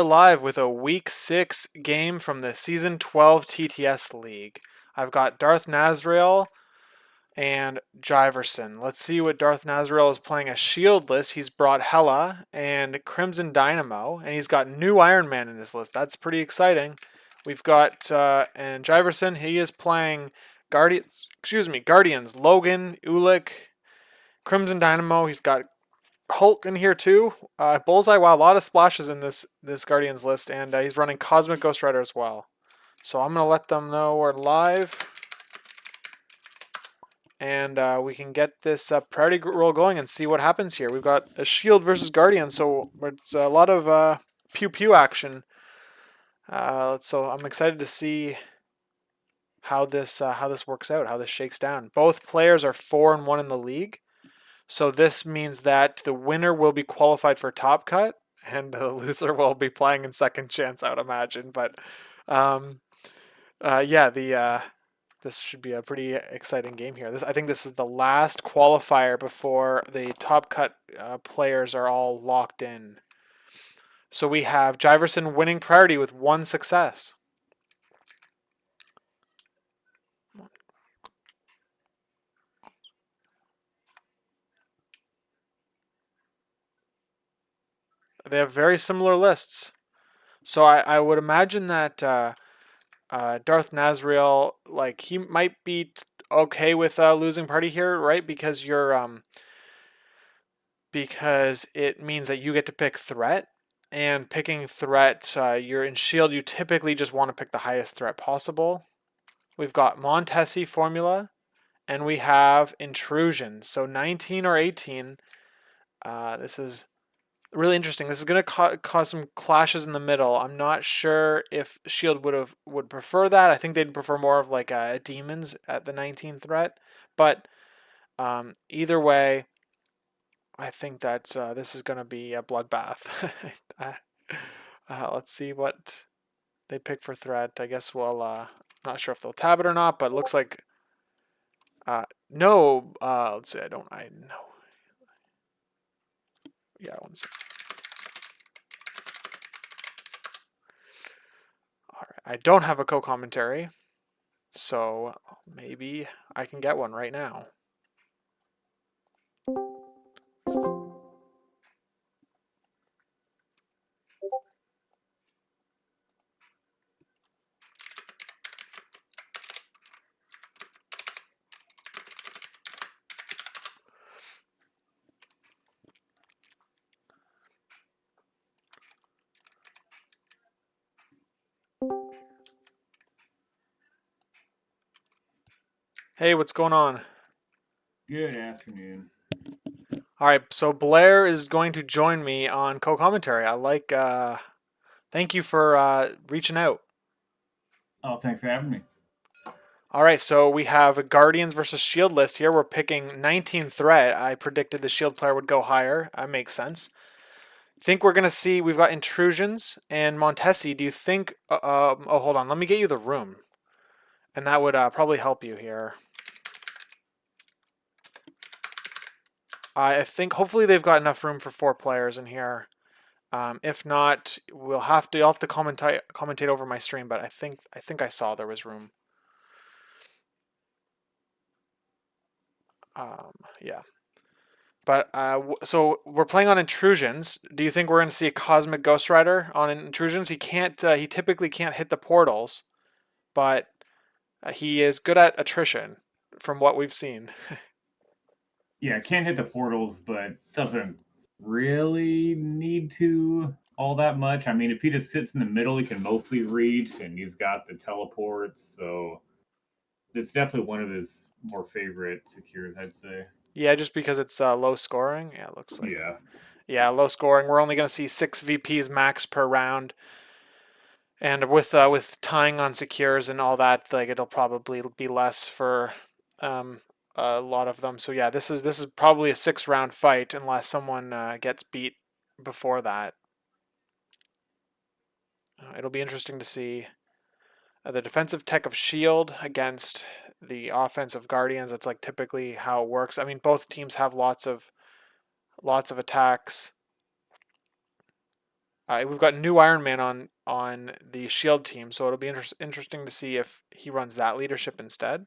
We're live with a Week 6 game from the Season 12 TTS League. I've got Darthnazrael and Jiverson. Let's see what Darthnazrael is playing a shield list. He's brought Hela and Crimson Dynamo, and he's got new Iron Man in his list. That's pretty exciting. We've got, and Jiverson, he is playing Guardians, Logan, Ulick, Crimson Dynamo. He's got Hulk in here too. Bullseye, wow, a lot of splashes in this Guardians list, and he's running Cosmic Ghost Rider as well. So I'm going to let them know we're live. And we can get this priority roll going and see what happens here. We've got a Shield versus Guardian, so it's a lot of pew-pew action. So I'm excited to see how this works out, how this shakes down. Both players are 4-1 in the league. So this means that the winner will be qualified for Top Cut, and the loser will be playing in Second Chance, I would imagine. But this should be a pretty exciting game here. I think this is the last qualifier before the Top Cut players are all locked in. So we have Jiverson winning priority with 1 success. They have very similar lists. So I would imagine that Darthnazrael, like, he might be okay with losing party here, right? Because because it means that you get to pick threat, and picking threat, you're in shield, you typically just want to pick the highest threat possible. We've got Montesi formula, and we have intrusions. So 19 or 18. This is really interesting. This is going to cause some clashes in the middle. I'm not sure if Shield would prefer that. I think they'd prefer more of like a demons at the 19 threat. But either way, I think that this is going to be a bloodbath. Let's see what they pick for threat. I guess we'll not sure if they'll tab it or not, but it looks like no. Let's see. I know. Yeah, one second. All right. I don't have a co-commentary, so maybe I can get one right now. Hey, what's going on? Good afternoon. All right, so Blair is going to join me on co-commentary. I like. Thank you for reaching out. Oh, thanks for having me. All right, so we have a Guardians versus Shield list here. We're picking 19 threat. I predicted the Shield player would go higher. That makes sense. Think we're gonna see. We've got intrusions and Montesi. Do you think? Oh, hold on. Let me get you the room, and that would probably help you here. I think hopefully they've got enough room for 4 players in here. If not, you'll have to commentate over my stream. But I think I saw there was room. Yeah. But so we're playing on intrusions. Do you think we're going to see a Cosmic Ghost Rider on intrusions? He can't. He typically can't hit the portals, but he is good at attrition, from what we've seen. Yeah, can't hit the portals, but doesn't really need to all that much. I mean, if he just sits in the middle, he can mostly reach, and he's got the teleports, so it's definitely one of his more favorite secures, I'd say. Yeah, just because it's low scoring. Yeah, it looks like. Yeah. Yeah, low scoring. We're only going to see 6 VPs max per round. And with tying on secures and all that, like, it'll probably be less for a lot of them. So yeah, this is probably a 6-round fight unless someone gets beat before that. It'll be interesting to see the defensive tech of Shield against the offensive Guardians. That's like typically how it works. I mean, both teams have lots of attacks. We've got new Iron Man on the Shield team, so it'll be interesting to see if he runs that leadership instead.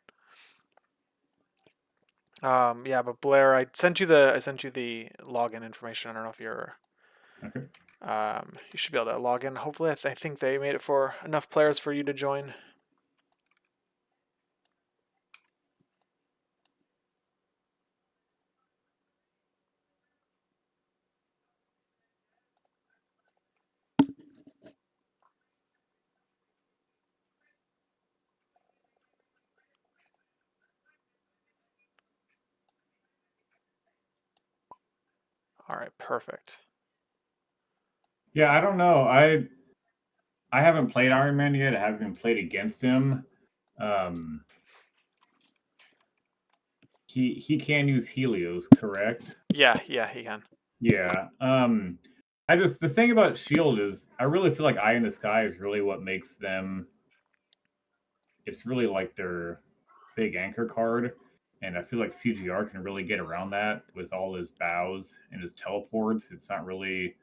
Yeah, but Blair, I sent you the login information. I don't know if you're. Okay. You should be able to log in. Hopefully, I think they made it for enough players for you to join. All right, perfect. Yeah, I don't know. I haven't played Iron Man yet. I haven't played against him. Um, he can use Helios, correct? Yeah, he can. Yeah. I just the thing about Shield is I really feel like Eye in the Sky is really what makes them. It's really like their big anchor card, and I feel like CGR can really get around that with all his bows and his teleports. It's not really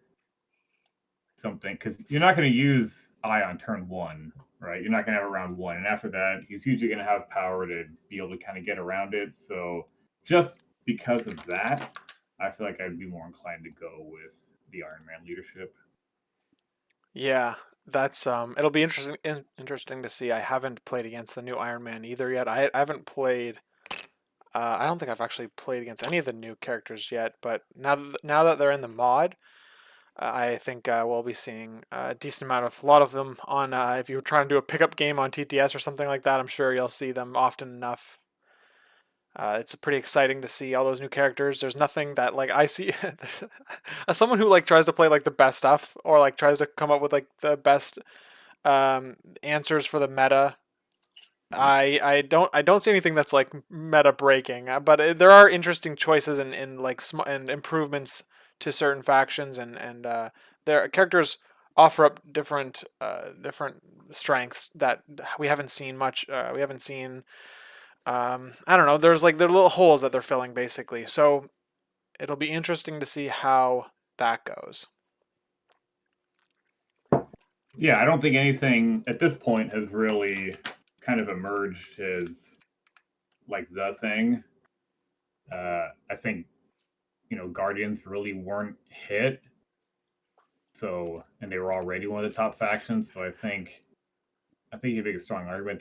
something because you're not going to use Eye on turn one, right? You're not going to have around one, and after that, he's usually going to have power to be able to kind of get around it. So just because of that, I feel like I'd be more inclined to go with the Iron Man leadership. Yeah, that's it'll be interesting to see. I haven't played against the new Iron Man either yet. I haven't played. I don't think I've actually played against any of the new characters yet. But now that they're in the mod, I think we'll be seeing a decent amount of a lot of them on. If you're trying to do a pickup game on TTS or something like that, I'm sure you'll see them often enough. It's pretty exciting to see all those new characters. There's nothing that like I see as someone who like tries to play like the best stuff or like tries to come up with like the best answers for the meta. I don't see anything that's like meta breaking, but there are interesting choices and like and improvements to certain factions and their characters offer up different strengths that we haven't seen much. We haven't seen. I don't know. There's like there are little holes that they're filling basically. So it'll be interesting to see how that goes. Yeah, I don't think anything at this point has really kind of emerged as like the thing. I think Guardians really weren't hit, so and they were already one of the top factions. So I think you make a strong argument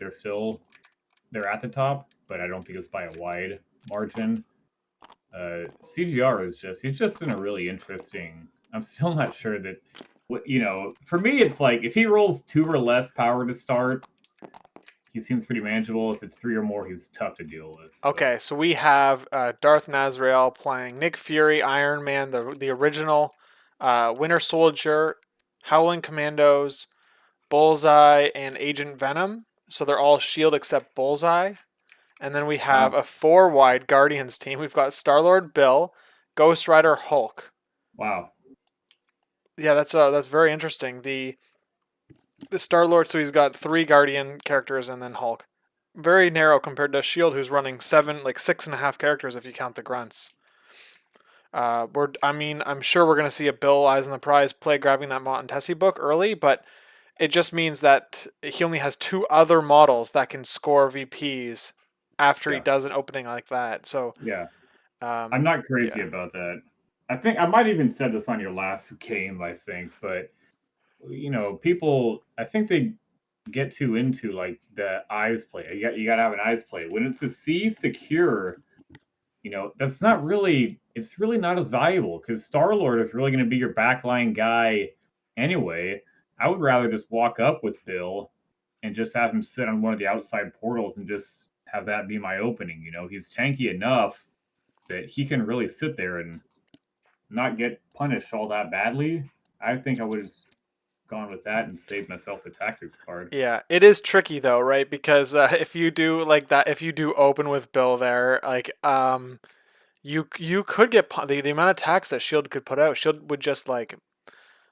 they're at the top, but I don't think it's by a wide margin. CGR is he's just in a really interesting. I'm still not sure that for me it's like if he rolls 2 or less power to start, he seems pretty manageable. If it's 3 or more, he's tough to deal with. So Okay, so we have Darthnazrael playing Nick Fury, Iron Man, the original, Winter Soldier, Howling Commandos, Bullseye, and Agent Venom. So they're all Shield except Bullseye. And then we have wow, a 4 wide Guardians team. We've got Star Lord Bill, Ghost Rider Hulk. wow, Yeah, that's very interesting. The Star Lord, so he's got 3 Guardian characters and then Hulk. Very narrow compared to Shield, who's running 6.5 characters if you count the grunts. I'm sure we're gonna see a Bill Eyes on the Prize play grabbing that Montesi book early, but it just means that he only has 2 other models that can score VPs after he yeah, does an opening like that. So, yeah. I'm um, not crazy yeah. about that. I think I might even said this on your last game. I think, but people. I think they get too into like the eyes play. You got to have an eyes play when it's a C secure. That's not really. It's really not as valuable because Star Lord is really going to be your backline guy anyway. I would rather just walk up with Bill and just have him sit on one of the outside portals and just have that be my opening. He's tanky enough that he can really sit there and not get punished all that badly. I think I would have gone with that and saved myself the tactics card. Yeah, it is tricky though, right? Because if you do like that, if you do open with Bill there, like you could get the amount of attacks that Shield could put out. Shield would just like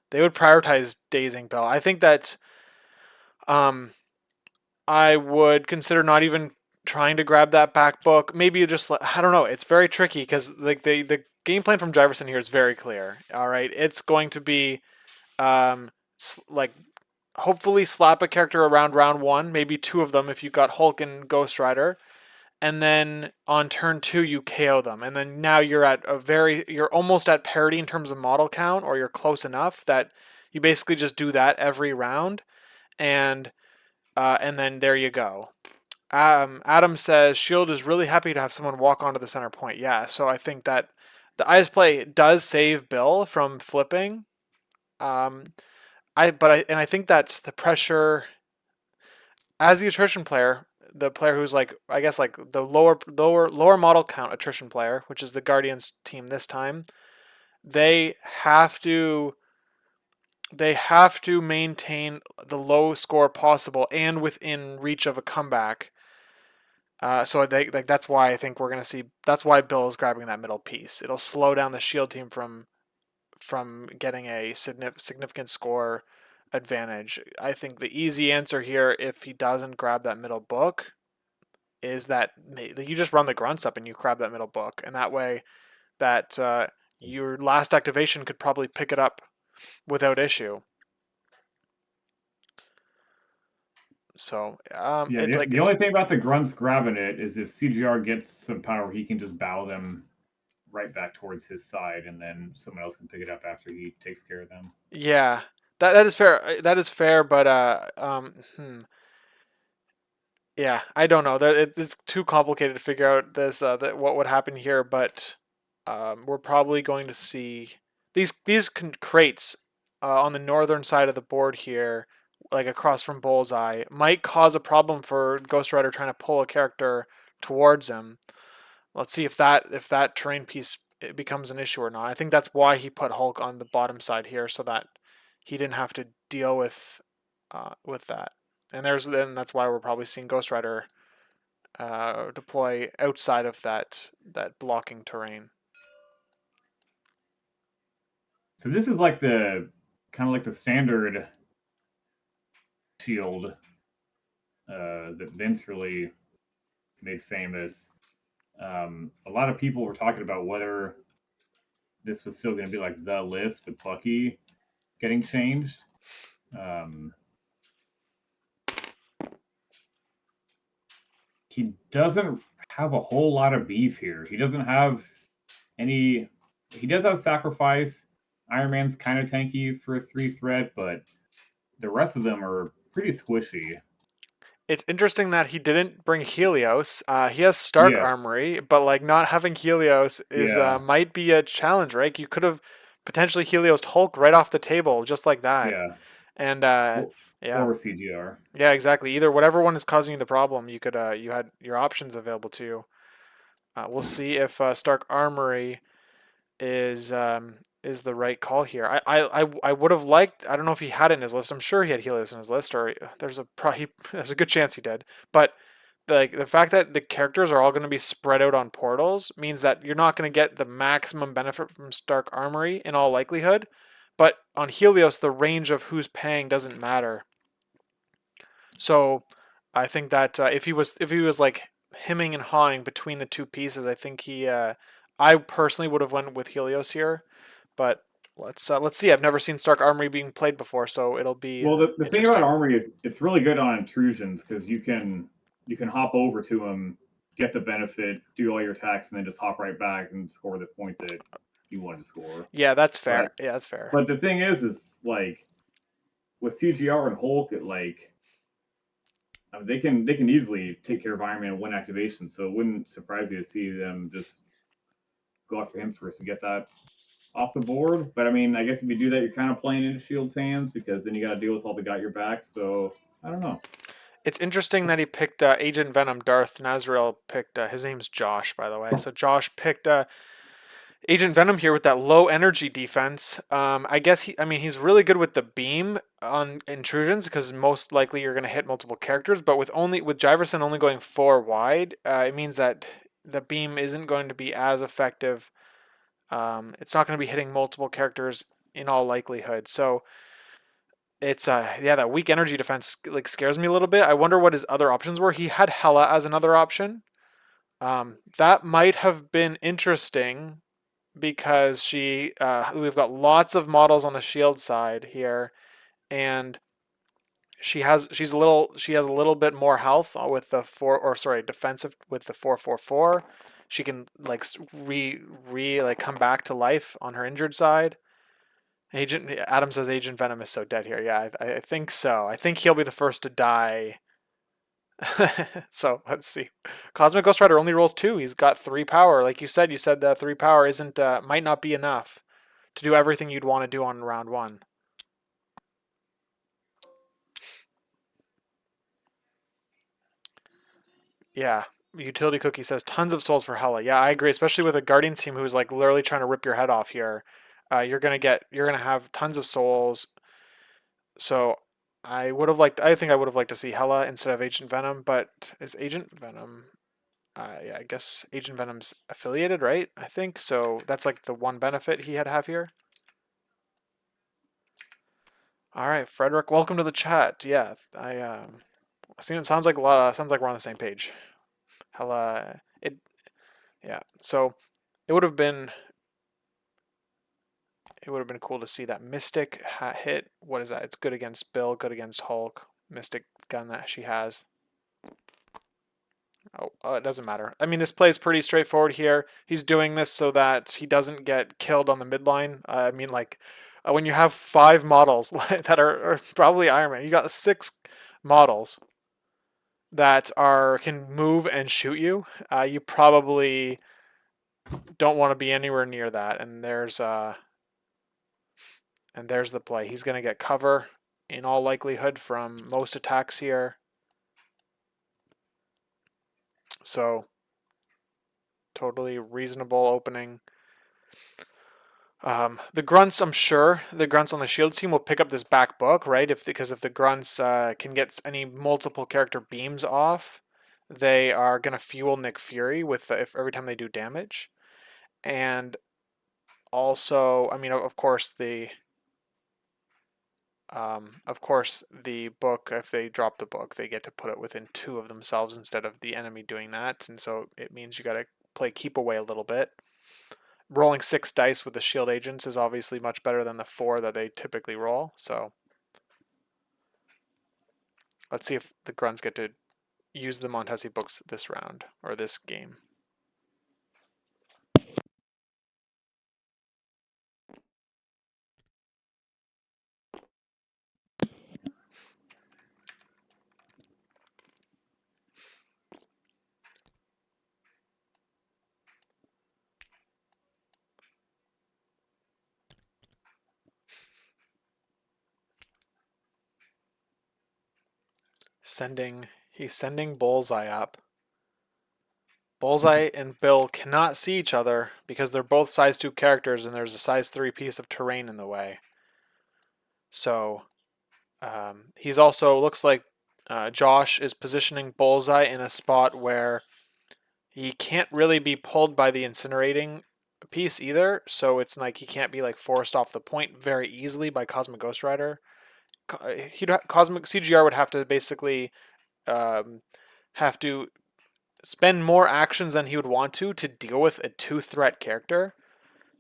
they would prioritize dazing Bill. I think that um I would consider not even trying to grab that back book. Maybe you just I don't know. It's very tricky because like the game plan from Jiverson here is very clear. All right, it's going to be like hopefully slap a character around round 1, maybe 2 of them if you got Hulk and Ghost Rider, and then on turn 2 you KO them, and then now you're almost at parity in terms of model count, or you're close enough that you basically just do that every round, and then there you go. Adam says Shield is really happy to have someone walk onto the center point. Yeah, so I think that the Ice Play does save Bill from flipping. I think that's the pressure as the attrition player, the player who's like, I guess like the lower model count attrition player, which is the Guardians team this time. They have to maintain the low score possible and within reach of a comeback. So that's why I think we're gonna see. That's why Bill is grabbing that middle piece. It'll slow down the Shield team from getting a significant score advantage. I think the easy answer here, if he doesn't grab that middle book, is that you just run the grunts up and you grab that middle book, and that way that your last activation could probably pick it up without issue. So Yeah, it's like the only thing about the grunts grabbing it is if CGR gets some power, he can just bow them right back towards his side, and then someone else can pick it up after he takes care of them. yeah, that is fair. That is fair, but yeah, I don't know. It's too complicated to figure out this what would happen here, but we're probably going to see these crates on the northern side of the board here, like across from Bullseye, might cause a problem for Ghost Rider trying to pull a character towards him. Let's see if that terrain piece becomes an issue or not. I think that's why he put Hulk on the bottom side here, so that he didn't have to deal with that. And that's why we're probably seeing Ghost Rider deploy outside of that blocking terrain. So this is like the kind of like the standard shield that Vince really made famous. A lot of people were talking about whether this was still going to be like the list with Bucky getting changed. He doesn't have a whole lot of beef here. He doesn't have any. He does have sacrifice. Iron Man's kind of tanky for a 3 threat, but the rest of them are pretty squishy. It's interesting that he didn't bring Helios. He has Stark Yeah, Armory, but like not having Helios is yeah, might be a challenge, right? You could have potentially Helios Hulk right off the table, just like that. yeah. And Or, yeah, or CGR. yeah, exactly. Either whatever one is causing you the problem, you had your options available to you. We'll see if Stark Armory is the right call here. I would have liked. I don't know if he had it in his list. I'm sure he had Helios in his list, or there's a good chance he did. But the fact that the characters are all going to be spread out on portals means that you're not going to get the maximum benefit from Stark Armory in all likelihood. But on Helios, the range of who's paying doesn't matter. So I think that if he was like hemming and hawing between the two pieces, I think I personally would have went with Helios here, but let's see. I've never seen Stark Armory being played before, so it'll be Well, the thing about interesting. Armory is it's really good on intrusions because you can hop over to him, get the benefit, do all your attacks, and then just hop right back and score the point that you wanted to score. Yeah, that's fair. But Yeah, that's fair. but the thing is like with CGR and Hulk, it like I mean, they can easily take care of Iron Man in one activation. So it wouldn't surprise you to see them just go after him first to get that off the board. But I mean, I guess if you do that, you're kind of playing into Shield's hands because then you got to deal with all the got your back. So I don't know. It's interesting that he picked Agent Venom. Darthnazrael picked his name's Josh, by the way. So Josh picked Agent Venom here with that low energy defense. I guess he's really good with the beam on intrusions because most likely you're going to hit multiple characters. But with Jiverson only going 4 wide, it means that the beam isn't going to be as effective. It's not going to be hitting multiple characters in all likelihood. So it's yeah, that weak energy defense like scares me a little bit. I wonder what his other options were. He had Hela as another option. That might have been interesting because we've got lots of models on the shield side here, and she has a little bit more health with the defensive with the 444. She can like like come back to life on her injured side. Agent Adam says Agent Venom is so dead here. Yeah, I think so. I think he'll be the first to die. So let's see. Cosmic Ghost Rider only rolls 2. He's got 3 power. Like you said that 3 power isn't might not be enough to do everything you'd want to do on round 1. Yeah. Utility Cookie says tons of souls for Hela. Yeah, I agree, especially with a Guardian team who's like literally trying to rip your head off here. You're gonna have tons of souls. So I think I would have liked to see Hela instead of Agent Venom, but is Agent Venom yeah, I guess Agent Venom's affiliated, right? I think so. That's like the one benefit he had to have here. All right, Frederick, welcome to the chat. Yeah, I it sounds like sounds like we're on the same page. Hella, yeah. So it would have been cool to see that Mystic hit. What is that? It's good against Bill, good against Hulk. Mystic gun that she has. Oh, it doesn't matter. I mean, this play is pretty straightforward here. He's doing this so that he doesn't get killed on the midline. I mean, like, when you have 5 models that are probably Iron Man, you got 6 models that can move and shoot you. You probably don't want to be anywhere near that. And there's the play. He's going to get cover in all likelihood from most attacks here. So totally reasonable opening. The grunts, I'm sure the grunts on the shield team will pick up this back book, right? Because if the grunts can get any multiple character beams off, they are gonna fuel Nick Fury with if every time they do damage, and also, I mean, of course the book. If they drop the book, they get to put it within 2 of themselves instead of the enemy doing that, and so it means you got to play keep away a little bit. Rolling 6 dice with the shield agents is obviously much better than the 4 that they typically roll. So let's see if the grunts get to use the Montesi books this round or this game. He's sending Bullseye up. Bullseye and Bill cannot see each other because they're both size 2 characters and there's a size 3 piece of terrain in the way. So he's also, looks like Josh is positioning Bullseye in a spot where he can't really be pulled by the incinerating piece either, so it's like he can't be like forced off the point very easily by Cosmic Ghost Rider. Cosmic CGR would have to basically have to spend more actions than he would want to deal with a 2-threat character.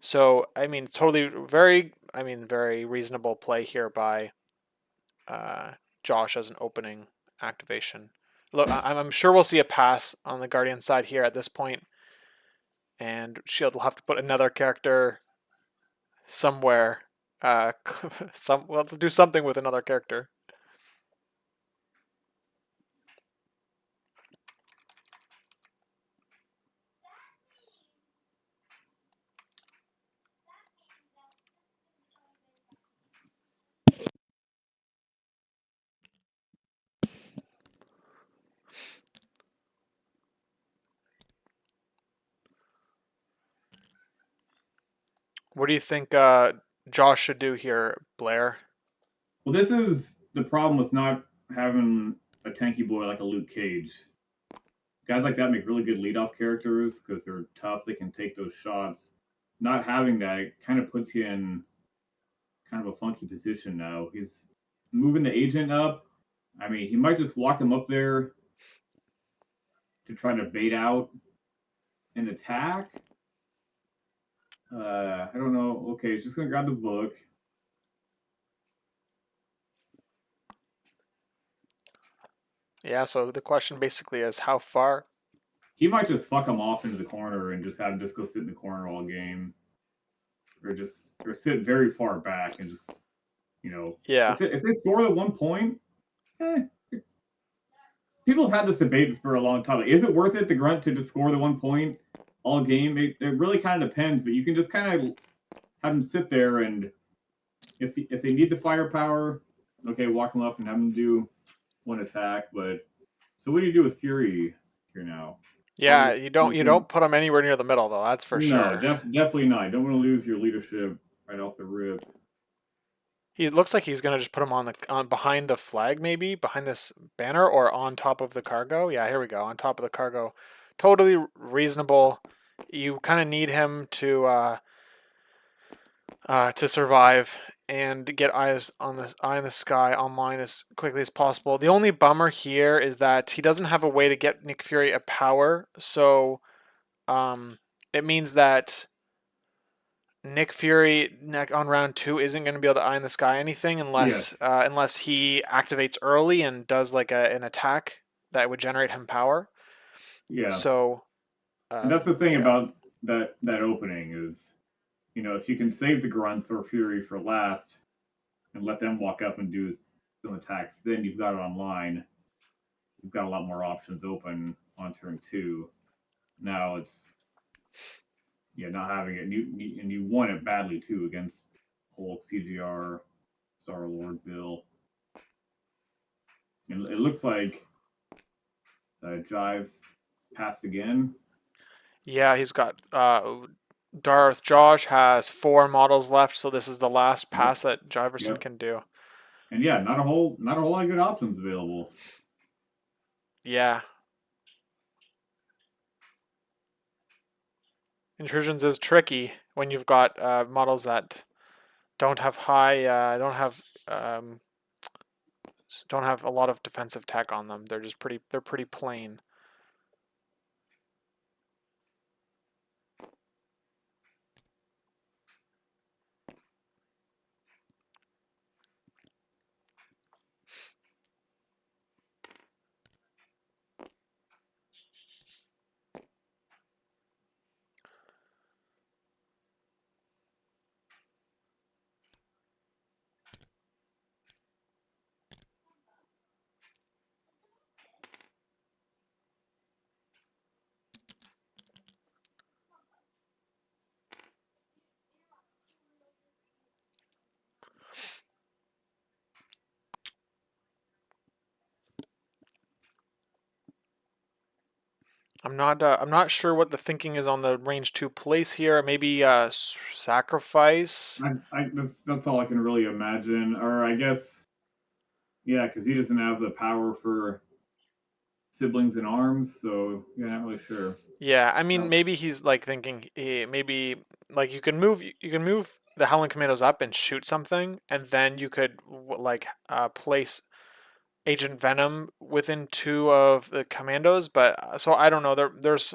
So I mean, very reasonable play here by Josh as an opening activation. Look, I'm sure we'll see a pass on the Guardian side here at this point, and Shield will have to put another character somewhere. We'll have to do something with another character. What do you think Josh should do here, Blair? Well, this is the problem with not having a tanky boy like a Luke Cage. Guys like that make really good leadoff characters because they're tough. They can take those shots. Not having that, it kind of puts you in kind of a funky position now. He's moving the agent up. I mean, he might just walk him up there to try to bait out an attack. I don't know. Okay, he's just gonna grab the book. Yeah, so the question basically is how far? He might just fuck him off into the corner and just have him just go sit in the corner all game, or sit very far back and just Yeah. if they score the 1 point, eh, people have had this debate for a long time. Like, is it worth it to grunt to just score the 1 point all game? It really kind of depends, but you can just kind of have them sit there, and if they need the firepower, okay, walk them up and have them do one attack. But so what do you do with Fury here now? Yeah, Probably you don't put him anywhere near the middle though, that's for no, sure. definitely not. You don't want to lose your leadership right off the rip. He looks like he's gonna just put him on behind the flag, maybe behind this banner, or on top of the cargo. Yeah, here we go, on top of the cargo. Totally reasonable. You kind of need him to survive and get eyes on the eye in the sky online as quickly as possible. The only bummer here is that he doesn't have a way to get Nick Fury a power, so it means that Nick Fury on round 2 isn't going to be able to eye in the sky anything Yes, unless he activates early and does like an attack that would generate him power. yeah, So and that's the thing yeah, about that opening is if you can save the grunts or Fury for last and let them walk up and do some attacks, then you've got it online. You've got a lot more options open on turn 2. Now it's not having it, and you won it badly too against Hulk, CGR, Star Lord, Bill. And it looks like Jive passed again. yeah, he's got Josh has 4 models left, so this is the last Yep, pass that Jiverson yep. can do. And yeah, not a whole lot of good options available. Yeah, intrusions is tricky when you've got models that don't have high, um, don't have a lot of defensive tech on them. They're pretty plain. I'm not sure what the thinking is on the range 2 place here. Maybe sacrifice. That's all I can really imagine. Or I guess, yeah, because he doesn't have the power for siblings in arms, so yeah, not really sure. Yeah, I mean No. maybe he's like thinking maybe like you can move the Howling Commandos up and shoot something, and then you could like place Agent Venom within 2 of the commandos. But so I don't know. There's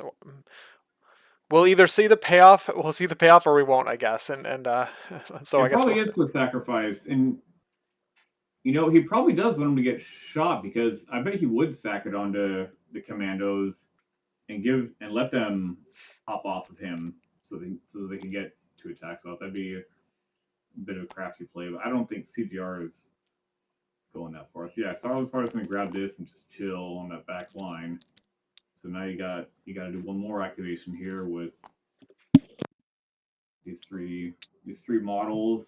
we'll either see the payoff, or we won't, I guess. And so I It guess probably we'll. is the sacrifice, and he probably does want him to get shot because I bet he would sack it onto the commandos and let them hop off of him so they can get 2 attacks off. That'd be a bit of a crafty play, but I don't think CGR is going that far. So yeah, Starlord's probably just gonna grab this and just chill on that back line. So now you got to do one more activation here with these three models.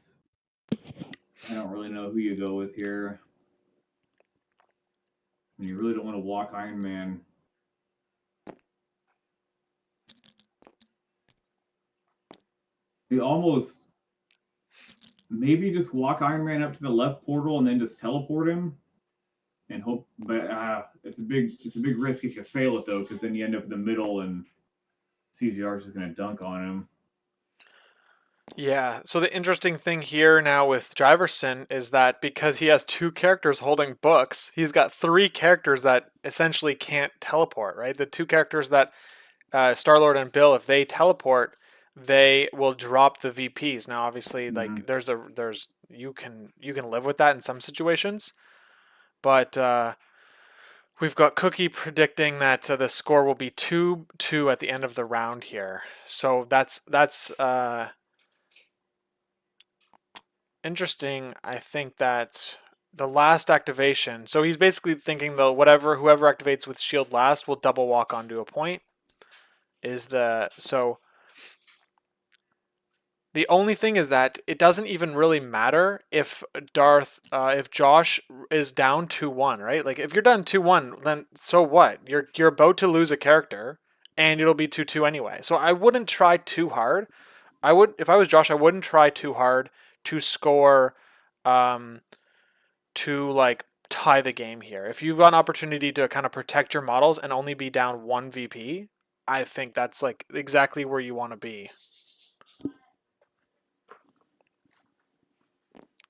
I don't really know who you go with here. And you really don't want to walk Iron Man. You almost maybe just walk Iron Man up to the left portal and then just teleport him and hope. But it's a big risk if you fail it though, because then you end up in the middle and CGR is just gonna dunk on him. Yeah. So the interesting thing here now with Jiverson is that because he has 2 characters holding books, he's got 3 characters that essentially can't teleport. Right, the 2 characters that Star Lord and Bill, if they teleport, they will drop the VPs. Now, obviously, Mm-hmm. like there's you can live with that in some situations, but we've got Cookie predicting that the score will be 2-2 at the end of the round here. So that's interesting. I think that the last activation. So he's basically thinking the whoever activates with shield last will double walk onto a point. So the only thing is that it doesn't even really matter if if Josh is down 2-1, right? Like if you're down 2-1, then so what? You're about to lose a character, and it'll be 2-2 anyway. So I wouldn't try too hard. If I was Josh, I wouldn't try too hard to score, um, to like tie the game here. If you've got an opportunity to kind of protect your models and only be down 1 VP, I think that's like exactly where you want to be.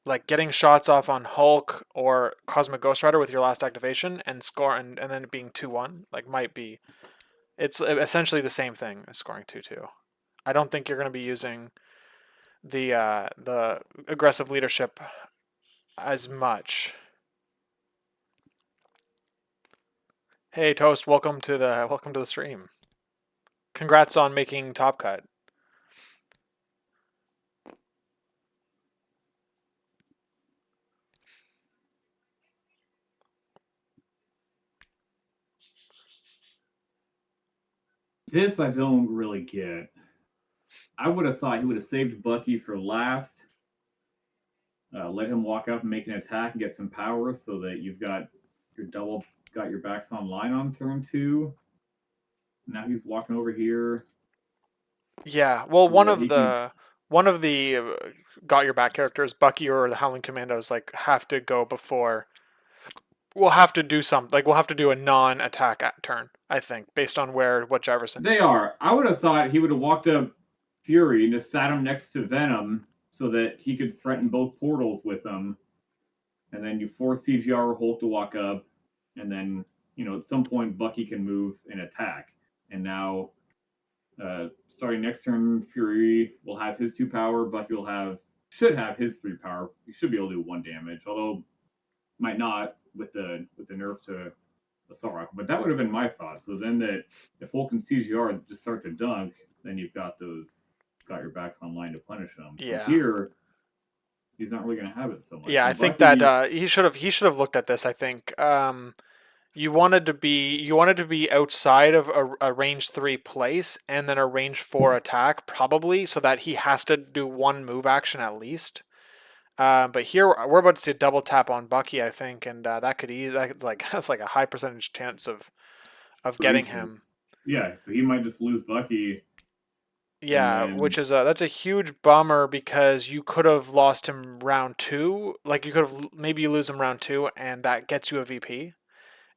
Like getting shots off on Hulk or Cosmic Ghost Rider with your last activation and score and then it being 2-1 like might be, it's essentially the same thing as scoring 2-2. I don't think you're going to be using the aggressive leadership as much. Hey Toast, welcome to the stream. Congrats on making Top Cut. This I don't really get. I would have thought he would have saved Bucky for last. Let him walk up and make an attack and get some power so that you've got your backs online on turn 2. Now he's walking over here. Yeah, well, So that he can. one of the got your back characters, Bucky or the Howling Commandos, like have to go before. We'll have to do something. Like we'll have to do a non-attack turn, I think, based on what Jiverson. They are. I would have thought he would have walked up Fury and just sat him next to Venom so that he could threaten both portals with them. And then you force CGR or Hulk to walk up, and then at some point Bucky can move and attack. And now, starting next turn, Fury will have his 2 power. Bucky should have his 3 power. He should be able to do 1 damage, although might not with the nerf to Assault Rifle. But that would have been my thought. So then that if Hulk and CGR just start to dunk, then you've got your backs online to punish them. Yeah. But here, he's not really going to have it so much. Yeah, I think that he should have looked at this. I think you wanted to be outside of a range 3 place and then a range 4 attack probably, so that he has to do 1 move action at least. But here we're about to see a double tap on Bucky, I think, and that could that's like a high percentage chance of getting him. Yeah, so he might just lose Bucky. Yeah, which is that's a huge bummer because you could have lost him round 2. Like you could have maybe you lose him round 2, and that gets you a VP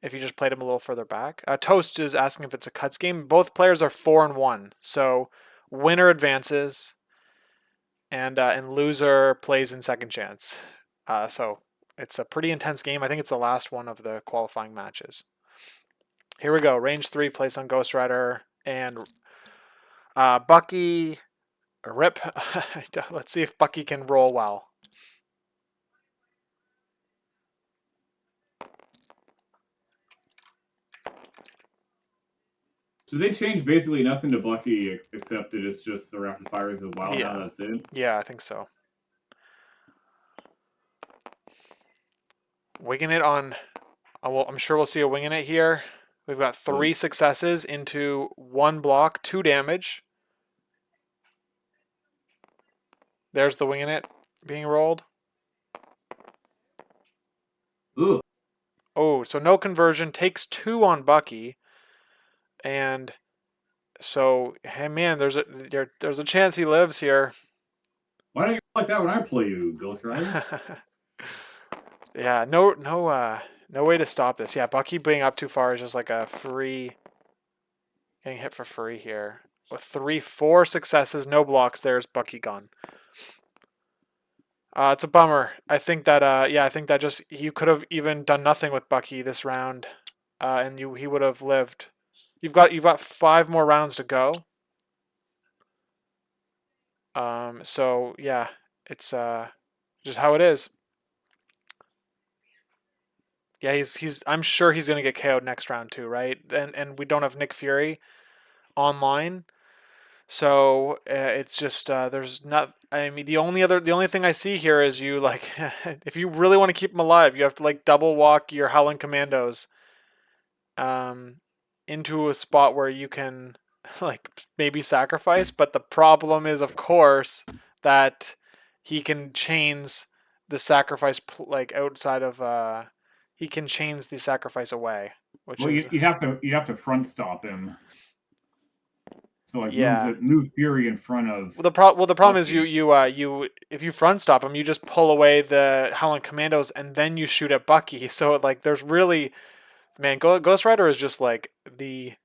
if you just played him a little further back. Toast is asking if it's a cuts game. Both players are 4-1, so winner advances, and loser plays in second chance. So it's a pretty intense game. I think it's the last one of the qualifying matches. Here we go. Range 3 place on Ghost Rider and Bucky. Rip. Let's see if Bucky can roll well. So they changed basically nothing to Bucky except that it's just the rapid fires of wild. Yeah. Now that's it. Yeah, I think so. Winging it on. I'm sure we'll see a winging it here. We've got 3 successes into 1 block, 2 damage. There's the winging it being rolled. Ooh. Oh, so no conversion. Takes 2 on Bucky. And so, hey man, there's a chance he lives here. Why don't you like that when I play you, Ghost Rider? Yeah, no way to stop this. Yeah, Bucky being up too far is just like a free, getting hit for free here. With 4 successes, no blocks, there's Bucky gone. It's a bummer. I think that just you could have even done nothing with Bucky this round, and he would have lived. You've got 5 more rounds to go. So yeah, it's just how it is. Yeah, he's. I'm sure he's gonna get KO'd next round too, right? And we don't have Nick Fury online, so it's just there's not. I mean, the only thing I see here is you like, if you really want to keep him alive, you have to like double walk your Howling Commandos, um, into a spot where you can like maybe sacrifice. But the problem is, of course, that he can chains the sacrifice like outside of he can chains the sacrifice away, which Well, is you'd have to front stop him. So like yeah. move Fury in front of Well, the problem is Bucky. you if you front stop him, you just pull away the Howling Commandos and then you shoot at Bucky. So like, there's really, man, Ghost Rider is just like the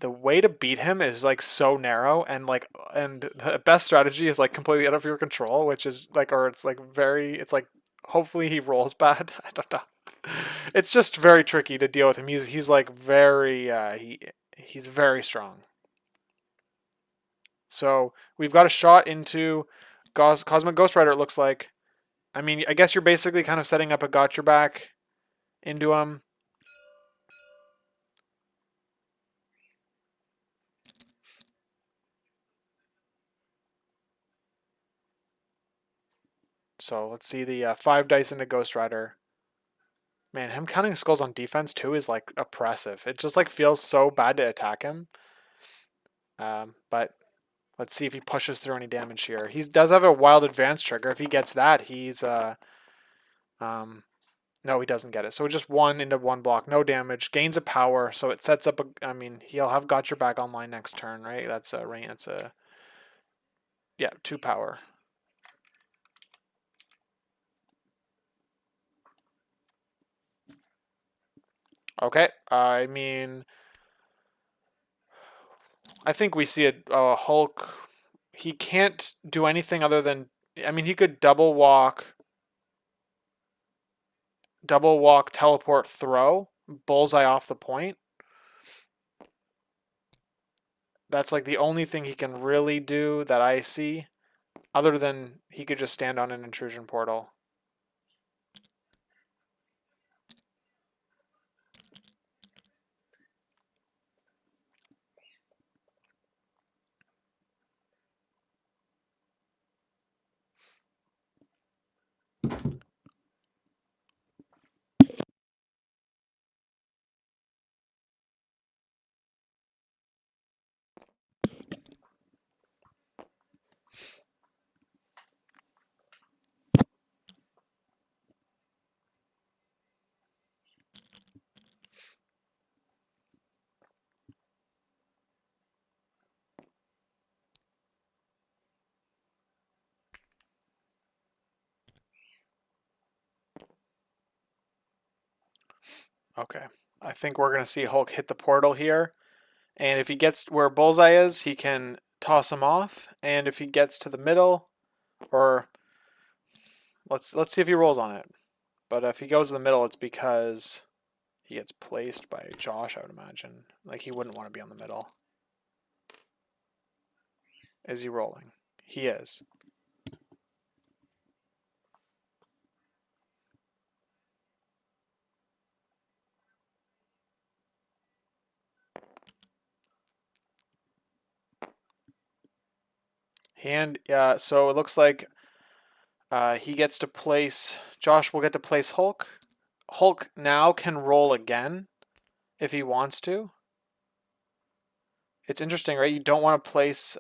way to beat him is like so narrow, and the best strategy is like completely out of your control, which is like, or it's like it's like, hopefully he rolls bad. I don't know. It's just very tricky to deal with him. He's like very he's very strong. So we've got a shot into Cosmic Ghost Rider, it looks like. I mean, I guess you're basically kind of setting up a got your back into him. So let's see the 5 dice into Ghost Rider. Man, him counting skulls on defense too is like oppressive. It just like feels so bad to attack him. But let's see if he pushes through any damage here. He does have a wild advance trigger. If he gets that, he's no, he doesn't get it. So just 1 into 1 block, no damage, gains a power. So it sets up a. I mean, he'll have got your back online next turn, right? That's a rain. That's a yeah, 2 power. Okay, I mean, I think we see a Hulk. He can't do anything other than. I mean, he could double walk, teleport, throw, bullseye off the point. That's like the only thing he can really do that I see, other than he could just stand on an intrusion portal. Okay. I think we're going to see Hulk hit the portal here. And if he gets where Bullseye is, he can toss him off. And if he gets to the middle, or let's see if he rolls on it. But if he goes to the middle, it's because he gets placed by Josh, I would imagine. Like, he wouldn't want to be on the middle. Is he rolling? He is. And so it looks like he gets to place. Josh will get to place Hulk. Hulk now can roll again if he wants to. It's interesting, right? You don't want to place.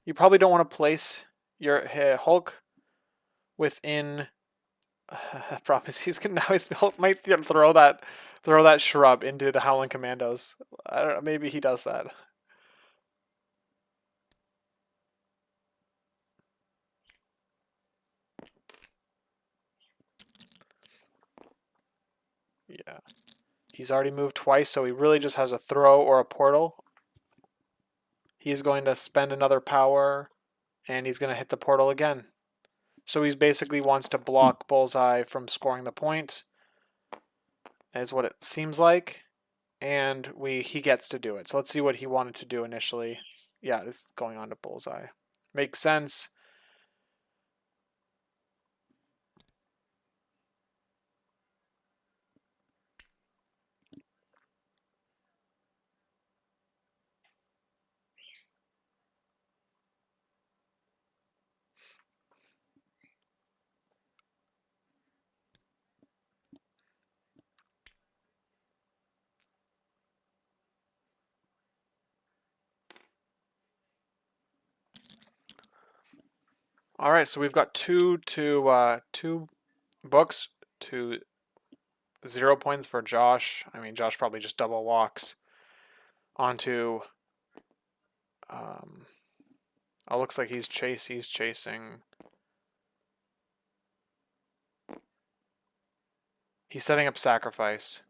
You probably don't want to place your Hulk within. Problem is, Hulk might throw that shrub into the Howling Commandos. I don't know. Maybe he does that. Yeah. He's already moved twice, so he really just has a throw or a portal. He's going to spend another power, and he's going to hit the portal again. So he basically wants to block Bullseye from scoring the point, is what it seems like. And he gets to do it. So let's see what he wanted to do initially. Yeah, this is going on to bullseye. Makes sense. All right, so we've got two books to 0 points for Josh. I mean, Josh probably just double walks onto. Oh, looks like he's chasing. He's setting up sacrifice,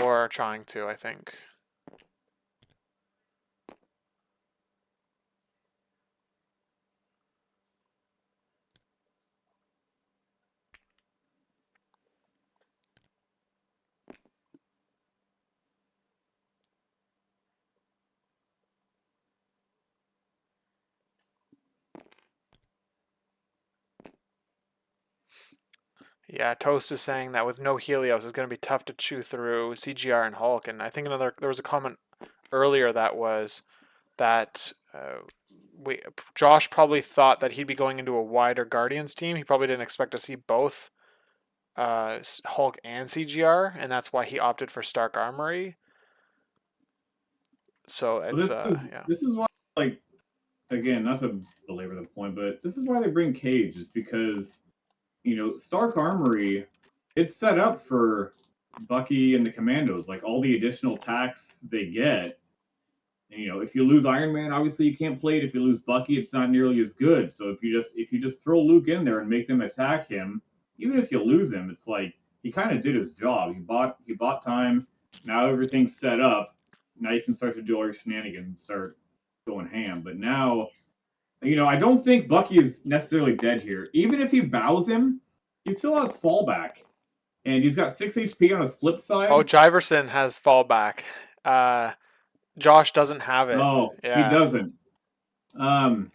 or trying to, I think. Yeah, Toast is saying that with no Helios, it's going to be tough to chew through CGR and Hulk. And I think there was a comment earlier that was that Josh probably thought that he'd be going into a wider Guardians team. He probably didn't expect to see both Hulk and CGR, and that's why he opted for Stark Armory. So it's yeah. This is why, like, again, not to belabor the point, but this is why they bring Cage, is because, you know, Stark Armory, it's set up for Bucky and the Commandos, like all the additional attacks they get. And, you know, if you lose Iron Man, obviously you can't play it. If you lose Bucky, it's not nearly as good. So if you just throw Luke in there and make them attack him, even if you lose him, it's like he kind of did his job. He bought time. Now everything's set up. Now you can start to do all your shenanigans and start going ham. But now, you know, I don't think Bucky is necessarily dead here. Even if he bows him, he still has fallback. And he's got 6 HP on his flip side. Oh, Jiverson has fallback. Josh doesn't have it. Oh, he Yeah. doesn't. And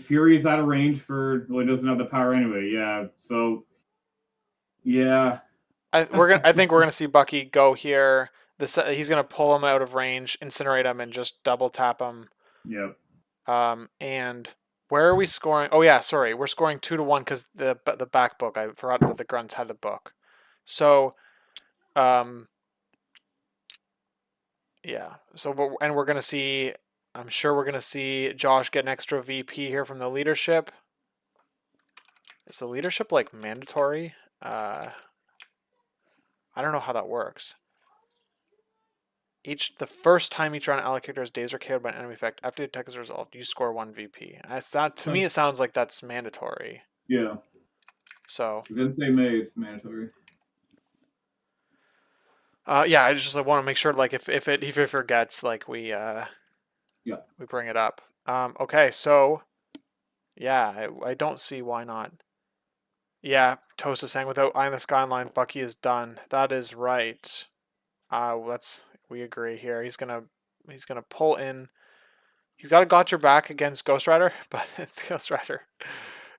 Fury's out of range for, well, he doesn't have the power anyway. Yeah. So, yeah. I think we're gonna see Bucky go here. He's gonna pull him out of range, incinerate him, and just double tap him. Yep. And where are we scoring? Oh yeah, sorry, we're scoring 2-1 because the back book. I forgot that the grunts had the book. So, yeah. So and we're gonna see. I'm sure we're gonna see Josh get an extra VP here from the leadership. Is the leadership like mandatory? I don't know how that works. The first time each round allocator's days are KO'd by an enemy effect after the attack is resolved, you score 1 VP. That's not, to me, it sounds like that's mandatory. Yeah. So. It doesn't say May, it's mandatory. Yeah, I just want to make sure, like, if it forgets, like, we bring it up. Okay, so yeah, I don't see why not. Yeah, Toast is saying without Eye in the Skyline, Bucky is done. That is right. We agree here. He's gonna pull in. He's got a Got Your Back against Ghost Rider, but it's Ghost Rider.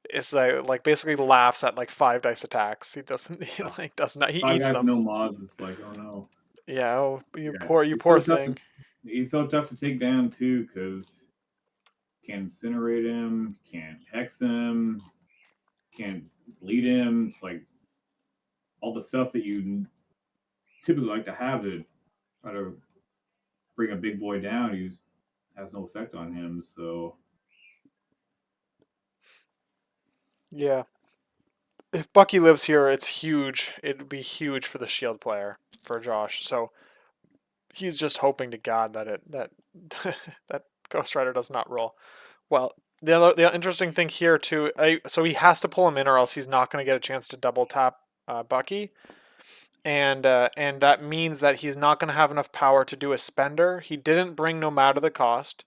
It's like basically laughs at like 5 dice attacks. He doesn't he like does not he Five eats guys, them. no mods. It's like, oh no. Yeah, oh you Yeah. poor thing. He's so tough to take down too, because can't incinerate him, can't hex him, can't bleed him. It's like all the stuff that you typically like to have to try to bring a big boy down. He has no effect on him. So Yeah. If Bucky lives here, it's huge. It'd be huge for the Shield player, for Josh. So he's just hoping to God that that Ghost Rider does not roll. Well, the interesting thing here too, so he has to pull him in, or else he's not going to get a chance to double tap Bucky, and that means that he's not going to have enough power to do a spender. He didn't bring no matter the cost,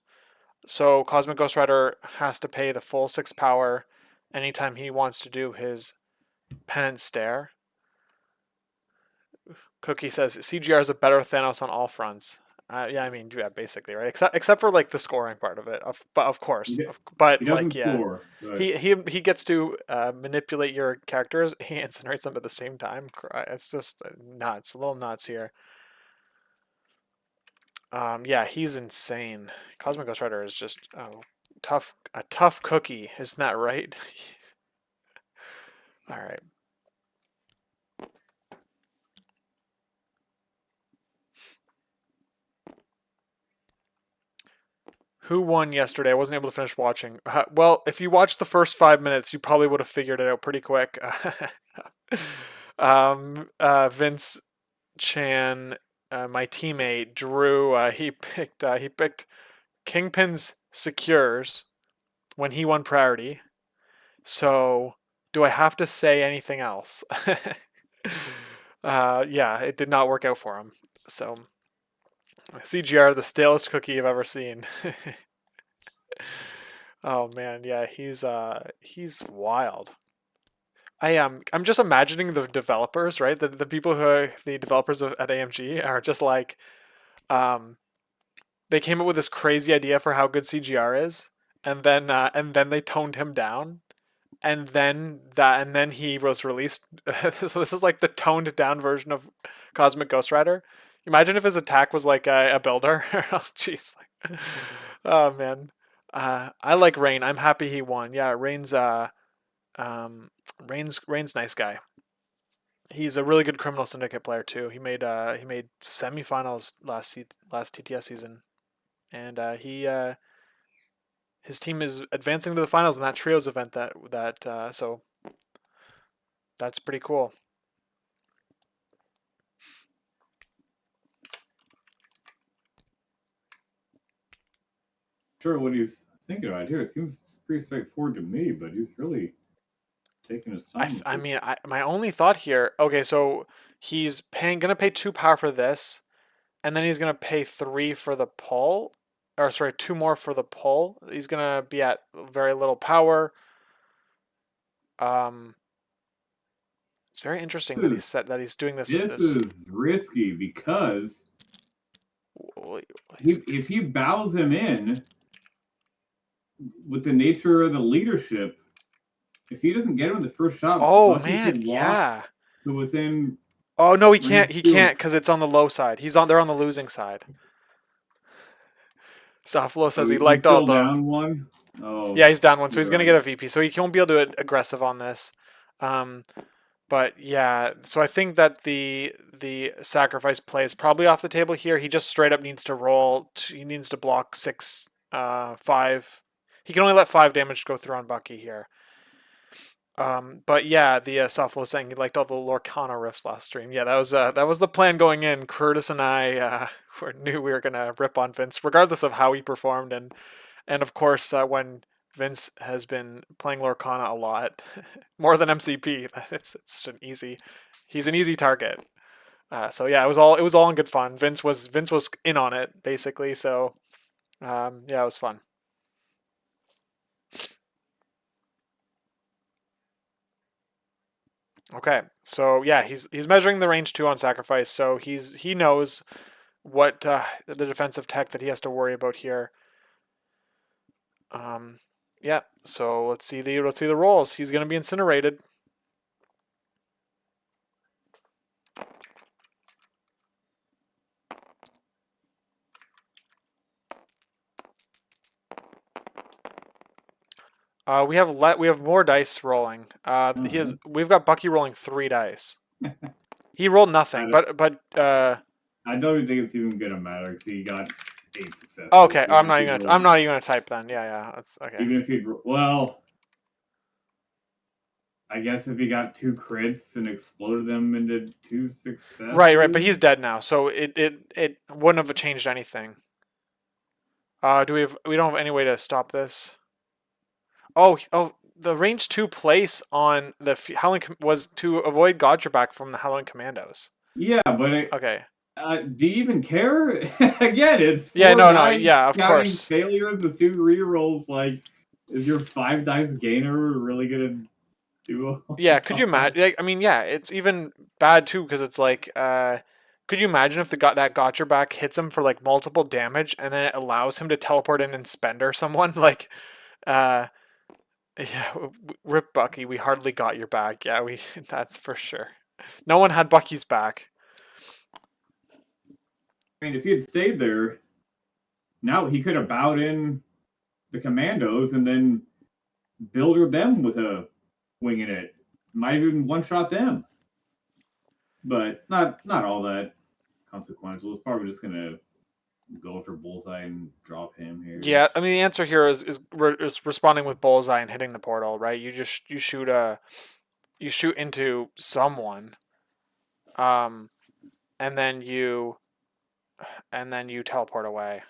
so Cosmic Ghost Rider has to pay the full 6 power anytime he wants to do his Penance Stare. Cookie says CGR is a better Thanos on all fronts. Yeah, I mean, yeah, basically, right? Except for like the scoring part of it. But of course, He, but he like, doesn't yeah, score, but he gets to manipulate your characters. He incinerates them at the same time. It's just nuts, a little nuts here. Yeah, he's insane. Cosmic Ghost Rider is just a tough cookie, isn't that right? All right. Who won yesterday? I wasn't able to finish watching. Well, if you watched the first 5 minutes, you probably would have figured it out pretty quick. Vince Chan, my teammate Drew, he picked Kingpin's Secures when he won priority. So, do I have to say anything else? Yeah, it did not work out for him. So, CGR, the stalest cookie you've ever seen. Oh man, yeah, he's wild. I'm just imagining the developers, right? The people who are the developers at AMG are just like um they came up with this crazy idea for how good CGR is, and then they toned him down, and then he was released. So this is like the toned down version of Cosmic Ghost Rider. Imagine if his attack was like a builder. Oh jeez. Oh man. I like Rain. I'm happy he won. Yeah, um Rain's nice guy. He's a really good Criminal Syndicate player too. He made semifinals last TTS season, and his team is advancing to the finals in that trios event. So that's pretty cool. sure what he's thinking about here. It seems pretty straightforward to me, but he's really taking his time with I it. mean, my only thought here. Okay, so he's gonna pay 2 power for this, and then he's gonna pay 3 for the pull, or sorry, 2 more for the pull. He's gonna be at very little power. Um, it's very interesting that he's doing This this. is risky because He's, if he bows him in with the nature of the leadership, if he doesn't get him in the first shot, oh Bucky man, could walk yeah. to within Oh no, he can't. range He two. can't because it's on the low side. They're on the losing side. Saflo Oh, says he he's liked all still the. down one. Oh, Yeah, he's down one, so he's you're gonna right. get a VP. So he won't be able to get aggressive on this. Um, but yeah, so I think that the sacrifice play is probably off the table here. He just straight up needs to roll. He needs to block 5. He can only let 5 damage go through on Bucky here. But yeah, the Saflo was saying he liked all the Lorcana riffs last stream. Yeah, that was the plan going in. Curtis and I knew we were gonna rip on Vince, regardless of how he performed, and of course when Vince has been playing Lorcana a lot, more than MCP. It's an easy. He's an easy target. So yeah, it was all in good fun. Vince was in on it basically. So yeah, it was fun. Okay, so yeah, he's measuring the range 2 on sacrifice, so he knows what the defensive tech that he has to worry about here. Yeah. So let's see the rolls. He's gonna be incinerated. We have more dice rolling. We've got Bucky rolling 3 dice. He rolled nothing, I don't even think it's even gonna matter because he got 8 successes. okay. I'm Rolled, not even gonna type then. Yeah, that's okay. even if he well, I guess if he got 2 crits and exploded them into 2 successes. Right, but he's dead now, so it wouldn't have changed anything. We don't have any way to stop this. The range 2 place on the Howling was to avoid Godgerback from the Howling Commandos. Yeah, but Okay. do you even care? Again, it's 4 Yeah, no, dice yeah, of counting course. failures with 2 rerolls. Like, is your 5 dice gainer really gonna do? Yeah, could you imagine? Like, I mean, yeah, it's even bad too because it's like Could you imagine if that Gotcher back hits him for like multiple damage and then it allows him to teleport in and spender someone? Like, uh, yeah, rip Bucky. We hardly got your back. Yeah, we that's for sure. No one had Bucky's back. I mean, if he had stayed there, now he could have bowed in the commandos and then builder them with a wing in it. Might even one shot them. But not all that consequential. It's probably just gonna go for bullseye and drop him here. Yeah, I mean the answer here is responding with bullseye and hitting the portal, right? You shoot into someone, um, and then you teleport away.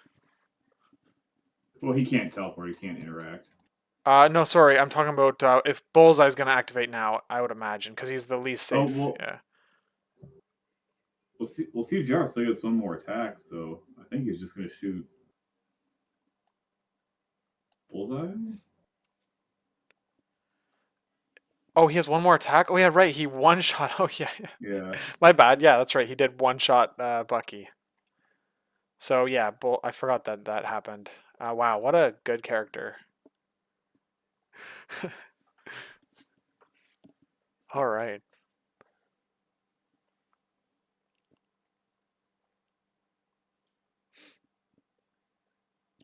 Well, he can't teleport. He can't interact. No, sorry, I'm talking about if bullseye's gonna activate now. I would imagine because he's the least safe. Oh well. Yeah. We'll see. We'll see if Jarrett still gets one more attack. So I think he's just gonna shoot bullseye. Oh, he has one more attack. Oh yeah, right. He one shot. Oh yeah. Yeah. My bad. Yeah, that's right. He did one shot Bucky. So yeah, I forgot that happened. Wow, what a good character. All right.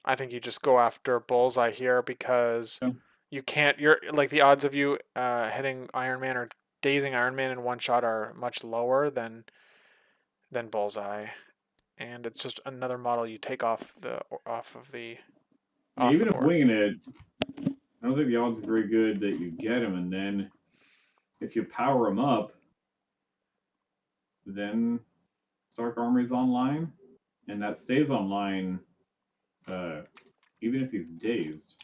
I think you just go after bullseye here because Yeah. you can't. You're like the odds of you hitting Iron Man or dazing Iron Man in one shot are much lower than bullseye, and it's just another model you take off the Even if board. winging it, I don't think the odds are very good that you get him. And then if you power him up, then Stark Armory's online, and that stays online even if he's dazed.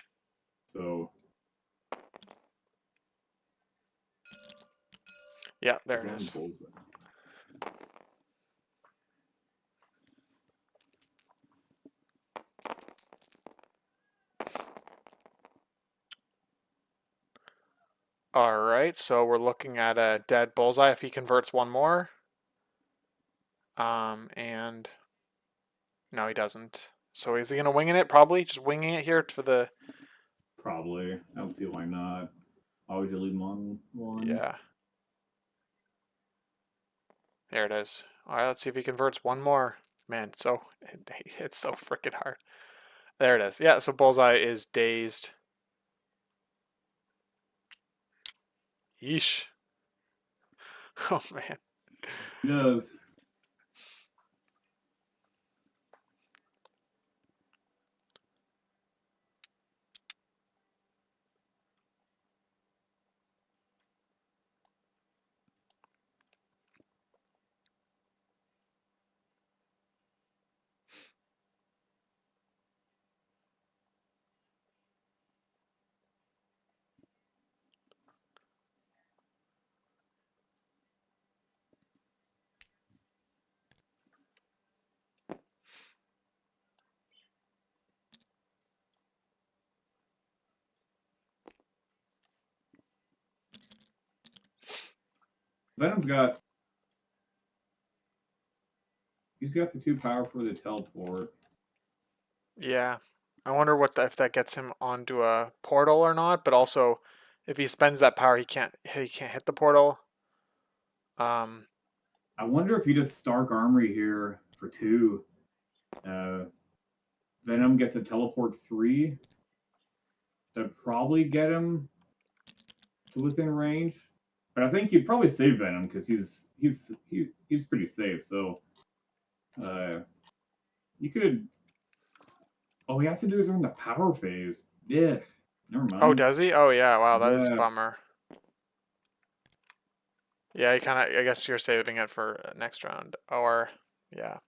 So Yeah, there it is. All right, so we're looking at a dead bullseye if he converts one more. And no, he doesn't. So is he gonna wing it? Probably just winging it here for the. Probably. I don't see why not. Why would you leave him on one? Yeah. There it is. All right, let's see if he converts one more. Man, it's so freaking hard. There it is. Yeah, so bullseye is dazed. Yeesh. Oh man. He does. Venom's got. He's got the 2 power for the teleport. Yeah. I wonder if that gets him onto a portal or not, but also if he spends that power he can't hit the portal. I wonder if he does Stark Armory here for 2. Venom gets a teleport 3. That'd probably get him to within range. But I think you'd probably save Venom because he's pretty safe. So you could. Oh, he has to do it during the power phase. Yeah. Never mind. Oh, does he? Oh yeah, wow, that is a Yeah. bummer. Yeah, you kind of. I guess you're saving it for next round, or yeah.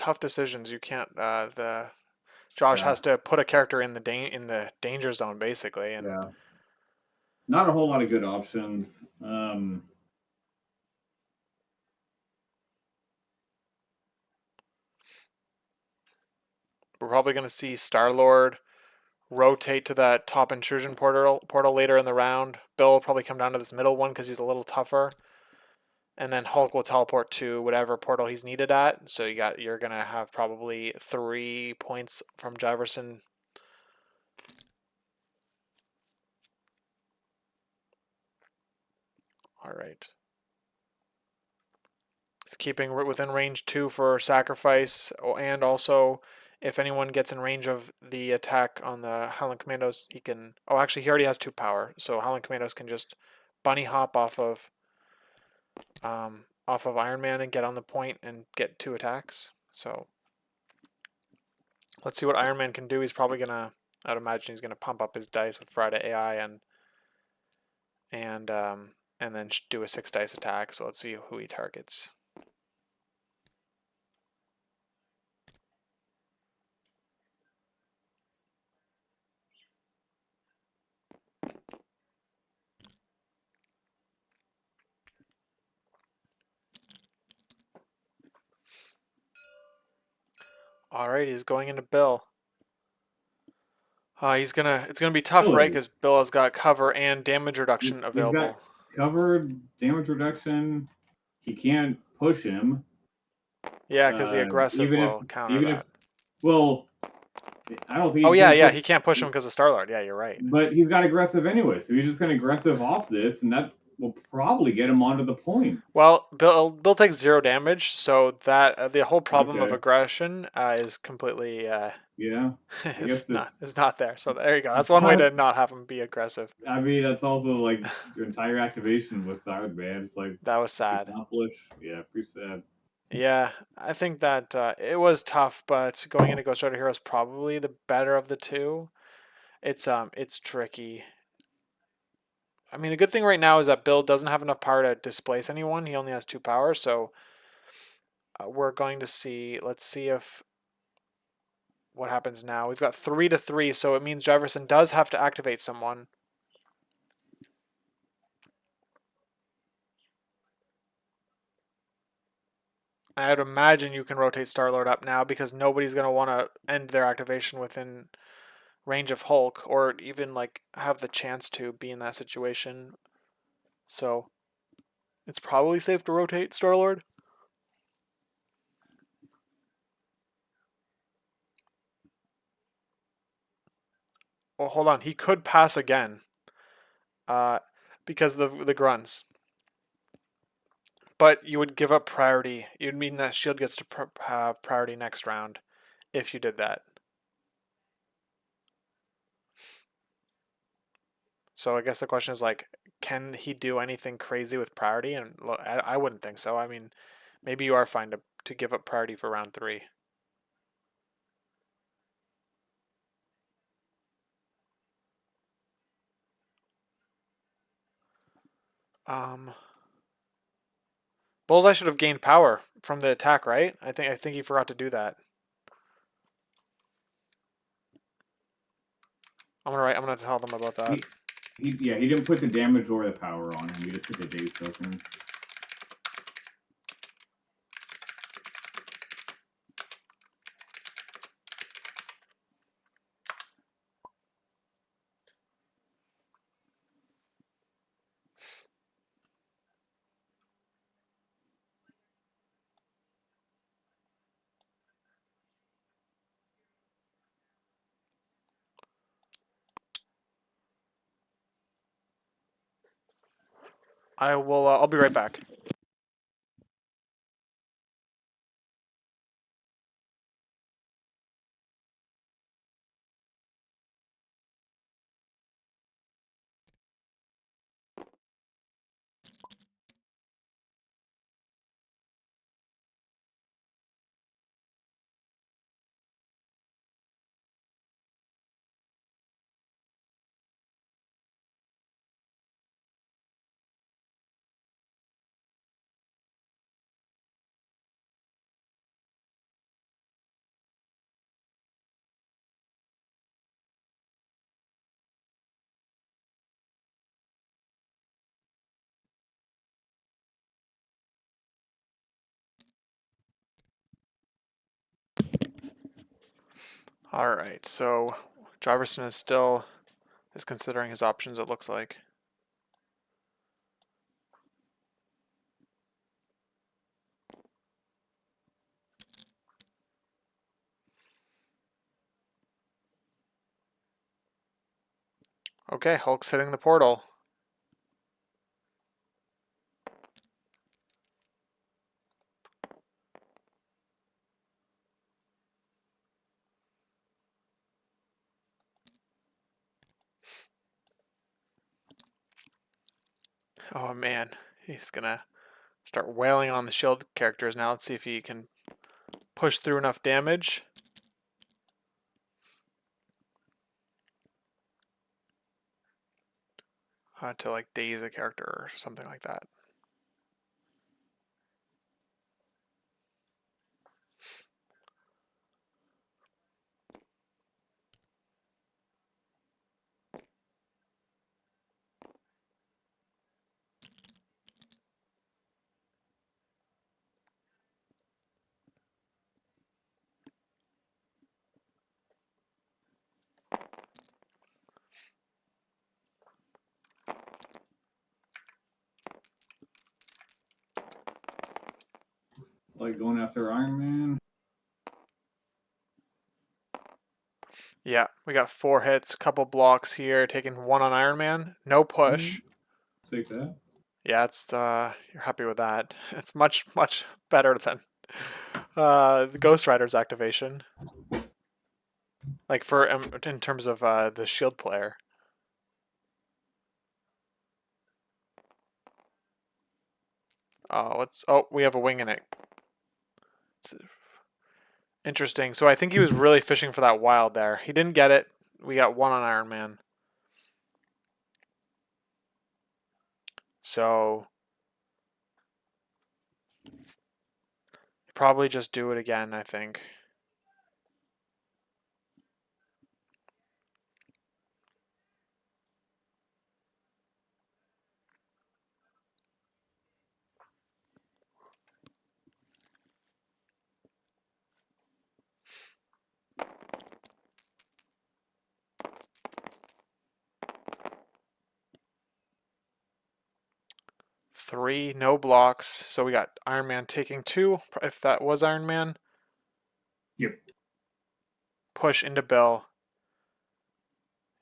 tough decisions. You can't. Josh has to put a character in the danger zone basically, and yeah, not a whole lot of good options. we're probably going to see Star-Lord rotate to that top intrusion portal later in the round. Bill will probably come down to this middle one because he's a little tougher. And then Hulk will teleport to whatever portal he's needed at. So you're gonna have probably 3 points from Jiverson. All right. It's keeping within range 2 for sacrifice, and also if anyone gets in range of the attack on the Howling Commandos, he can. Oh, actually, he already has 2 power, so Howling Commandos can just bunny hop off of Iron Man and get on the point and get 2 attacks. So let's see what Iron Man can do. He's probably gonna. I'd imagine he's gonna pump up his dice with Friday AI and then do a 6 dice attack. So let's see who he targets. All right, he's going into Bill. It's gonna be tough, right? Because Bill has got cover and damage reduction available. He's got cover, damage reduction. He can't push him. Yeah, because the aggressive will counter that. Well, I don't think. Oh yeah, he can't push him because of Star-Lord. Yeah, you're right. But he's got aggressive anyway, so he's just going to aggressive off this, and that will probably get him onto the point. Well, Bill takes 0 damage, so that the whole problem of aggression is completely it's not there. So there you go. That's one way to not have him be aggressive. I mean, that's also like your entire activation with Iron Man. It's like that was sad. Accomplish. Yeah, pretty sad. Yeah, I think that it was tough, but going into Ghost Rider Hero is probably the better of the two. It's tricky. I mean, the good thing right now is that Bill doesn't have enough power to displace anyone. He only has 2 power, so we're going to see. Let's see if what happens now. We've got 3 to 3, so it means Jiverson does have to activate someone. I would imagine you can rotate Star-Lord up now because nobody's going to want to end their activation within range of Hulk or even like have the chance to be in that situation. So it's probably safe to rotate Star-Lord. Well, hold on. He could pass again because the grunts. But you would give up priority. It would mean that Shield gets to have priority next round if you did that. So I guess the question is like, can he do anything crazy with priority? And I wouldn't think so. I mean, maybe you are fine to give up priority for round 3. Bullseye should have gained power from the attack, right? I think he forgot to do that. I'm gonna tell them about that. He didn't put the damage or the power on him. He just hit the daze token. I will. I'll be right back. All right, so Jiverson is considering his options, it looks like. Okay, Hulk's hitting the portal. Oh man, he's gonna start wailing on the shield characters now. Let's see if he can push through enough damage. To like daze a character or something like that. Like going after Iron Man. Yeah, we got 4 hits, couple blocks here, taking 1 on Iron Man. No push. Take that. Yeah, it's you're happy with that. It's much better than the Ghost Rider's activation. Like for in terms of the shield player. We have a wing in it. It's interesting. So I think he was really fishing for that wild there. He didn't get it. We got 1 on Iron Man. So probably just do it again, I think. Three, no blocks. So we got Iron Man taking 2, if that was Iron Man. Yep. Push into Bill.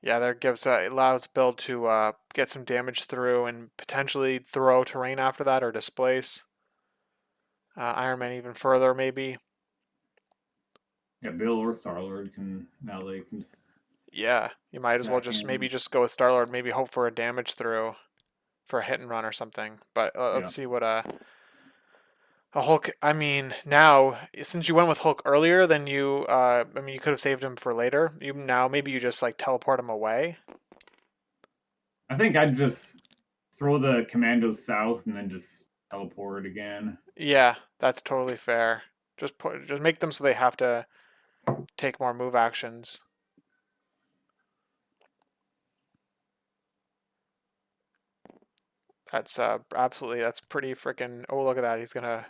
Yeah, that allows Bill to get some damage through and potentially throw terrain after that or displace Iron Man even further, maybe. Yeah, Bill or Star-Lord can now they can. Yeah, you might as well maybe just go with Star-Lord, maybe hope for a damage through for a hit and run or something. But let's see what a Hulk. I mean, now since you went with Hulk earlier, then you you could have saved him for later. Maybe you just like teleport him away. I think I'd just throw the commandos south and then just teleport again. Yeah, that's totally fair. Just make them so they have to take more move actions. That's that's pretty freaking. Oh, look at that. He's gonna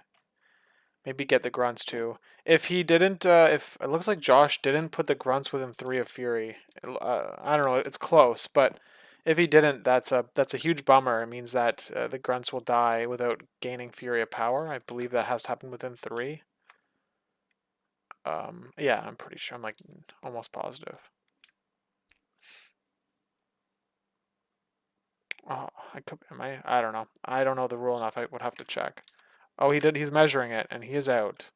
maybe get the grunts too. If he didn't, if it looks like Josh didn't put the grunts within 3 of Fury. I don't know. It's close, but if he didn't, that's a huge bummer. It means that the grunts will die without gaining Fury of power. I believe that has to happen within 3. Yeah, I'm pretty sure. I'm like almost positive. Oh, I could. Am I? I don't know. I don't know the rule enough. I would have to check. Oh, he did. He's measuring it, and he is out.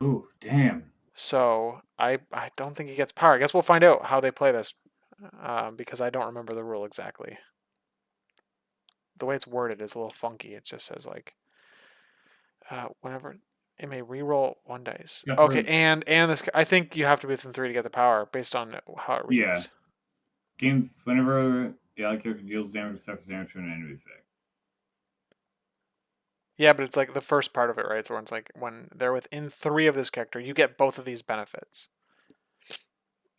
Ooh, damn. So I don't think he gets power. I guess we'll find out how they play this, because I don't remember the rule exactly. The way it's worded is a little funky. It just says like, whenever it may reroll 1 dice. Yeah, Okay, and this. I think you have to be within 3 to get the power based on how it reads. Yeah. Games whenever the allied character deals damage, suffers damage from an enemy effect. Yeah, but it's like the first part of it, right? So when it's like when they're within 3 of this character, you get both of these benefits.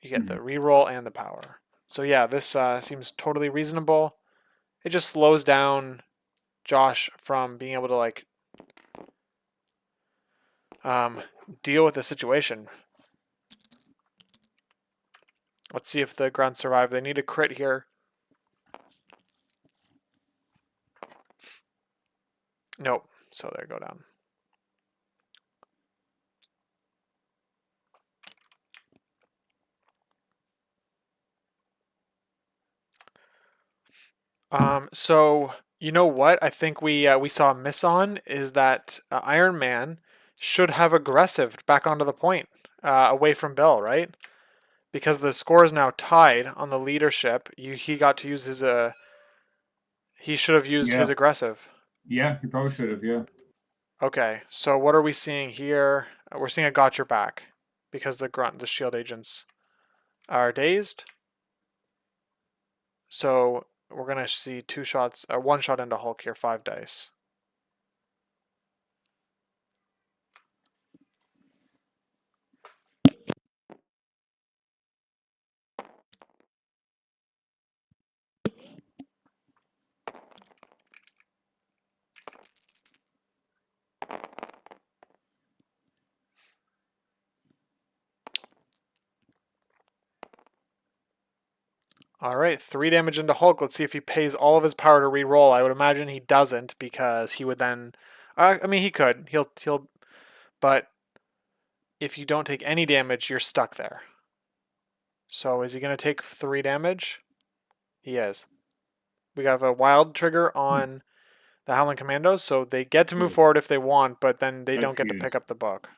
You get the reroll and the power. So yeah, this seems totally reasonable. It just slows down Josh from being able to like deal with the situation. Let's see if the grunts survive. They need a crit here. Nope. So they go down. So you know what I think we saw a miss on is that Iron Man should have aggressive back onto the point, away from Bill, right? Because the score is now tied on the leadership. He got to use his he should have used his Yeah. aggressive. Yeah, he probably should have. Yeah. Okay, so what are we seeing here? We're seeing a got your back because the shield agents are dazed. So we're gonna see two shots, one shot into Hulk here, 5 dice. All right, 3 damage into Hulk. Let's see if he pays all of his power to re-roll. I would imagine he doesn't because he would then. I mean, he could. He'll. But if you don't take any damage, you're stuck there. So is he going to take 3 damage? He is. We have a wild trigger on the Howling Commandos, so they get to move Good. forward if they want, but then they That's don't get to huge. pick up the book.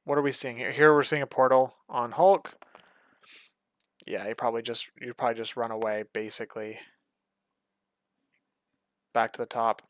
What are we seeing here? Here we're seeing a portal on Hulk. Yeah, you probably just run away basically. Back to the top.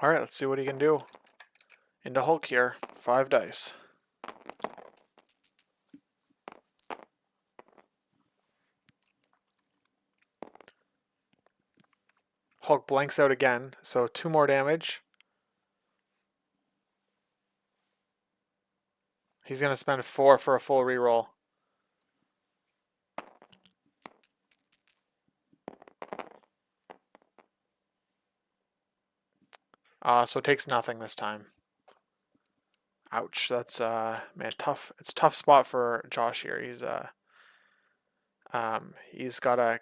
All right, let's see what he can do. Into Hulk here. 5 dice. Hulk blanks out again, so 2 more damage. He's going to spend 4 for a full reroll. So it takes nothing this time. Ouch, that's man, tough. It's a tough spot for Josh here. He's gotta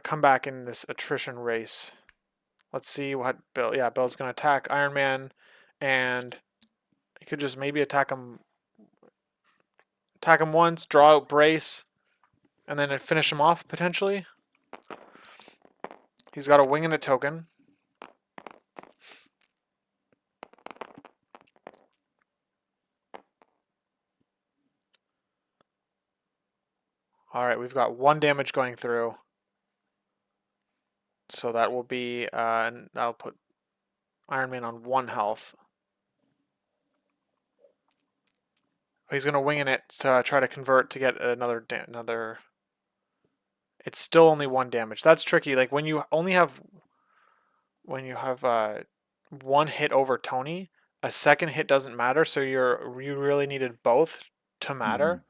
come back in this attrition race. Let's see what Bill. Yeah, Bill's gonna attack Iron Man, and he could just maybe attack him. Attack him once, draw out brace, and then finish him off potentially. He's got a wing and a token. All right, we've got 1 damage going through. So that will be, and I'll put Iron Man on 1 health. He's gonna wing in it to try to convert to get another. It's still only 1 damage. That's tricky. Like when you have 1 hit over Tony, a second hit doesn't matter. So you really needed both to matter,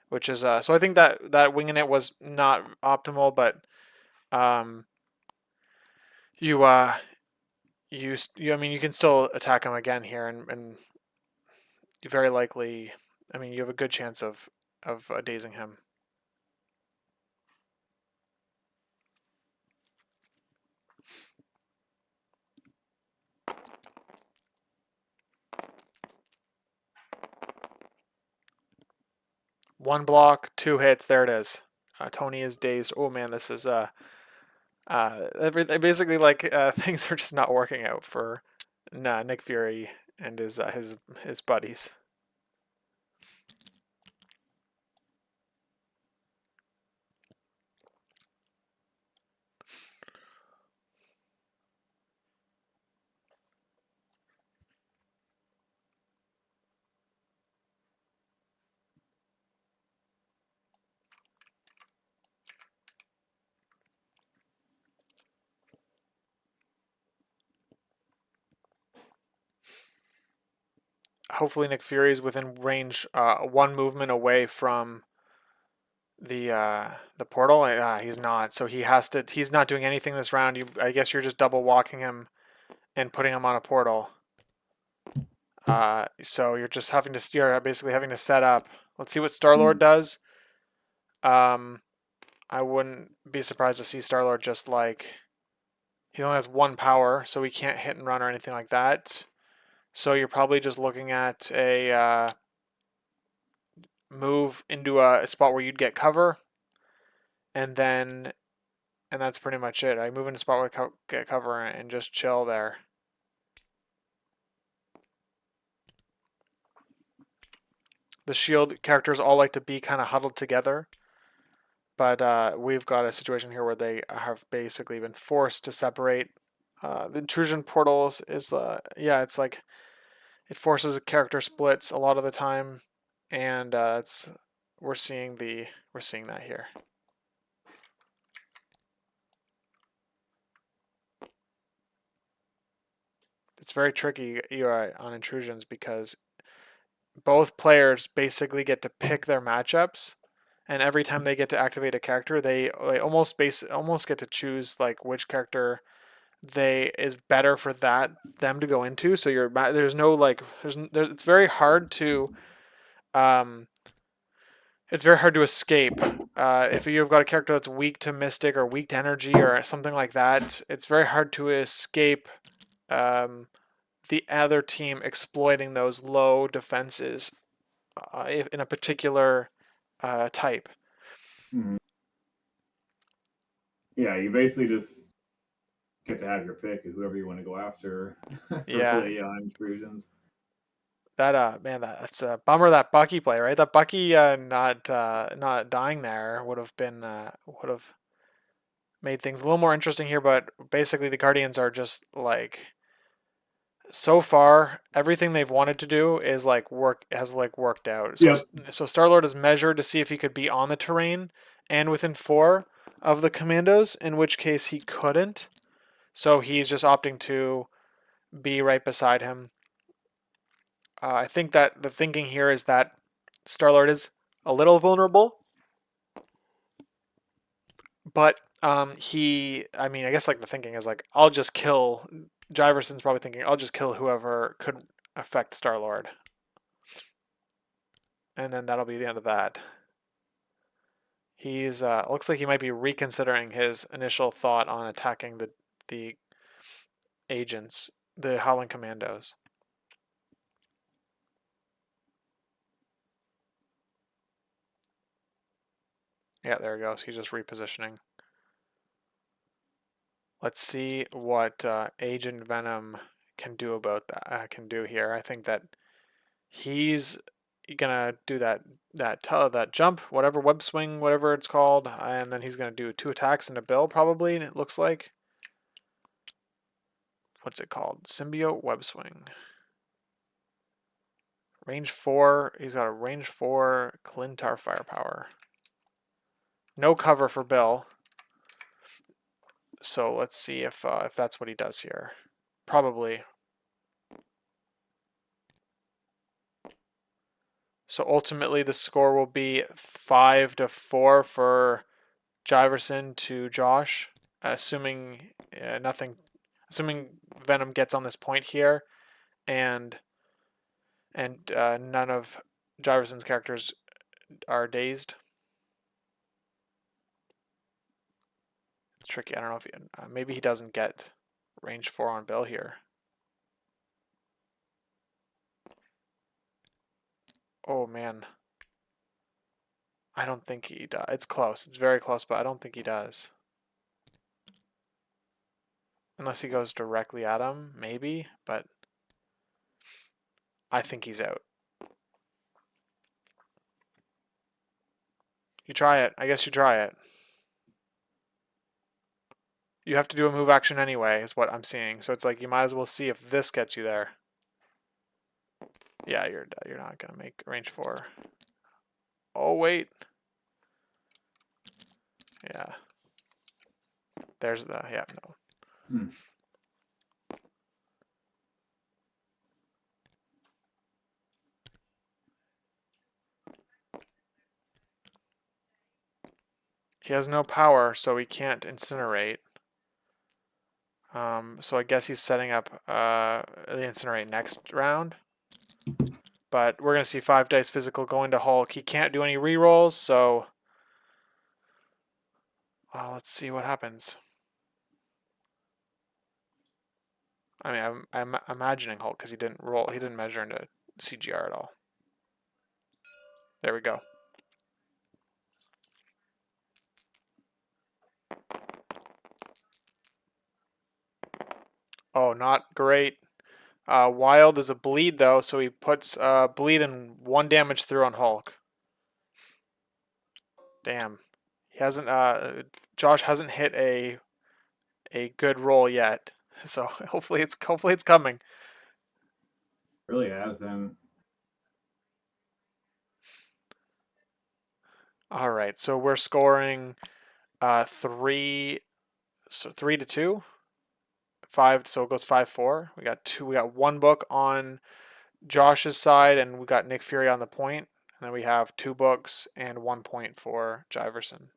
which is so I think that winging it was not optimal, but you I mean you can still attack him again here and you very likely, I mean, you have a good chance of dazing him. One block, 2 hits. There it is. Tony is dazed. Oh man, this is basically like things are just not working out for Nick Fury and his buddies. Hopefully Nick Fury is within range, one movement away from the portal. He's not, so he has to. He's not doing anything this round. I guess you're just double walking him and putting him on a portal. So you're just having to. You're basically having to set up. Let's see what Star-Lord does. I wouldn't be surprised to see Star-Lord just like, he only has 1 power, so he can't hit and run or anything like that. So you're probably just looking at a move into a spot where you'd get cover, and that's pretty much it. I move into a spot where I get cover and just chill there. The shield characters all like to be kind of huddled together, but we've got a situation here where they have basically been forced to separate. The intrusion portals is it's like it forces character splits a lot of the time, and we're seeing that here. It's very tricky on intrusions because both players basically get to pick their matchups, and every time they get to activate a character, they almost get to choose like which character is better for them to go into. So there's no like it's very hard to escape. If you've got a character that's weak to Mystic or weak to Energy or something like that, it's very hard to escape the other team exploiting those low defenses in a particular type. Mm-hmm. Yeah, you basically just get to have your pick of whoever you want to go after for play on intrusions. That's a bummer, that Bucky play, right? That Bucky not dying there would have made things a little more interesting here, but basically the Guardians are just like, so far everything they've wanted to do is worked out. So Yep. so Star-Lord is measured to see if he could be on the terrain and within 4 of the commandos, in which case he couldn't. So he's just opting to be right beside him. I think that the thinking here is that Star-Lord is a little vulnerable, but I guess like the thinking is like, I'll just kill. Jiverson's probably thinking, I'll just kill whoever could affect Star-Lord, and then that'll be the end of that. He's looks like he might be reconsidering his initial thought on attacking the agents, the Howling Commandos. Yeah, there he goes. He's just repositioning. Let's see what Agent Venom can do about that. Can do here. I think that he's gonna do that jump, whatever, web swing, whatever it's called, and then he's gonna do 2 attacks into Bill probably. And it looks like, what's it called? Symbiote web swing. Range 4. He's got a range 4 Clintar firepower. No cover for Bill. So let's see if that's what he does here. Probably. So ultimately the score will be 5-4 for Jiverson to Josh, assuming Venom gets on this point here, and and none of Jiverson's characters are dazed. It's tricky. I don't know if maybe he doesn't get range 4 on Bill here. Oh man. I don't think he does. It's close. It's very close, but I don't think he does. Unless he goes directly at him, maybe, but I think he's out. You try it. I guess you try it. You have to do a move action anyway, is what I'm seeing. So it's like you might as well see if this gets you there. Yeah, you're not gonna make range 4. Oh wait. Yeah. There's the no. Hmm. He has no power, so he can't incinerate. So I guess he's setting up the incinerate next round. But we're gonna see 5 dice physical going to Hulk. He can't do any rerolls, so let's see what happens. I mean, I'm imagining Hulk because he didn't roll. He didn't measure into CGR at all. There we go. Oh, not great. Wild is a bleed though, so he puts bleed and 1 damage through on Hulk. Damn, he hasn't. Josh hasn't hit a good roll yet, so hopefully it's coming. Really hasn't. All right, so we're scoring 3, so 3-2, 5. So it goes 5-4. We got 2. We got 1 book on Josh's side, and we got Nick Fury on the point, and then we have 2 books and 1 point for Jiverson.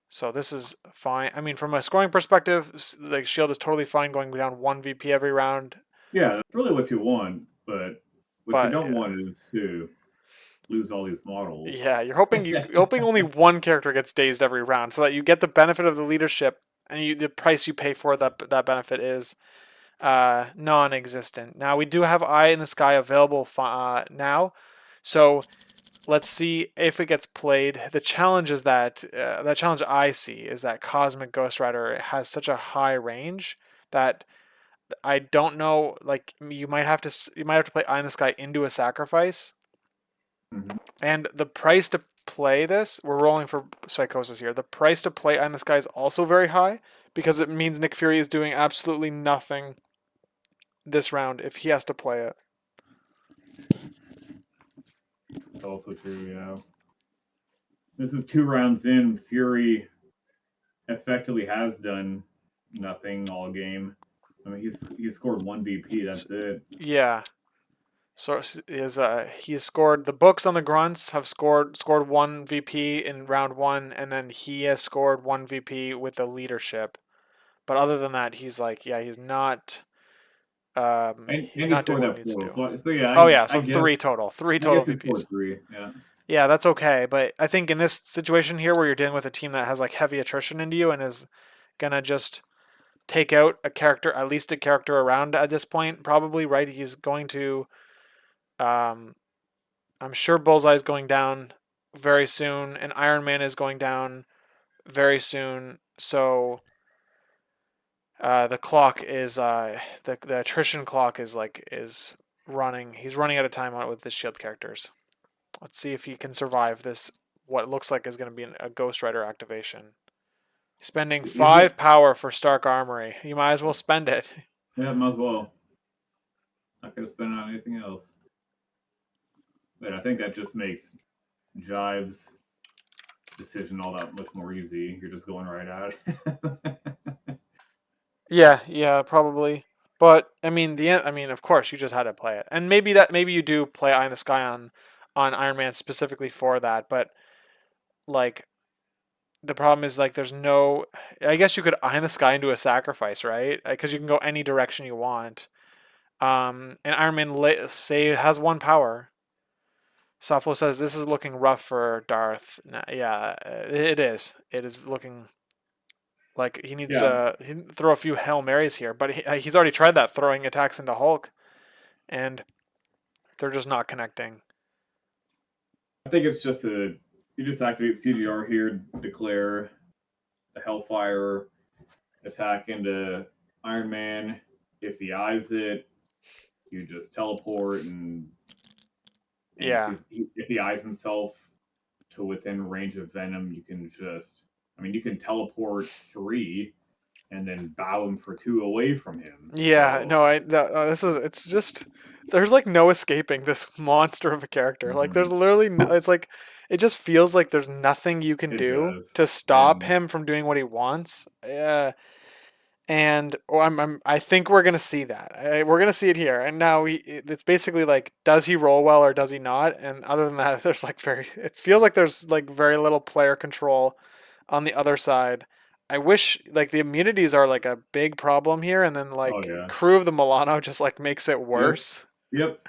So this is fine. I mean, from a scoring perspective, the Shield is totally fine going down 1 VP every round. Yeah, that's really what you want, but what you don't want is to lose all these models. Yeah, you're hoping only 1 character gets dazed every round, so that you get the benefit of the leadership, and the price you pay for that benefit is non-existent. Now we do have Eye in the Sky available now, so let's see if it gets played. The challenge is that the challenge I see is that Cosmic Ghost Rider has such a high range that I don't know. Like you might have to play Eye in the Sky into a sacrifice, and the price to play this, we're rolling for Psychosis here. The price to play Eye in the Sky is also very high because it means Nick Fury is doing absolutely nothing this round if he has to play it. That's also true, yeah. This is 2 rounds in. Fury effectively has done nothing all game. I mean, he's scored 1 BP. That's it. Yeah. So he's scored. The books on the grunts have scored 1 VP in round 1, and then he has scored 1 VP with the leadership. But other than that, he's like, yeah, he's not. He's not doing what he needs to do. So yeah. Oh yeah, so I guess, 3 total. 3 I total guess VPs. 3. Yeah. Yeah, that's okay. But I think in this situation here, where you're dealing with a team that has like heavy attrition into you and is gonna just take out a character, at least a character around at this point, probably, right? He's going to. I'm sure Bullseye is going down very soon, and Iron Man is going down very soon. So the clock is the attrition clock is running. He's running out of time on it with the Shield characters. Let's see if he can survive this. What looks like is going to be a Ghost Rider activation. Spending 5 power for Stark Armory. You might as well spend it. Yeah, might as well. Not gonna spend it on anything else. But I think that just makes Jive's decision all that much more easy. You're just going right at it. Yeah, probably. But I mean, of course, you just had to play it, and maybe you do play Eye in the Sky on Iron Man specifically for that. But like, the problem is like, there's no. I guess you could Eye in the Sky into a sacrifice, right? Because you can go any direction you want. And Iron Man say has 1 power. Saflo says this is looking rough for Darth. Yeah, it is. It is looking like he needs Yeah, to throw a few Hail Marys here, but he's already tried that, throwing attacks into Hulk, and they're just not connecting. I think it's just you just activate CDR here, declare a Hellfire attack into Iron Man. If he eyes it, you just teleport, and Yeah, if he eyes himself to within range of Venom, you can just, I mean, you can teleport 3 and then bow him for 2 away from him. yeah. So No, this is. It's just there's like no escaping this monster of a character. Like there's literally no, it's like it just feels like there's nothing you can it do does. to stop And him from doing what he wants. And I think we're gonna see that. We're gonna see it here. And now it's basically like, does he roll well or does he not? And other than that, there's like it feels like there's like very little player control on the other side. I wish like the immunities are like a big problem here, and then oh like yeah, Crew of the Milano just like makes it yep, worse. yep.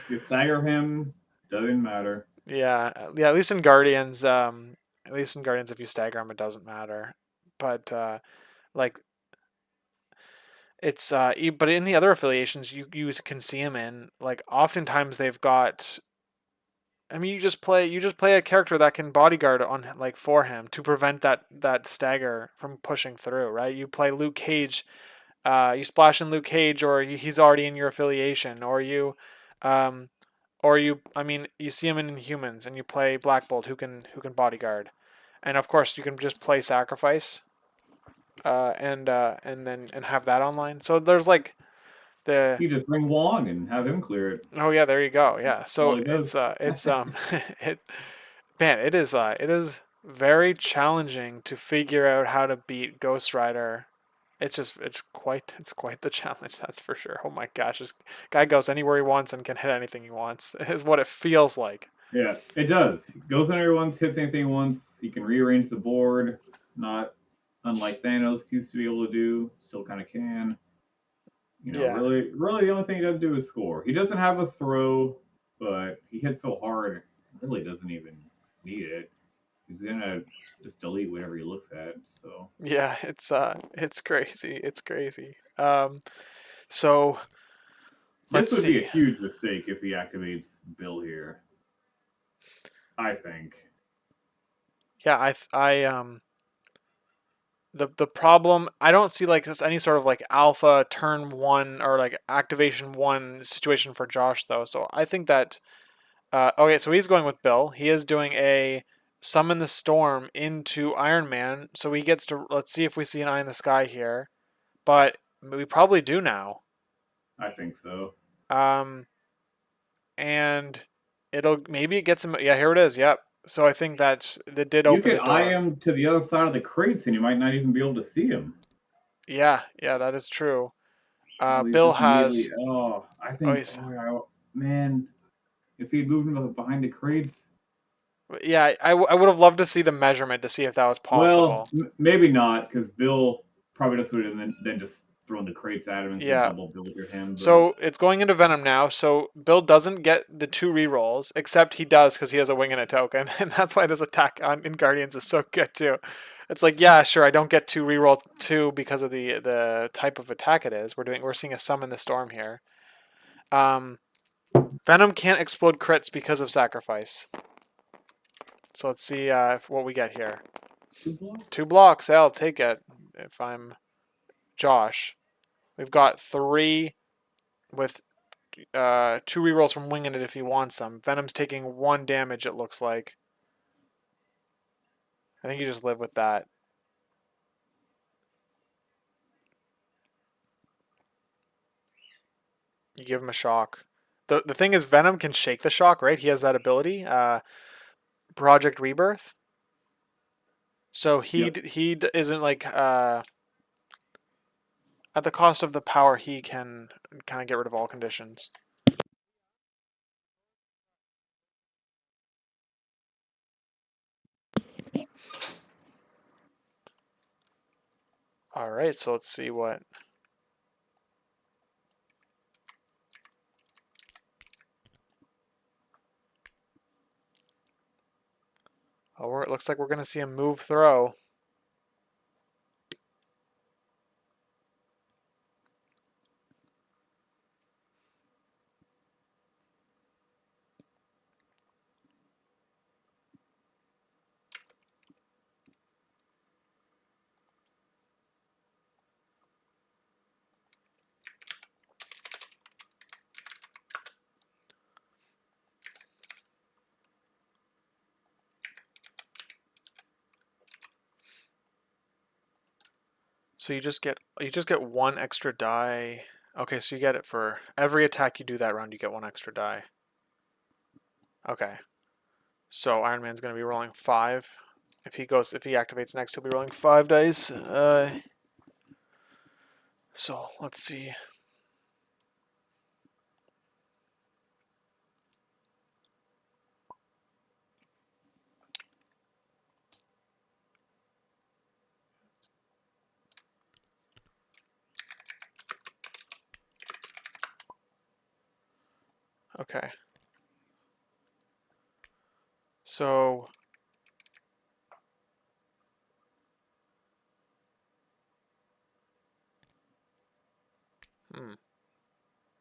You stagger him, doesn't matter. Yeah, yeah. At least in Guardians, if you stagger him, it doesn't matter. But like it's but in the other affiliations you can see him in, like oftentimes they've got, I mean, you just play a character that can bodyguard on like for him to prevent that stagger from pushing through, right? You play Luke Cage, you splash in Luke Cage, or he's already in your affiliation, um, I mean, you see him in Inhumans, and you play Black Bolt, who can bodyguard, and of course you can just play Sacrifice, and have that online. So there's like the You just bring Wong and have him clear it. oh yeah, there you go. Yeah, That's so all he does. it's it man, it is very challenging to figure out how to beat Ghost Rider. It's quite the challenge, that's for sure. Oh my gosh, this guy goes anywhere he wants and can hit anything he wants. Is what it feels like. Yeah, it does. Goes under once, hits anything once. He can rearrange the board. Not unlike Thanos used to be able to do. Still kind of can. Yeah, Really, the only thing he does do is score. He doesn't have a throw, but he hits so hard, really doesn't even need it. He's gonna just delete whatever he looks at. So yeah, it's crazy. It's crazy. So this let's would be a see. huge mistake if he activates Bill here. I think. Yeah, the problem, I don't see like this any sort of like alpha turn one or like activation one situation for Josh though. So I think that okay, so he's going with Bill. He is doing a summon the storm into Iron Man, so he gets to, let's see if we see an eye in the sky here. But we probably do now. I think so. Um and maybe it gets him, yeah, here it is. Yep. So I think that did You open could the eye door. him to the other side of the crates, and you might not even be able to see him. Yeah, yeah, that is true. Oh, he's Bill just immediately. has Oh, I oh think. he's Oh, man, if he'd moved him behind the crates, yeah, I would have loved to see the measurement to see if that was well, possible. maybe not, because Bill probably just would have then just thrown the crates at him instead of Yeah. double villager him. But So it's going into Venom now. So Bill doesn't get the 2 rerolls, except he does because he has a wing and a token, and that's why this attack in Guardians is so good too. It's like, yeah, sure, I don't get to reroll 2 because of the type of attack it is. We're seeing a summon the storm here. Um, Venom can't explode crits because of sacrifice. So let's see what we get here. 2 blocks. 2 blocks. Yeah, I'll take it if I'm Josh. We've got 3 with 2 rerolls from winging it if he wants them. Venom's taking 1 damage, it looks like. I think you just live with that. You give him a shock. The thing is, Venom can shake the shock, right? He has that ability, Project Rebirth. So Yep. he isn't like at the cost of the power. He can kind of get rid of all conditions. All right, so let's see what. Oh, it looks like we're going to see a move throw. So you just get one extra die. Okay, so you get it for every attack you do that round, you get one extra die. Okay. So Iron Man's gonna be rolling 5. If he activates next, he'll be rolling 5 dice. So let's see. Okay. So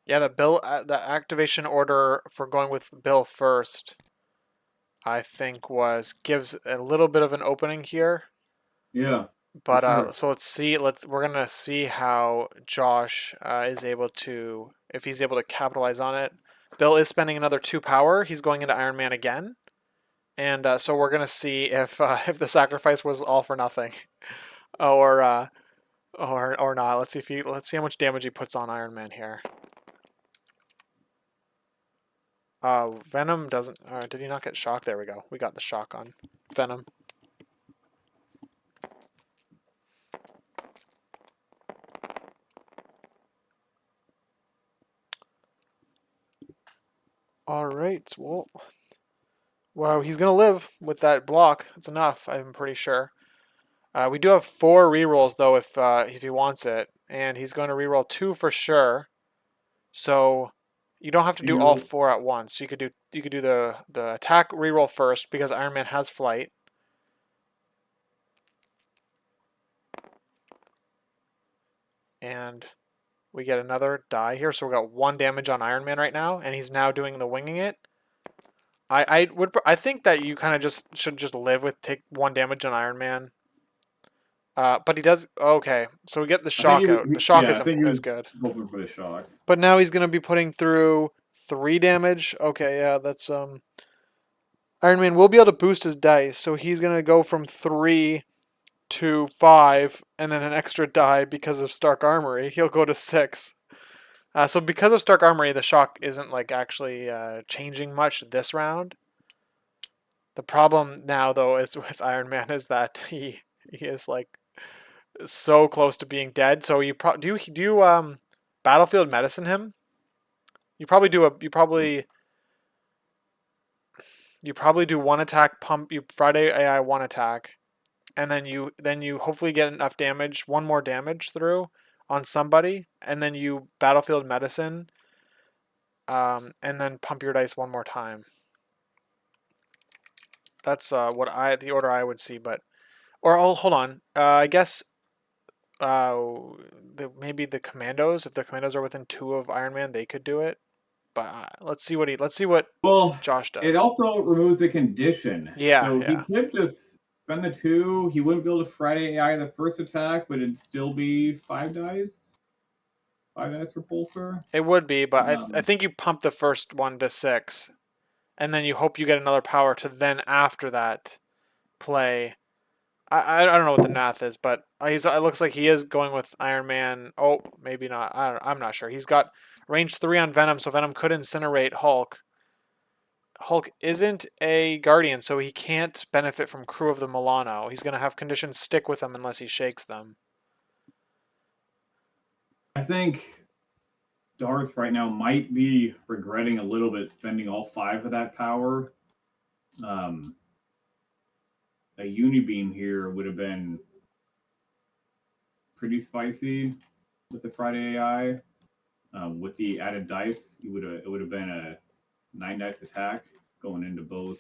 yeah, the activation order for going with Bill first, I think gives a little bit of an opening here. Yeah, for But sure. so we're gonna see how Josh is able to, if he's able to capitalize on it. Bill is spending another 2 power. He's going into Iron Man again, and so we're gonna see if the sacrifice was all for nothing, or or not. Let's see how much damage he puts on Iron Man here. Venom doesn't. Did he not get shock? There we go. We got the shock on Venom. All right. Well, wow. He's gonna live with that block. It's enough. I'm pretty sure. We do have 4 rerolls though, if he wants it, and he's going to reroll 2 for sure. So you don't have to do all You 4 at once. You could do the attack reroll first because Iron Man has flight. And we get another die here, so we got 1 damage on Iron Man right now, and he's now doing the winging it. I think that you kind of should just live with take 1 damage on Iron Man. But he does okay. So we get the I think shock out. The shock yeah, I think he is was good. hoping for the shock. But now he's gonna be putting through 3 damage. Okay, yeah, that's Iron Man will be able to boost his dice, so he's gonna go from 3 to 5, and then an extra die because of Stark Armory. He'll go to 6. So because of Stark Armory, the shock isn't like actually changing much this round. The problem now, though, is with Iron Man is that he is like so close to being dead. So do you battlefield medicine him? You probably do 1 attack pump. You Friday AI 1 attack, and then you hopefully get enough damage, 1 more damage through on somebody, and then you battlefield medicine, and then pump your dice 1 more time. That's the order I would see, but hold on. I guess maybe the commandos. If the commandos are within 2 of Iron Man, they could do it. But let's see what Well, Josh it does. also removes the condition. Yeah, So he yeah, could just spend the 2. He wouldn't be able to Friday AI the first attack, but it'd still be 5 dice. 5 dice repulsor. it would be, but I Um, think you pump the first one to 6, and then you hope you get another power to then after that play. I don't know what the math is, but it looks like he is going with Iron Man. Oh, maybe not. I'm not sure. He's got range 3 on Venom, so Venom could incinerate Hulk. Hulk isn't a Guardian, so he can't benefit from Crew of the Milano. He's going to have conditions stick with him unless he shakes them. I think Darth right now might be regretting a little bit spending all 5 of that power. Um, a Unibeam here would have been pretty spicy with the Friday AI. With the added dice, it would have been a 9 dice attack going into both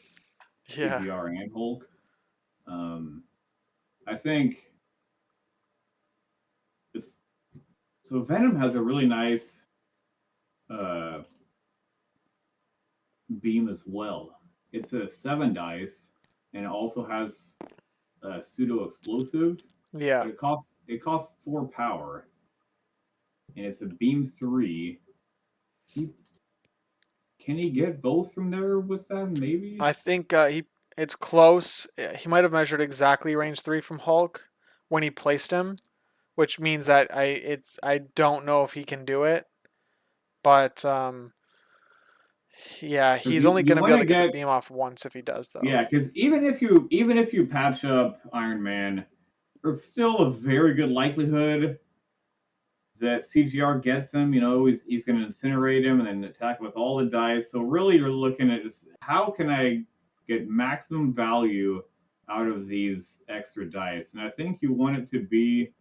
Yeah. CGR and Hulk. I think this, so Venom has a really nice uh, beam as well. It's a 7 dice, and it also has a pseudo explosive, Yeah. but it costs 4 power, and it's a beam 3. He, can he get both from there with that? Maybe. I think it's close. He might have measured exactly range 3 from Hulk when he placed him, which means that I don't know if he can do it, but yeah, Because he's you, only you going to be want able to to get the get beam off once if he does though. yeah, because even if you patch up Iron Man, there's still a very good likelihood that CGR gets him. He's going to incinerate him and then attack with all the dice. So really, you're looking at just how can I get maximum value out of these extra dice? And I think you want it to be,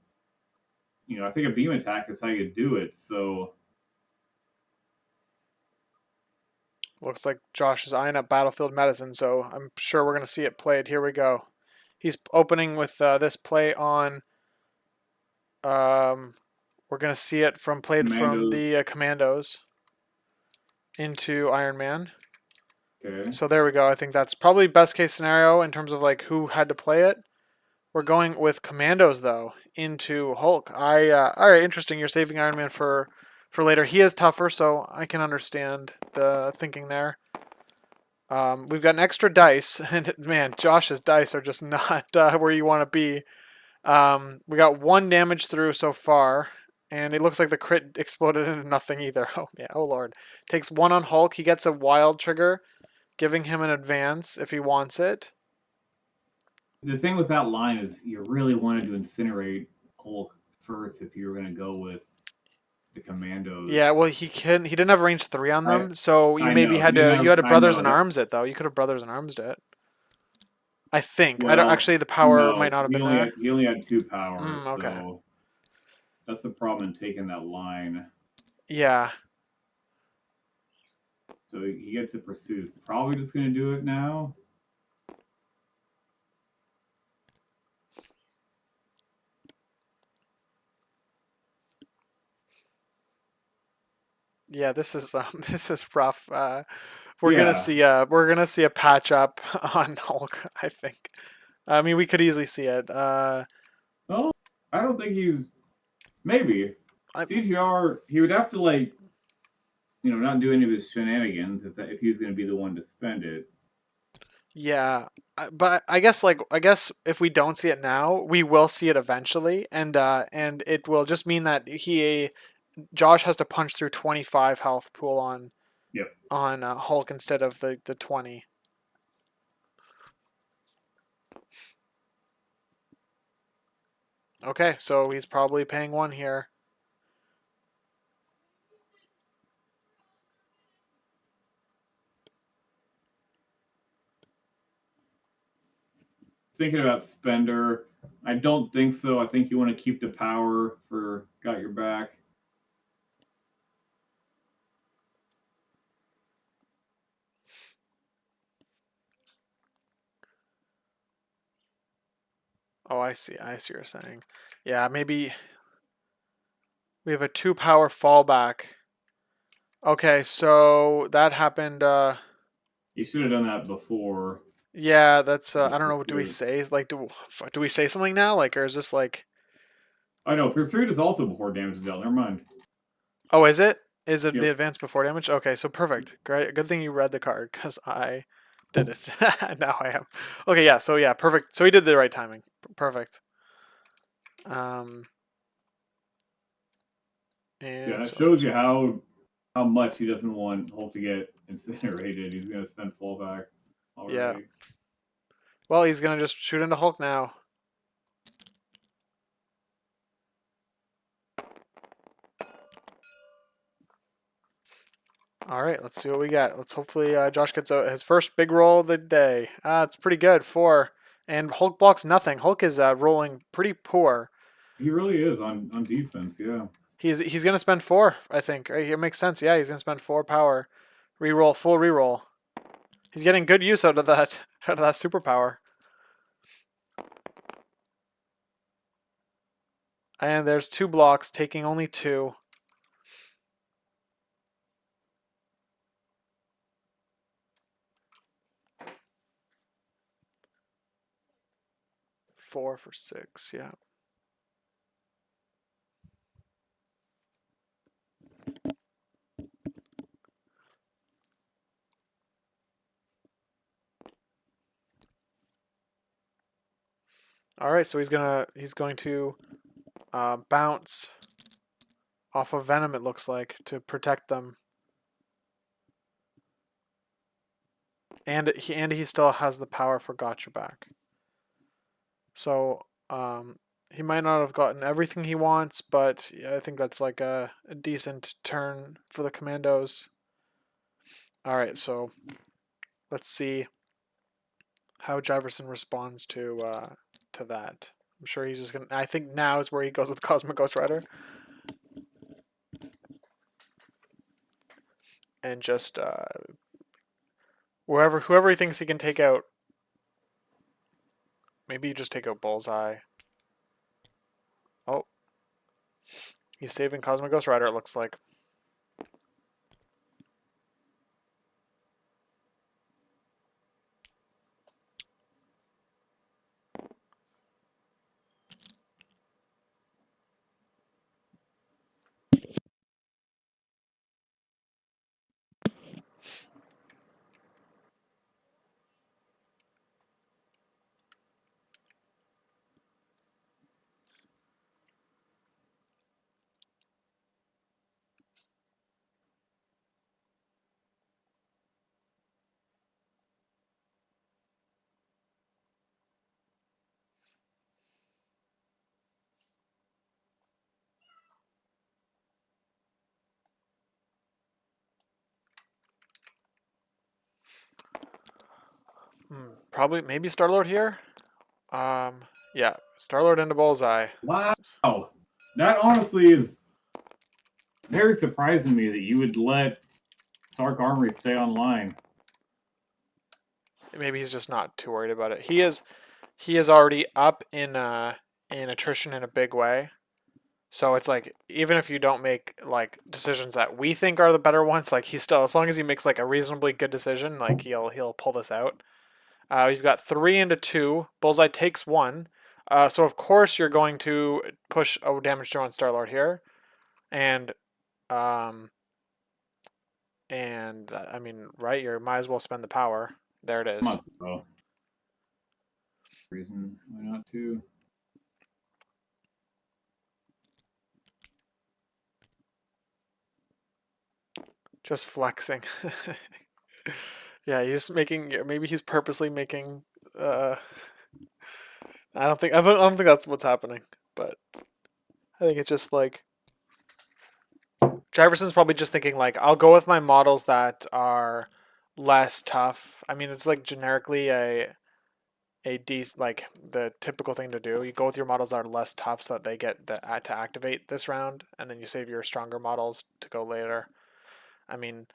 I think a beam attack is how you do it. So Looks like Josh is eyeing up Battlefield Medicine, so I'm sure we're going to see it played. Here we go. He's opening with this play on. We're going to see it played from Commandos, the Commandos into Iron Man. okay, So there we go. I think that's probably best case scenario in terms of like who had to play it. We're going with Commandos though into Hulk. All right, interesting. You're saving Iron Man for later. He is tougher, so I can understand the thinking there. We've got an extra dice, and man, Josh's dice are just not where you want to be. We got 1 damage through so far, and it looks like the crit exploded into nothing either. Oh yeah, oh lord. Takes 1 on Hulk. He gets a wild trigger, giving him an advance if he wants it. the thing with that line is you really wanted to incinerate Hulk first if you were going to go with the Commandos. Yeah, well he didn't have range 3 on I them, so you I maybe know had he didn't to you have. had to I brothers know in that. arms it though. You could have brothers in arms it. I think. I don't Well, actually the power might no, not have he been only had there. he only had 2 powers, Okay. so that's the problem in taking that line. Yeah. So he gets to pursue. He's probably just going to do it now. Yeah, this is this is rough. Yeah. We're gonna see a patch up on Hulk. I think. I mean, we could easily see it. Well, I don't think he's maybe I, CGR. He would have to not do any of his shenanigans if he was going to be the one to spend it. yeah, but I guess if we don't see it now, we will see it eventually, and it will just mean that Josh has to punch through 25 health pool Yep. on Hulk instead of the 20. Okay, so he's probably paying 1 here. Thinking about spender. I don't think so. I think you want to keep the power for got your back. Oh, I see. I see what you're saying. Yeah, maybe we have a 2 power fallback. Okay, so that happened. You should have done that before Yeah, that's. the I don't know. What do we pursuit. say? Like, do we say something now? Like, or is this like? I know pursuit is also before damage is dealt. Never mind. Oh, is it? Is it the Yep. advance before damage? Okay, so perfect. Great. Good thing you read the card because I did it. Now I am. Okay, yeah. So yeah, perfect. So he did the right timing. Perfect. Um, Yeah, and that so shows you how much he doesn't want Hulk to get incinerated. He's gonna spend fallback yeah. already. Well, he's gonna just shoot into Hulk now. All right, let's see what we got. Let's hopefully Josh gets his first big roll of the day. It's pretty good. 4. And Hulk blocks nothing. Hulk is rolling pretty poor. He really is on defense. Yeah. He's gonna spend 4, I think. Right? It makes sense. Yeah, he's gonna spend 4 power. Reroll, full reroll. He's getting good use out of that superpower. And there's 2 blocks, taking only 2. Four for 6, yeah. All right, so he's going to bounce off of Venom, it looks like, to protect them. And he still has the power for Gotcha back. So he might not have gotten everything he wants, but I think that's like a decent turn for the Commandos. All right, so let's see how Jiverson responds to that. I'm sure he's just gonna. I think now is where he goes with Cosmic Ghost Rider, and just whoever he thinks he can take out. Maybe you just take out Bullseye. Oh, he's saving Cosmic Ghost Rider. It looks like. Probably maybe Star-Lord here. Yeah, Star-Lord into Bullseye. Wow. That honestly is very surprising to me that you would let Stark Armory stay online. Maybe he's just not too worried about it. He is already up in attrition in a big way. So it's like even if you don't make like decisions that we think are the better ones, like he's still, as long as he makes like a reasonably good decision, like he'll pull this out. We've got 3 into 2. Bullseye takes 1. So of course you're going to push a damage throw on Star-Lord here, and I mean, right? You might as well spend the power. There it is. Must well. Reason why not to? Just flexing. Yeah, he's making. Maybe he's purposely making. I don't think that's what's happening, but I think it's just like Jiverson's probably just thinking like, I'll go with my models that are less tough. I mean, it's like generically like the typical thing to do. You go with your models that are less tough so that they get to activate this round, and then you save your stronger models to go later. I mean,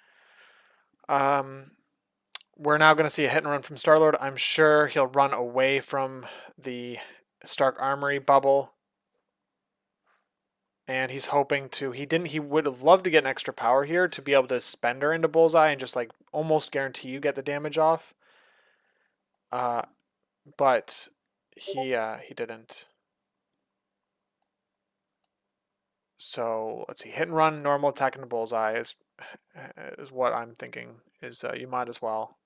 we're now going to see a hit and run from Star-Lord. I'm sure he'll run away from the Stark Armory bubble. And he's hoping to, he would have loved to get an extra power here to be able to spend her into Bullseye and just like almost guarantee you get the damage off. But he didn't. So let's see, hit and run, normal attack into Bullseye is what I'm thinking is you might as well.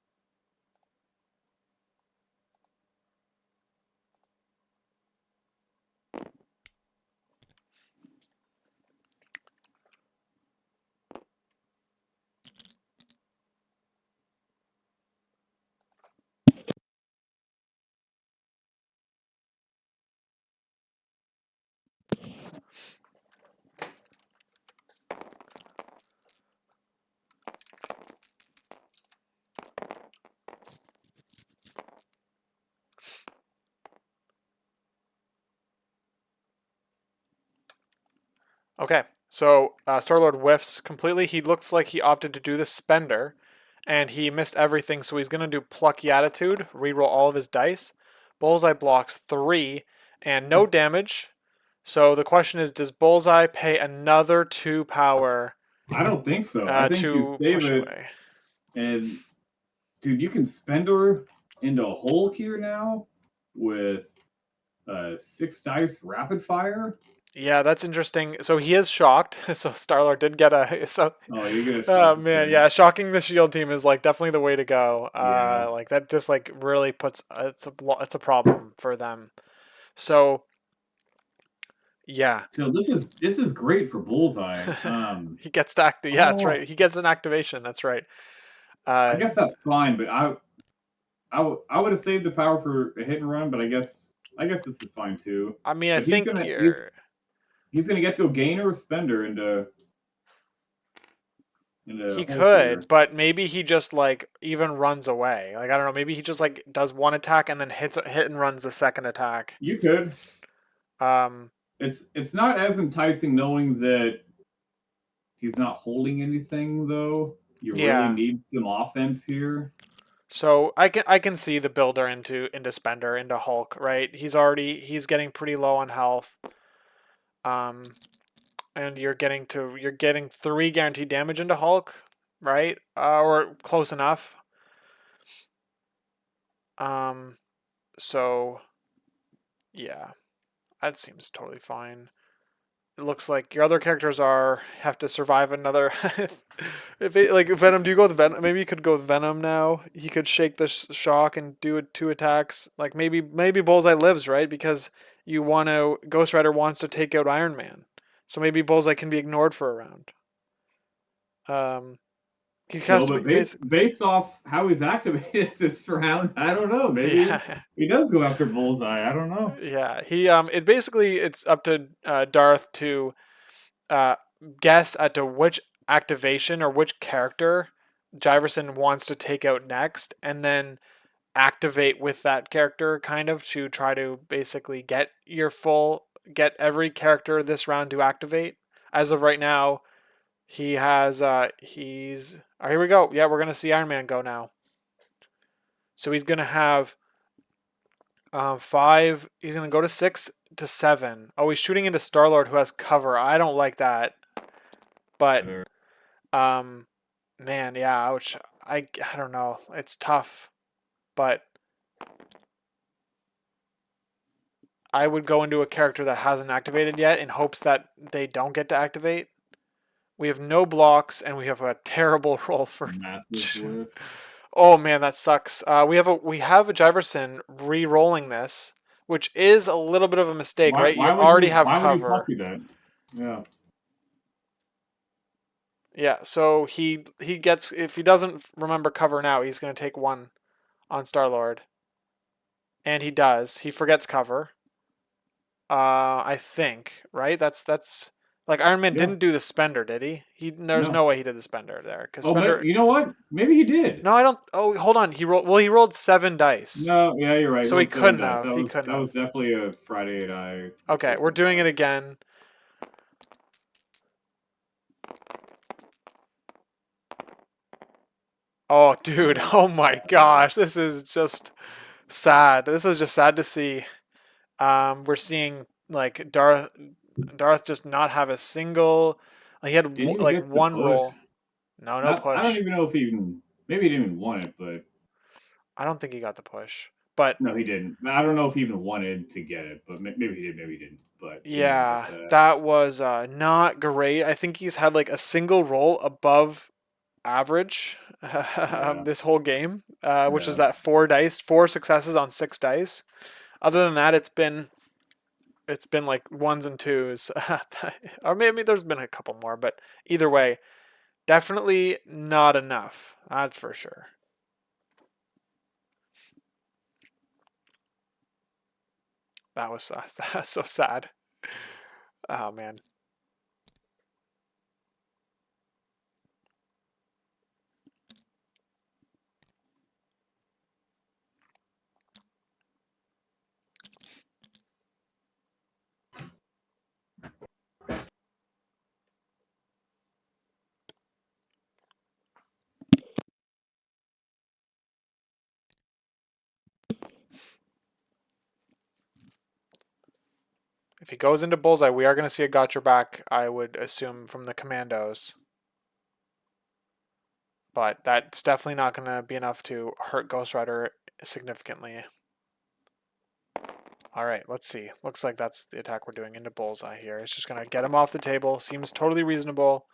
Okay, so Star-Lord whiffs completely. He looks like he opted to do the spender, and he missed everything, so he's going to do Plucky Attitude, reroll all of his dice. Bullseye blocks 3, and no damage. So the question is, does Bullseye pay another 2 power I don't think so. I think you to save push it, away? and dude, you can spend her into Hulk here now with 6 dice rapid fire. Yeah, that's interesting. So he is shocked. So Starlord did get a so. Oh, you get a Oh shock. man, Okay. yeah, shocking the shield team is like definitely the way to go. Yeah. Like that just like really puts it's a problem for them. So yeah, So this is great for Bullseye. he gets to act. Yeah, that's Oh, right. He gets an activation. That's right. I Uh, guess that's fine, but I would have saved the power for a hit and run, but I guess this is fine too. I mean, I But he's think gonna he's you're. he's gonna get to go gainer or spender into He Hulk here. could, but maybe he just like even runs away. Like I don't know. Maybe he just like does one attack and then hit and runs the second attack. You could. Um, It's not as enticing knowing that he's not holding anything though. You really yeah. need some offense here. So I can see the builder into Spender into Hulk, right? He's getting pretty low on health. Um, and you're getting 3 guaranteed damage into Hulk, right? Or close enough. Um, so yeah, that seems totally fine. It looks like your other characters have to survive another. Like Venom, do you go with Venom? Maybe you could go with Venom now. He could shake the shock and do 2 attacks. Like maybe Bullseye lives, right? Because you want to Ghost Rider wants to take out Iron Man, so maybe Bullseye can be ignored for a round. Um, he has No, to but be based basic. based off how he's activated this round, I don't know. Maybe Yeah, he does go after Bullseye. I don't know. yeah. It's up to Darth to uh, guess at to which activation or which character Jiverson wants to take out next, and then activate with that character, kind of to try to basically get every character this round to activate. As of right now, he's oh, here we go. Yeah, we're gonna see Iron Man go now. So he's gonna have 5. He's gonna go to 6 to 7. Oh, he's shooting into Star Lord, who has cover. I don't like that, but Um, man, yeah, ouch. I don't know. It's tough, but I would go into a character that hasn't activated yet in hopes that they don't get to activate. We have no blocks and we have a terrible roll for. Massive lift. Oh man, that sucks. We have a Jiverson re-rolling this, which is a little bit of a mistake, Why right? You why would already you have why would you cover. copy that? Yeah. Yeah, so he gets if he doesn't remember cover now, he's gonna take 1 on Star Lord, and he does. He forgets cover. I think, right? That's like Iron Man Yeah. didn't do the spender, did he? There's No. no way he did the spender there because Oh, spender. you know what? Maybe he did. No, I don't. Oh, hold on. He rolled 7 dice, No, yeah, you're right. He so he rolled seven couldn't dice. have. That He was couldn't that was have. definitely a Friday at I Okay, we're replacement doing it cost. again. Oh, dude. Oh my gosh. This is just sad. This is just sad to see. We're seeing like Darth just not have a single. He had Didn't even like get the one push. roll. No Not I don't push. even know if he even maybe he didn't even want it, but I don't think he got the push. But no, he didn't. I don't know if he even wanted to get it, but maybe he did, maybe he didn't. But didn't even get yeah, that. that was not great. I think he's had like a single roll above average Yeah, this whole game, which is yeah. that 4 dice, 4 successes on 6 dice. Other than that, it's been like ones and twos, or maybe there's been a couple more, but either way, definitely not enough. That's for sure. That was that was so sad. Oh man. If he goes into Bullseye, we are going to see a got your back, I would assume, from the commandos. But that's definitely not going to be enough to hurt Ghost Rider significantly. Alright, let's see. Looks like that's the attack we're doing into Bullseye here. It's just going to get him off the table. Seems totally reasonable.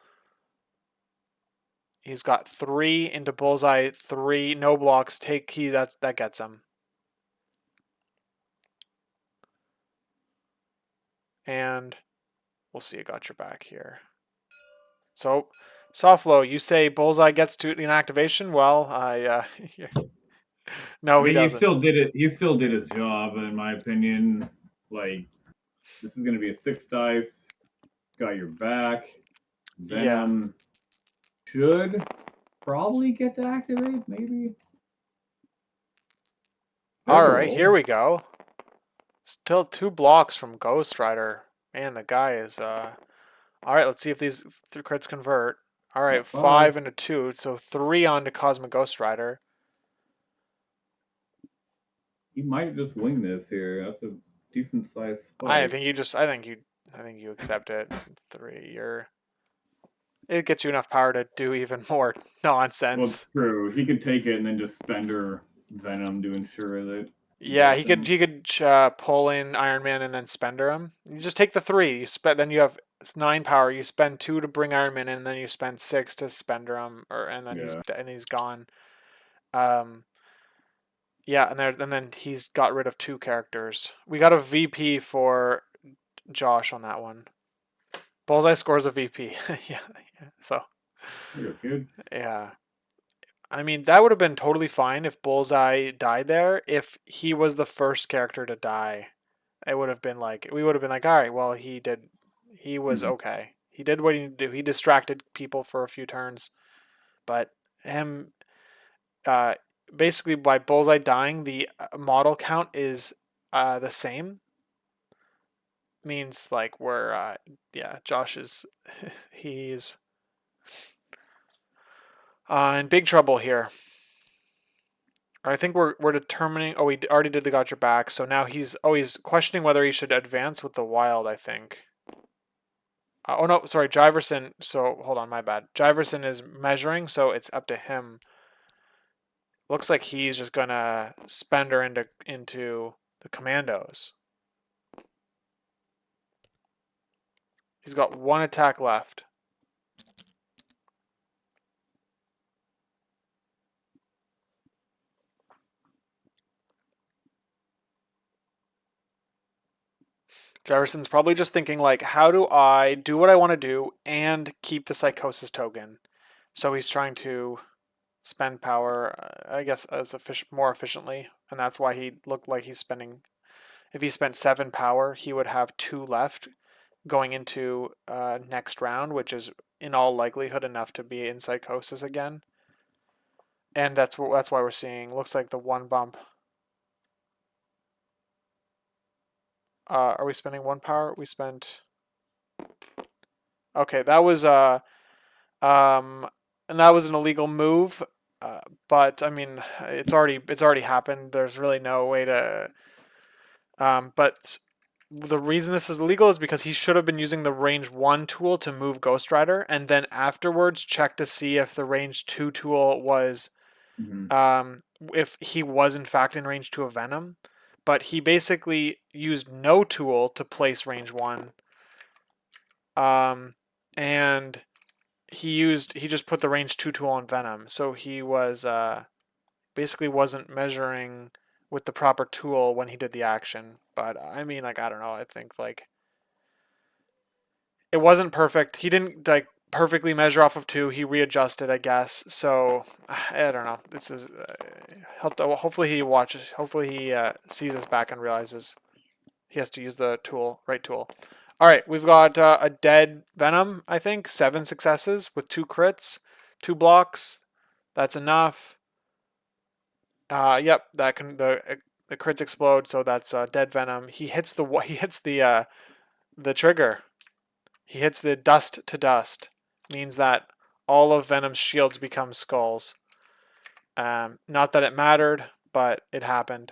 He's got 3 into Bullseye, 3, no blocks, take key, that gets him. And we'll see a got your back here. So, Softlow, you say Bullseye gets to an activation? Well, no, I he mean, he doesn't. still did it. He still did his job, in my opinion. Like, this is going to be a 6 dice. Got your back. Venom should probably get to activate, maybe. Alright, here we go. Still 2 blocks from Ghost Rider. Man, the guy is, Alright, let's see if these crits convert. Alright, 5 into 2, so 3 on to Cosmic Ghost Rider. He might just wing this here. That's a decent sized spike. I think you accept it. 3, it gets you enough power to do even more nonsense. Well, it's true. He could take it and then just spender Venom to ensure that. Yeah, he could pull in Iron Man and then spender him. You just take the 3. You then you have 9 power. You spend 2 to bring Iron Man in, and then you spend 6 to spender him, and then he's gone. Yeah, and then he's got rid of 2 characters. We got a VP for Josh on that one. Bullseye scores a VP. yeah. So. You're good. Yeah. I mean, that would have been totally fine if Bullseye died there. If he was the first character to die, it would have been like, we would have been like, all right, well, he was okay. He did what he needed to do. He distracted people for a few turns, but him, basically by Bullseye dying, the model count is the same. Means like we're, Josh is, he's in big trouble here. I think we're determining. Oh, we already did the got your back. So now he's questioning whether he should advance with the wild. I think. Oh no, sorry, Jiverson. So hold on, my bad. Jiverson is measuring, so it's up to him. Looks like he's just gonna spend her into the commandos. He's got 1 attack left. Jiverson's probably just thinking like, how do I do what I want to do and keep the psychosis token? So he's trying to spend power, I guess, as more efficiently, and that's why he looked like he's spending. If he spent 7 power, he would have 2 left going into next round, which is in all likelihood enough to be in psychosis again. And that's why we're seeing. Looks like the 1 bump. Are we spending 1 power? We spent. Okay, that was and that was an illegal move. But I mean, it's already happened. There's really no way to. But the reason this is illegal is because he should have been using the range 1 tool to move Ghost Rider, and then afterwards check to see if the range 2 tool was, if he was in fact in range 2 of Venom. But he basically used no tool to place range 1. And he just put the range 2 tool on Venom. So he was basically wasn't measuring with the proper tool when he did the action. But I mean, like, I don't know. I think like it wasn't perfect. He didn't like perfectly measure off of 2. He readjusted, I guess. So I don't know. This is hopefully he watches. Hopefully he sees this back and realizes he has to use the right tool. All right, we've got a dead Venom. I think 7 successes with 2 crits, 2 blocks. That's enough. Yep, that can the crits explode, so that's dead Venom. He hits the trigger. He hits the dust to dust. Means that all of Venom's shields become skulls. Not that it mattered, but it happened.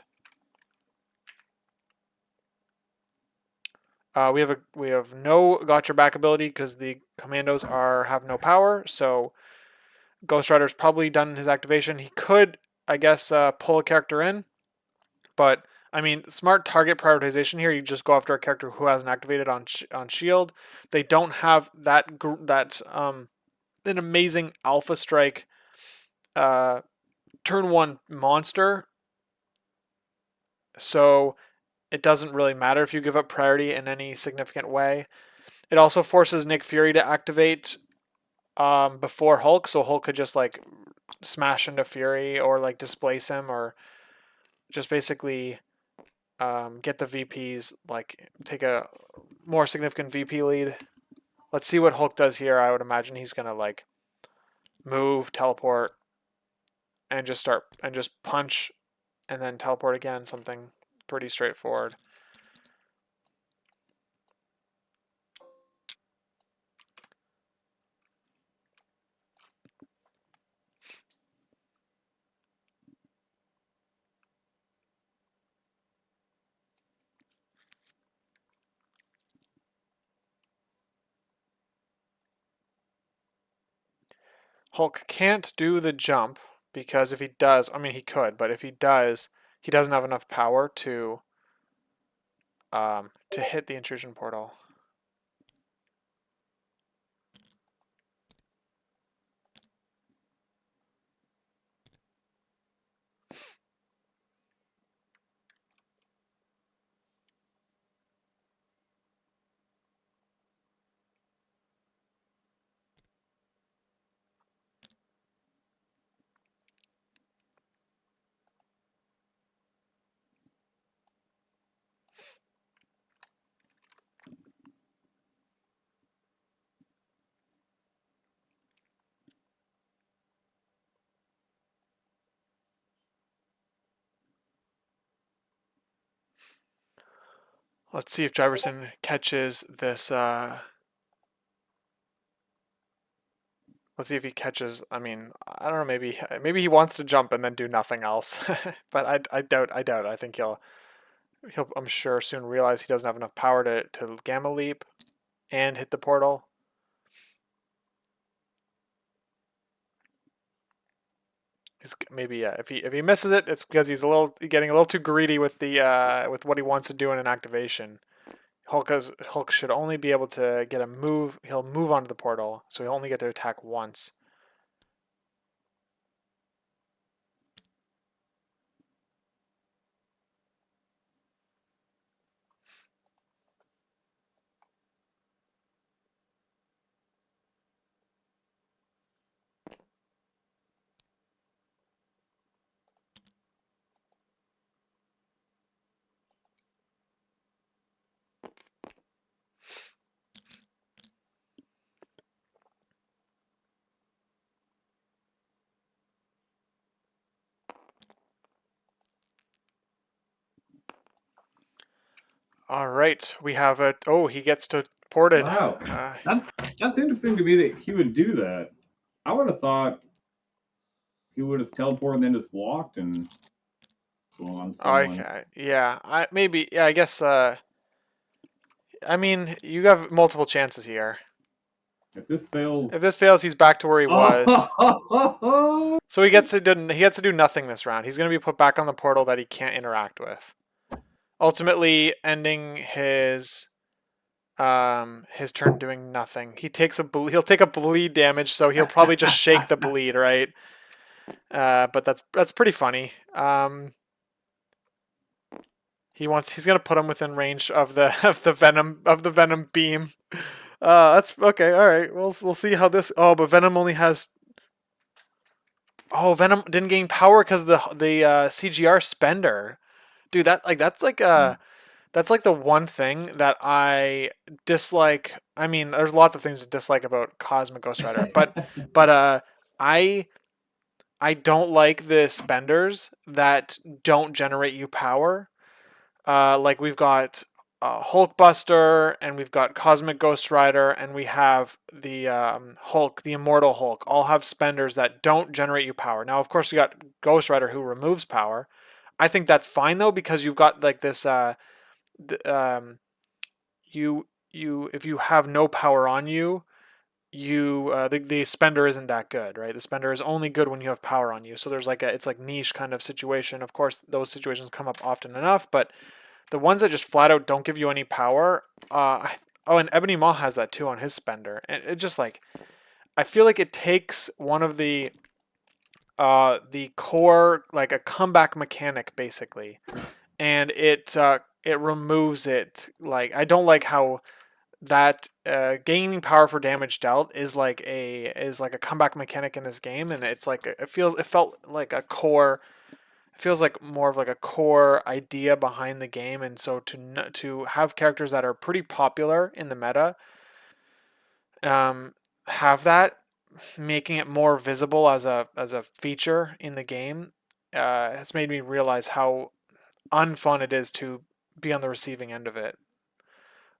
We have no got your back ability because the commandos have no power. So Ghost Rider's probably done his activation. He could, I guess, pull a character in, but I mean, smart target prioritization here. You just go after a character who hasn't activated on shield. They don't have that an amazing Alpha Strike turn one monster, so it doesn't really matter if you give up priority in any significant way. It also forces Nick Fury to activate before Hulk, so Hulk could just like smash into Fury or like displace him or just basically get the VPs, like take a more significant VP lead. Let's see what Hulk does here. I would imagine he's gonna like move, teleport, and just punch and then teleport again. Something pretty straightforward. Hulk can't do the jump because if he does, I mean he could, but if he does, he doesn't have enough power to hit the intrusion portal. Let's see if Jiverson catches this. Let's see if he catches. I mean, I don't know. Maybe he wants to jump and then do nothing else. But I doubt. I think he'll. I'm sure soon realize he doesn't have enough power to gamma leap and hit the portal. Maybe yeah. If he misses it, it's because he's getting a little too greedy with the with what he wants to do in an activation. Hulk should only be able to get a move. He'll move onto the portal, so he'll only get to attack once. All right, we have a. Oh, he gets to ported. Wow, that's interesting to me that he would do that. I would have thought he would have teleported and then just walked and on someone. Okay, yeah, maybe. Yeah, I guess. I mean, you have multiple chances here. If this fails, If this fails, he's back to where he was. oh, So he gets to do nothing this round. He's going to be put back on the portal that he can't interact with, ultimately ending his turn doing nothing. He'll take a bleed damage, so he'll probably just shake the bleed, right? But that's pretty funny. He's gonna put him within range of the venom beam. That's okay. All right, we'll see how this. Oh, but Venom only has. Oh, Venom didn't gain power because the CGR spender, dude. That's like the one thing that I dislike. I mean, there's lots of things to dislike about Cosmic Ghost Rider, but I I don't like the spenders that don't generate you power. Like we've got Hulkbuster, and we've got Cosmic Ghost Rider, and we have the Hulk, the Immortal Hulk, all have spenders that don't generate you power. Now, of course, you got Ghost Rider who removes power. I think that's fine though because you've got like this. if you have no power on you, the spender isn't that good, right? The spender is only good when you have power on you. So there's like it's like niche kind of situation. Of course, those situations come up often enough, but the ones that just flat out don't give you any power. Oh, and Ebony Maw has that too on his spender. And it just like I feel like it takes one of the core, like a comeback mechanic basically, and it removes it. Like I don't like how that gaining power for damage dealt is like a comeback mechanic in this game, and it's like it felt like a core. It feels like more of like a core idea behind the game, and so to have characters that are pretty popular in the meta, have that, making it more visible as a feature in the game, has made me realize how unfun it is to be on the receiving end of it.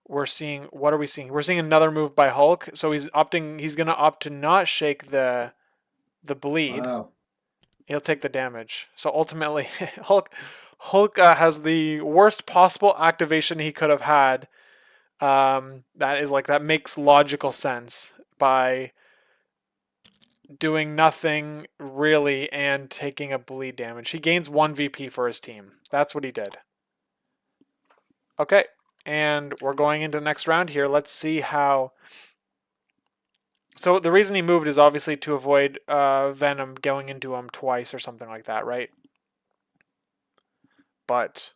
We're seeing, what are we seeing? We're seeing another move by Hulk. So he's gonna opt to not shake the bleed. Wow. He'll take the damage. So ultimately, Hulk has the worst possible activation he could have had. That makes logical sense by doing nothing really and taking a bleed damage. He gains 1 VP for his team. That's what he did. Okay, and we're going into the next round here. Let's see how... So the reason he moved is obviously to avoid Venom going into him twice or something like that, right? But,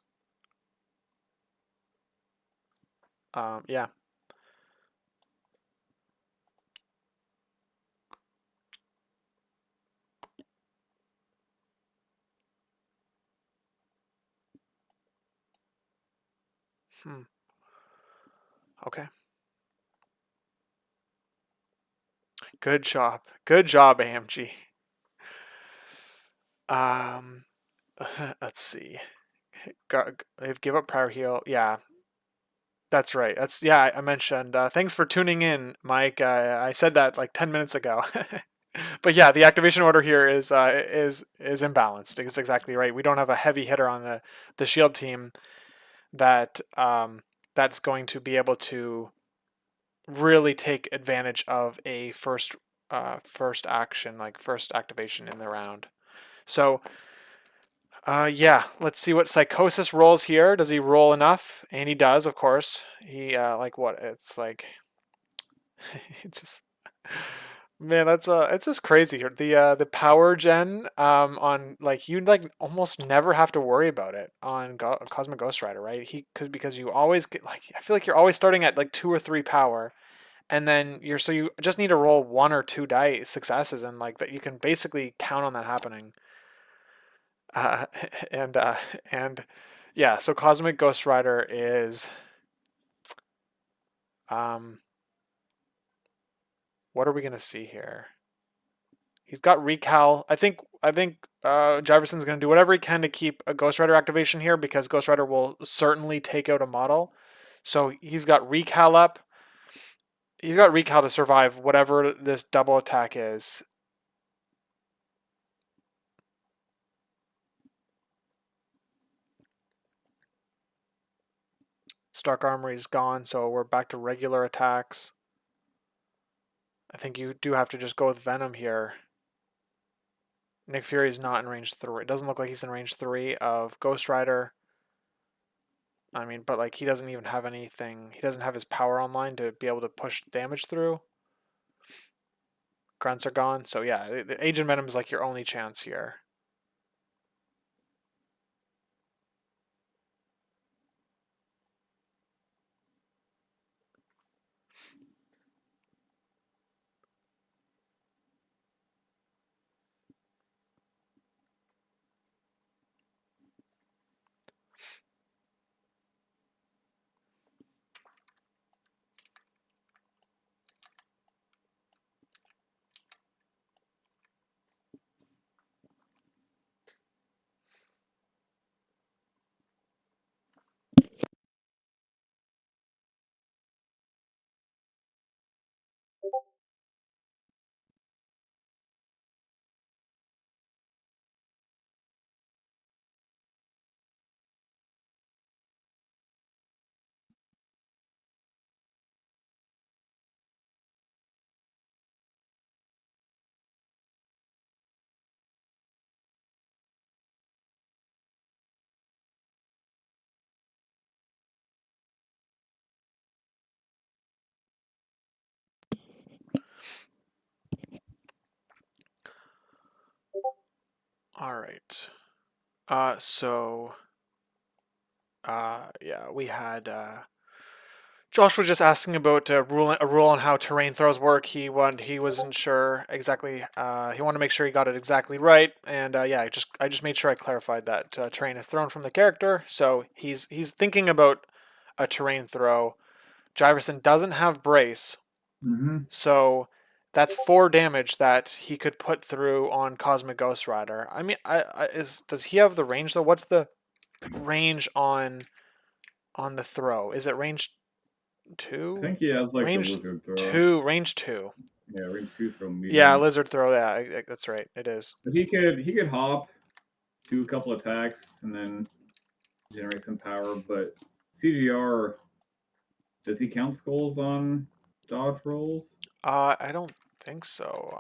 yeah. Okay. Good job. Good job, AMG. Let's see. They've give up prior heal. Yeah, that's right. I mentioned. Thanks for tuning in, Mike. I said that like 10 minutes ago. But yeah, the activation order here is imbalanced. It's exactly right. We don't have a heavy hitter on the shield team that that's going to be able to really take advantage of a first action, like first activation in the round. So yeah, let's see what Psychosis rolls here. Does he roll enough? And he does, of course. He like what? It's like it just man, that's it's just crazy here. The power gen on like you like almost never have to worry about it on Cosmic Ghost Rider, right? Because you always get like I feel like you're always starting at like 2 or 3 power, and then you just need to roll 1 or 2 die successes, and like that you can basically count on that happening. Uh, and uh, and yeah, so Cosmic Ghost Rider is what are we gonna see here? He's got Recal. I think Jiverson's gonna do whatever he can to keep a Ghost Rider activation here because Ghost Rider will certainly take out a model. So he's got Recal up. He's got Recal to survive whatever this double attack is. Stark Armory's gone, so we're back to regular attacks. I think you do have to just go with Venom here. Nick Fury's not in range 3. It doesn't look like he's in range 3 of Ghost Rider. I mean, but like he doesn't even have anything. He doesn't have his power online to be able to push damage through. Grunts are gone. So yeah, the Agent Venom is like your only chance here. All right. Yeah, we had Josh was just asking about a rule on how terrain throws work. He wasn't sure exactly. He wanted to make sure he got it exactly right, and yeah, I just made sure I clarified that terrain is thrown from the character. So he's thinking about a terrain throw. Jiverson doesn't have brace, so that's 4 damage that he could put through on Cosmic Ghost Rider. I mean, does he have the range though? What's the range on the throw? Is it range I 2? think he has like the Range lizard throw. 2. Range 2. Yeah, range 2 throw Yeah, medium. lizard throw. Yeah, that's right. It is. But he could hop, do a couple attacks, and then generate some power. But CGR, does he count skulls on dodge rolls? I don't think so.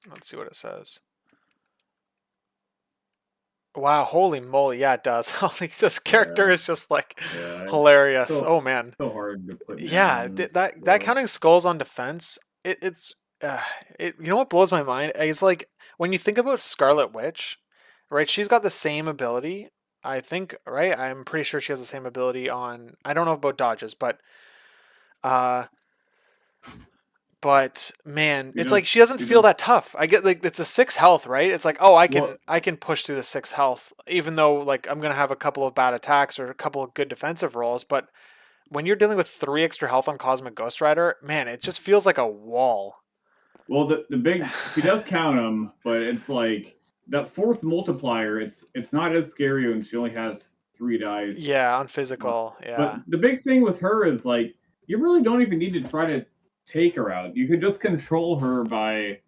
Let's see what it says. Wow, holy moly! Yeah, it does. This character Yeah, is just like yeah. It's hilarious. so Oh man. so hard to put names Yeah, on that stuff. counting skulls on defense. It's you know what blows my mind is like when you think about Scarlet Witch, right? She's got the same ability. I think, right? I'm pretty sure she has the same ability on. I don't know about dodges, uh, but man, He it's does. like she doesn't He feel does. that tough. I get like it's a 6 health, right? It's like, oh, Well, I can push through the 6 health, even though like I'm gonna have a couple of bad attacks or a couple of good defensive rolls. But when you're dealing with 3 extra health on Cosmic Ghost Rider, man, it just feels like a wall. well, the big she does count them, but it's like that force multiplier. It's not as scary when she only has 3 dice. Yeah, on Uh, physical, but yeah. the big thing with her is like you really don't even need to try to take her out. You could just control her by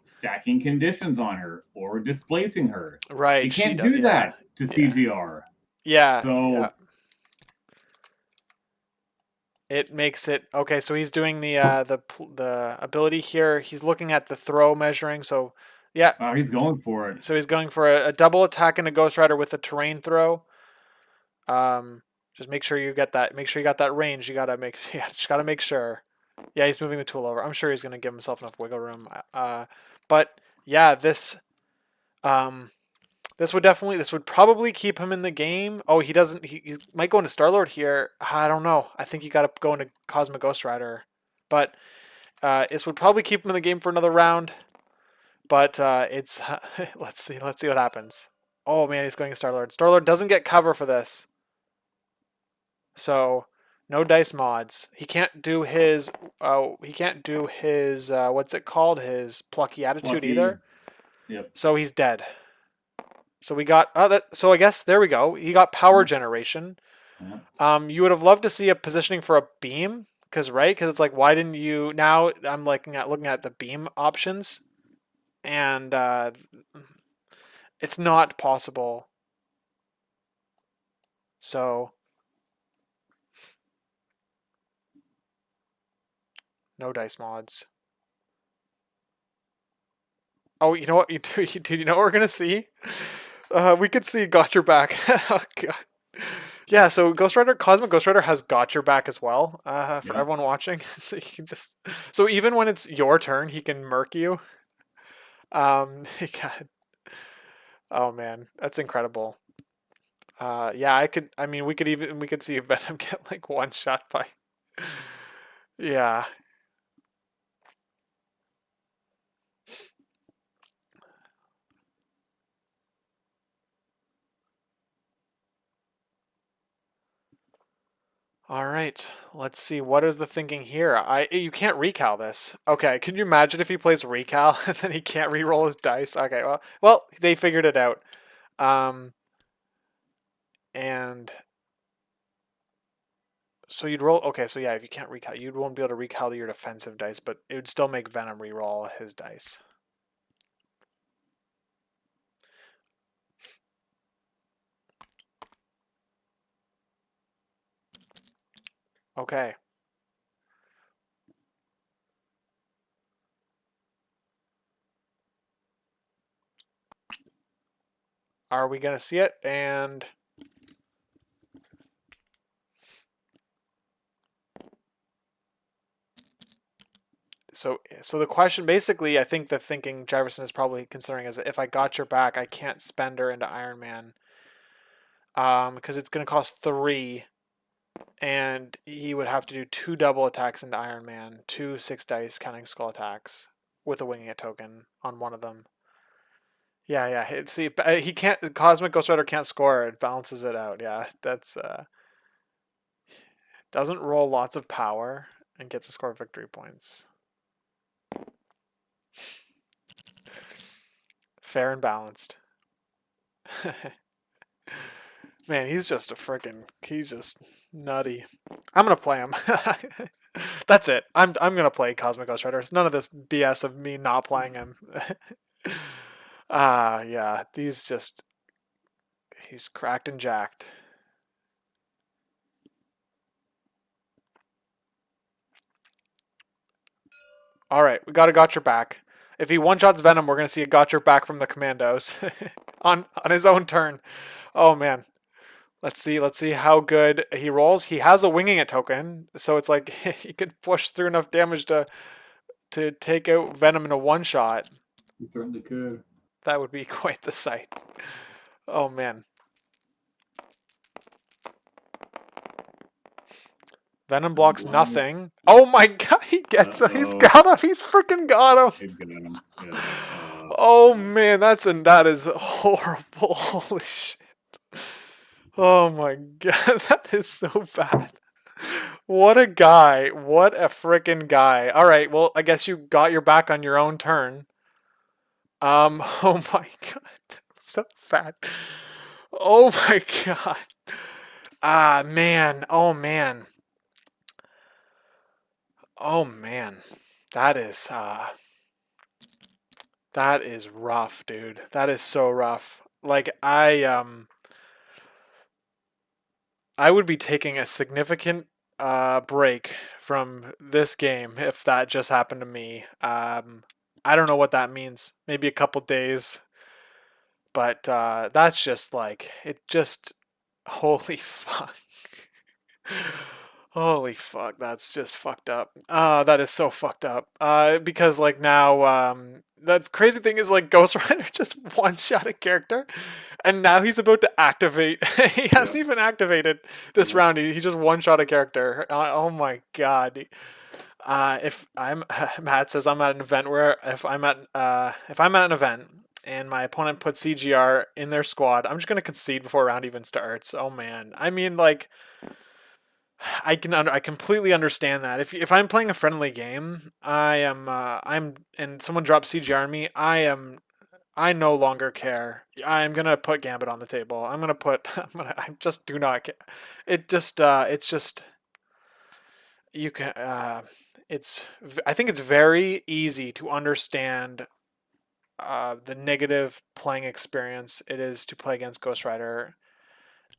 stacking conditions on her or displacing her. Right, You she can't does. do Yeah, that to yeah, CGR. yeah. So It makes it okay. So he's doing the ability here. He's looking at the throw measuring. So yeah, he's going for it. so he's going for a double attack in a Ghost Rider with a terrain throw. Um, just make sure you get that. Make sure you got that range. You gotta make yeah, just gotta make sure. Yeah, he's moving the tool over. I'm sure he's gonna give himself enough wiggle room. But yeah, um this would probably keep him in the game. Oh, he doesn't. He might go into Star Lord here. I don't know. I think you got to go into Cosmic Ghost Rider, but this would probably keep him in the game for another round. But it's let's see what happens. Oh man, he's going to Star Lord. Star Lord doesn't get cover for this, so no dice mods. He can't do his. What's it called? His plucky attitude Lucky. either. Yep. So he's dead. So we got so I guess there we go. He got power generation. Yep. You would have loved to see a positioning for a beam, because it's like why didn't you? Now I'm looking at the beam options, and it's not possible. So no dice mods. Oh, you know what? You know what we're gonna see? We could see Got Your Back. Oh god. Yeah, so Cosmic Ghost Rider has Got Your Back as well. For Yep. everyone watching, so you can so even when it's your turn, he can murk you. God. Oh man, that's incredible. Yeah, I mean, we could see Venom get like one shot by. Yeah. All right. Let's see. What is the thinking here? You can't recal this. Okay. Can you imagine if he plays recal and then he can't re-roll his dice? Okay. Well, they figured it out. Um, and so you'd roll. Okay. So yeah, if you can't recal, you won't be able to recal your defensive dice, but it would still make Venom re-roll his dice. Okay. Are we gonna see it? And So the question, basically, I think the thinking Jiverson is probably considering is if I got your back, I can't spend her into Iron Man. Because it's going to cost 3, and he would have to do 2 double attacks into Iron Man, 2 6 dice counting skull attacks with a winging it token on one of them. Yeah. See, he can't. Cosmic Ghost Rider can't score. It balances it out. Yeah, that's doesn't roll lots of power and gets to score victory points. Fair and balanced. Man, he's just he's just nutty. I'm gonna play him. That's it. I'm gonna play Cosmic Ghost Rider. It's none of this BS of me not playing him. Yeah, he's cracked and jacked. All right, we got a Got Your Back. If he one-shots Venom, we're gonna see a Got Your Back from the Commandos on his own turn. Oh man, let's see how good he rolls. He has a Winging It token, so it's like he could push through enough damage to take out Venom in a one-shot. You certainly could. That would be quite the sight. Oh man. Venom blocks nothing. Oh my god, he gets him. He's got him. He's freaking got him. Oh man, that is horrible. Holy shit. Oh my god, that is so bad. What a guy. What a freaking guy. All right, well, I guess you got your back on your own turn. Oh my god. That's so bad. Oh my god. Ah, man. Oh man. Oh man. That is rough, dude. That is so rough. Like I would be taking a significant break from this game if that just happened to me. I don't know what that means. Maybe a couple days. But that's just like, it just, holy fuck. Holy fuck, that's just fucked up. That is so fucked up. Because like now, that crazy thing is like Ghost Rider just one-shot a character, and now he's about to activate. He hasn't even activated this round. He just one-shot a character. Oh my god. If I'm Matt says I'm at an event where if I'm at an event and my opponent puts CGR in their squad, I'm just gonna concede before a round even starts. Oh man, I mean like I completely understand that. If I'm playing a friendly game, I'm and someone drops CGR on me, I no longer care. I'm gonna put Gambit on the table. I just do not care. It's just you can I think it's very easy to understand the negative playing experience it is to play against Ghost Rider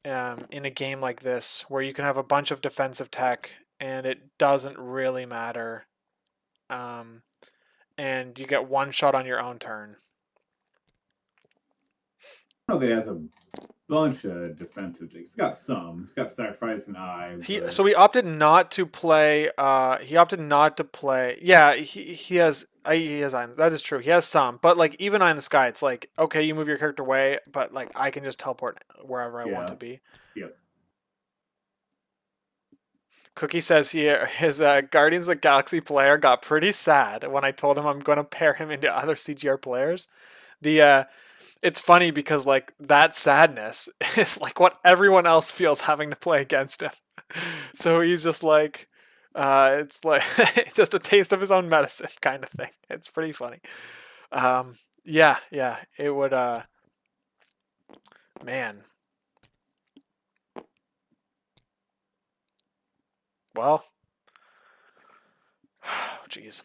in a game like this, where you can have a bunch of defensive tech and it doesn't really matter, and you get one shot on your own turn. I don't know that he has a bunch of defensive. He's got some. He's got Sacrifice and Eye. So he opted not to play. He opted not to play. Yeah, he has. He has Eye. That is true. He has some, but like even Eye in the Sky, it's like okay, you move your character away, but like I can just teleport wherever I want to be. Yep. Cookie says his Guardians of the Galaxy player got pretty sad when I told him I'm going to pair him into other CGR players. It's funny because like that sadness is like what everyone else feels having to play against him. So he's just like, it's like it's just a taste of his own medicine kind of thing. It's pretty funny. Yeah, it would. Man. Well, jeez,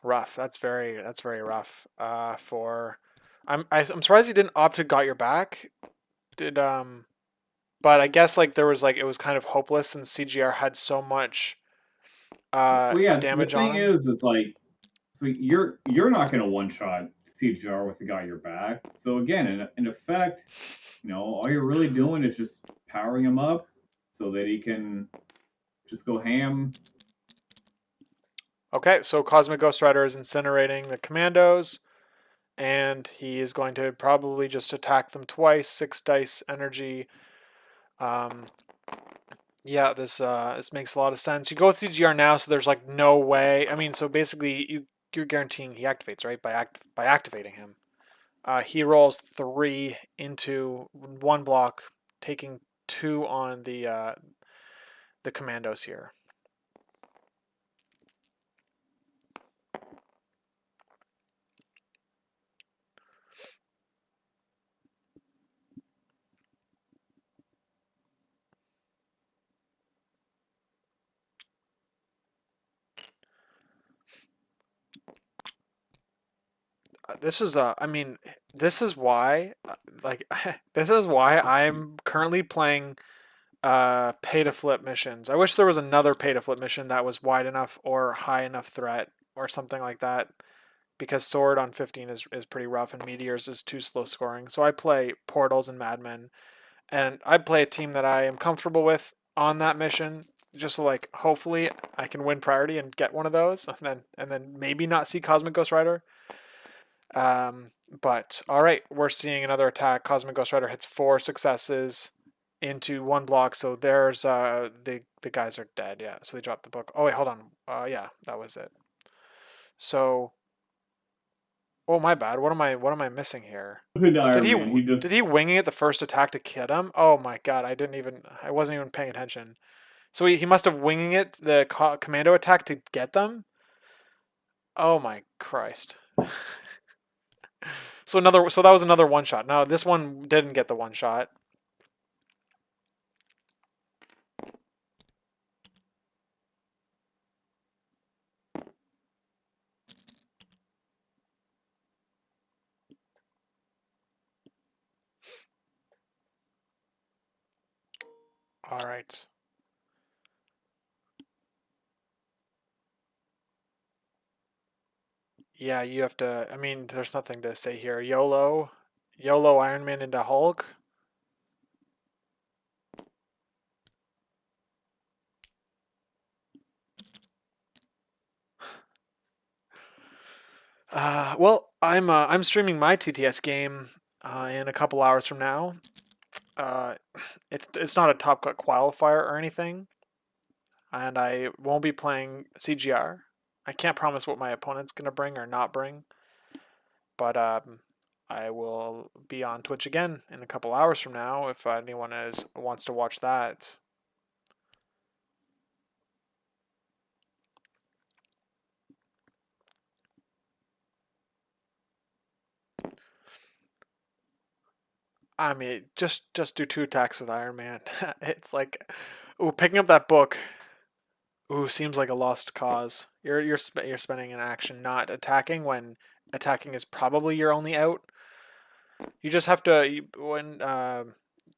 rough. That's very rough. I'm surprised he didn't opt to Got Your Back. But I guess like there was like it was kind of hopeless since CGR had so much damage on him. The thing is like, so you're not going to one shot CGR with the Got Your Back. So again, in effect, all you're really doing is just powering him up so that he can just go ham. Okay, so Cosmic Ghost Rider is incinerating the commandos, and he is going to probably just attack them twice, 6 dice energy. Yeah, this makes a lot of sense. You go with CGR now, so there's like no way. I mean, so basically you're guaranteeing he activates, right? By activating him. He rolls 3 into 1 block, taking 2 on the commandos here. This is I mean, this is why like this is why I'm currently playing pay to flip missions. I wish there was another pay to flip mission that was wide enough or high enough threat or something like that, because sword on 15 is pretty rough and meteors is too slow scoring. So I play portals and madmen, and I play a team that I am comfortable with on that mission, just so like hopefully I can win priority and get one of those, and then maybe not see Cosmic Ghost Rider. But all right, we're seeing another attack. Cosmic Ghost Rider hits 4 successes into 1 block. So there's the guys are dead. Yeah, so they dropped the book. Oh wait, hold on. Yeah, that was it. So, oh my bad. What am I missing here? The Did Iron he Man, he just did he wing it the first attack to kid him? Oh my god, I wasn't even paying attention. So he must have winging it the commando attack to get them. Oh my Christ. So that was another one shot. No, this one didn't get the one shot. All right. Yeah, you have to. I mean, there's nothing to say here. YOLO Iron Man into Hulk. Well, I'm streaming my TTS game in a couple hours from now. Uh, it's not a top cut qualifier or anything, and I won't be playing CGR. I can't promise what my opponent's gonna bring or not bring, but I will be on Twitch again in a couple hours from now if anyone wants to watch that. I mean, just do 2 attacks with Iron Man. It's like, ooh, picking up that book. Ooh, seems like a lost cause. You're spending an action not attacking when attacking is probably your only out. You just have to when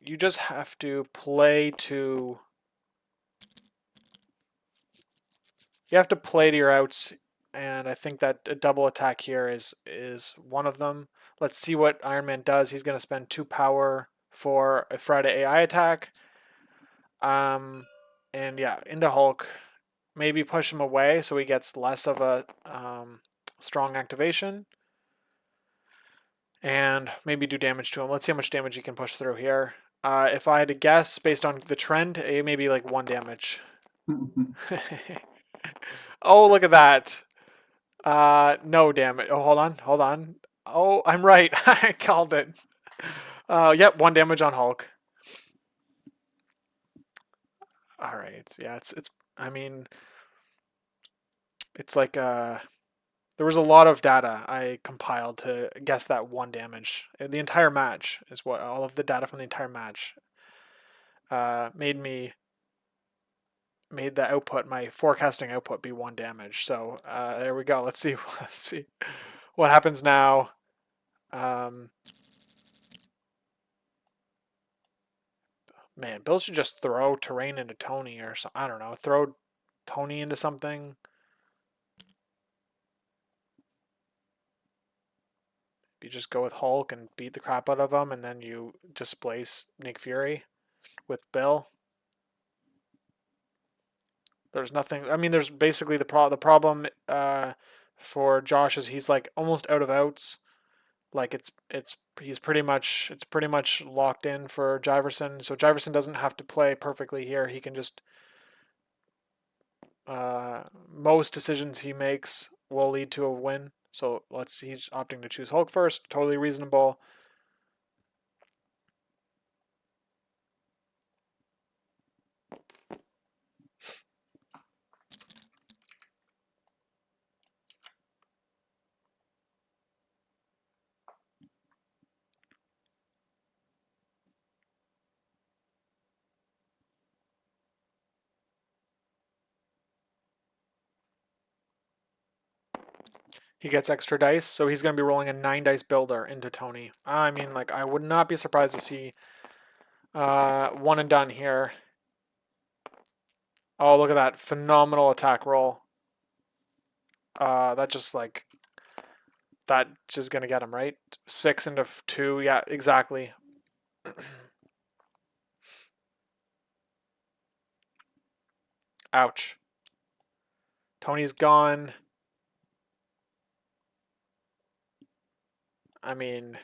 you just have to play to you have to play to your outs, and I think that a double attack here is one of them. Let's see what Iron Man does. He's gonna spend 2 power for a Friday AI attack. Um, and yeah, into Hulk. Maybe push him away so he gets less of a strong activation. And maybe do damage to him. Let's see how much damage he can push through here. If I had to guess, based on the trend, it may be like 1 damage. Oh, look at that. No damage. Oh, hold on. Oh, I'm right. I called it. Yep, 1 damage on Hulk. All right. Yeah, it's. I mean, it's like there was a lot of data I compiled to guess that 1 damage. The entire match is what all of the data from the entire match made the output, my forecasting output, be 1 damage. So there we go. Let's see. Let's see what happens now. Um, Man, Bill should just throw terrain into Tony or something. I don't know. Throw Tony into something. You just go with Hulk and beat the crap out of him, and then you displace Nick Fury with Bill. There's nothing. I mean, there's basically the problem for Josh is he's like almost out of outs. Like it's pretty much locked in for Jiverson. So Jiverson doesn't have to play perfectly here. He can just most decisions he makes will lead to a win. So he's opting to choose Hulk first. Totally reasonable. He gets extra dice, so he's going to be rolling a 9 dice builder into Tony. I mean, like, I would not be surprised to see one and done here. Oh, look at that. Phenomenal attack roll. That just, like, that's just going to get him, right? 6 into 2. Yeah, exactly. Ouch. Tony's gone. I mean,